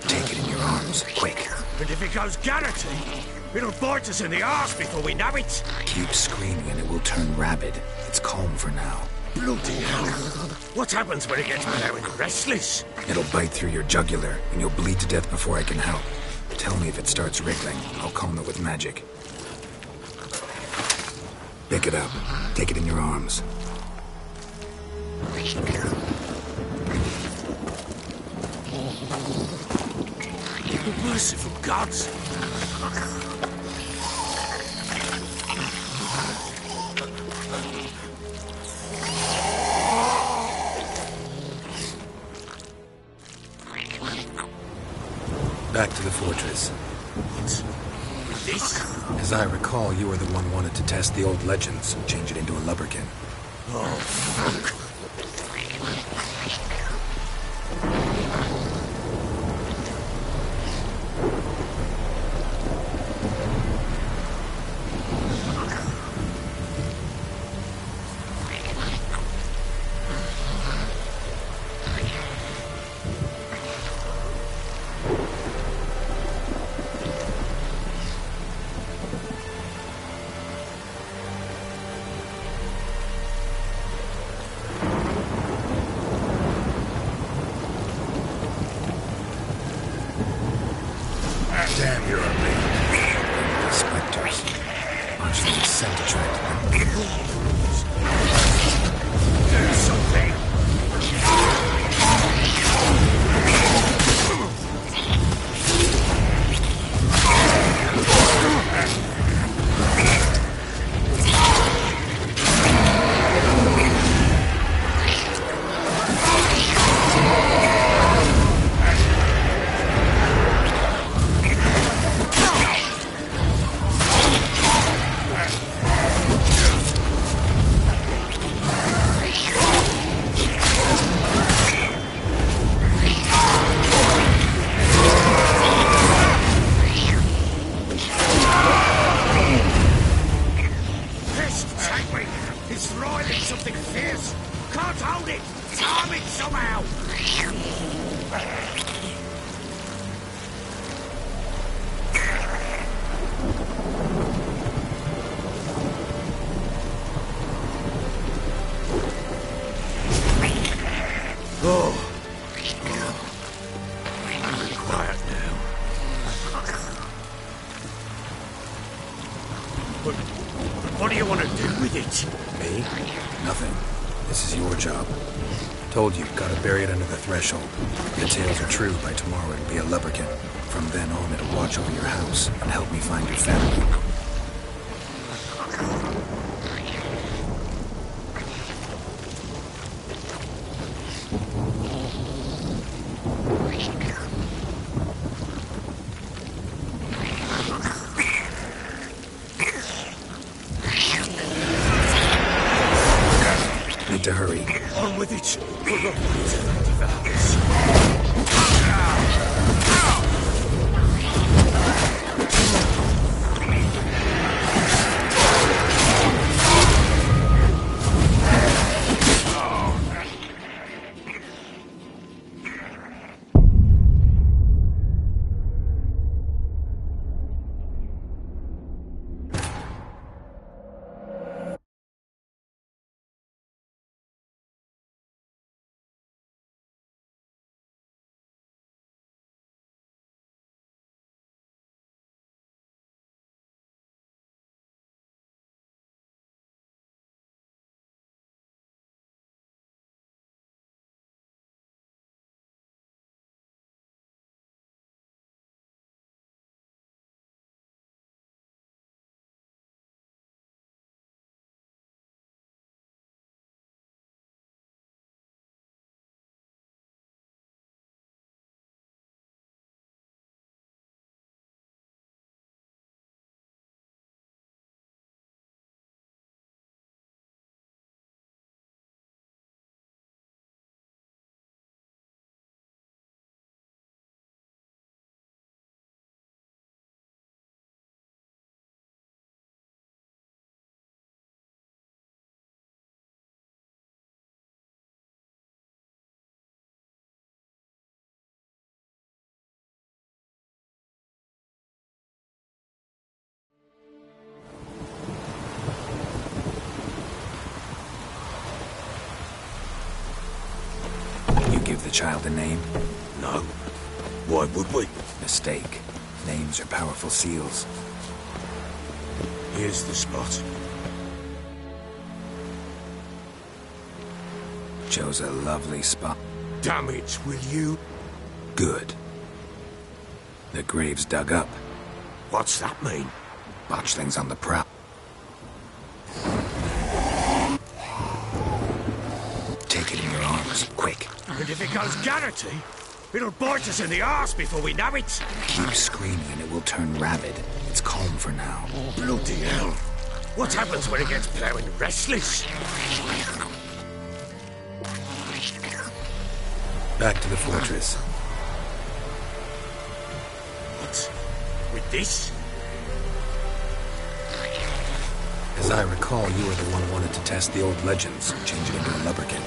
C: Take it in your arms, quick.
K: And if it goes garroty, it'll bite us in the arse before we know it.
C: Keep screaming and it will turn rabid. It's calm for now.
K: Bloody hell. What happens when it gets plowing restless?
C: It'll bite through your jugular, and you'll bleed to death before I can help. Tell me if it starts wriggling. I'll calm it with magic. Pick it up. Take it in your arms.
K: Merciful gods!
C: Back to the fortress.
K: What? This?
C: As I recall, you were the one wanted to test the old legends, change it into a lubberkin.
K: Oh, fuck.
C: Damn, you're a big... Spectres. Botchling's scent attracted them.
K: Do something! It's roiling something fierce. Can't hold it. Arm it somehow. Oh. Quiet now. What do you want to do with it?
C: Me? Nothing. This is your job. Told you, gotta bury it under the threshold. If the tales are true, by tomorrow it'll be a lubberkin. From then on, it'll watch over your house and help me find your family. Need to hurry.
K: On with it. We're up to developers.
C: Give the child a name?
K: No. Why would we?
C: Mistake. Names are powerful seals.
K: Here's the spot.
C: Chose a lovely spot.
K: Damn it, will you?
C: Good. The grave's dug up.
K: What's that mean?
C: Botchling's on the prowl. Take it in your arms, quick.
K: And if it goes Garrity, it'll bite us in the arse before we know it.
C: Keep screaming and it will turn rabid. It's calm for now.
K: Bloody hell. What happens when it gets plowing restless?
C: Back to the fortress.
K: What? With this?
C: As I recall, you were the one who wanted to test the old legends, change it into a lubberkin.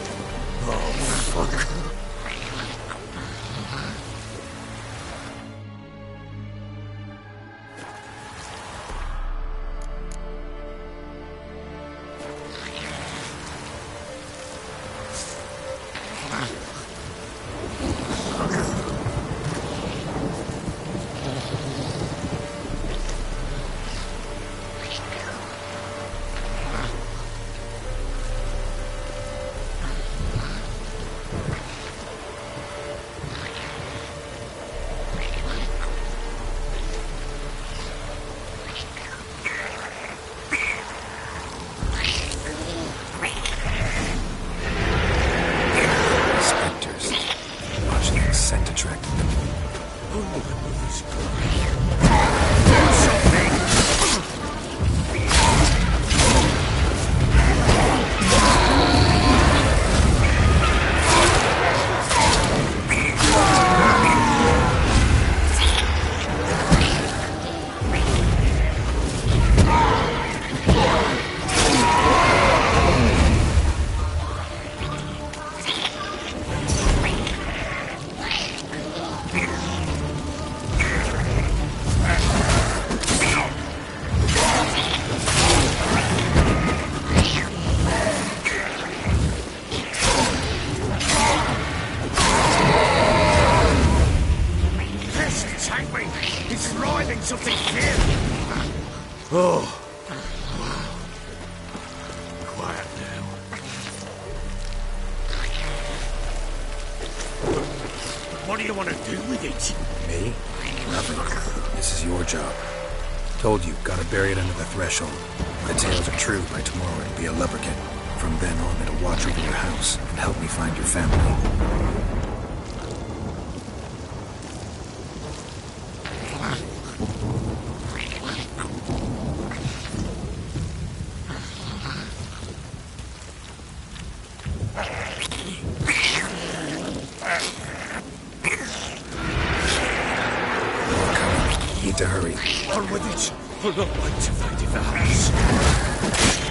K: Oh, fuck. What do you want to do with it?
C: Me? Nothing. This is your job. Told you, gotta bury it under the threshold. If the tales are true, by tomorrow it'll be a lubricant. From then on, it'll watch over your house and help me find your family. Need to hurry.
K: On with it. I'll not like to find in the house.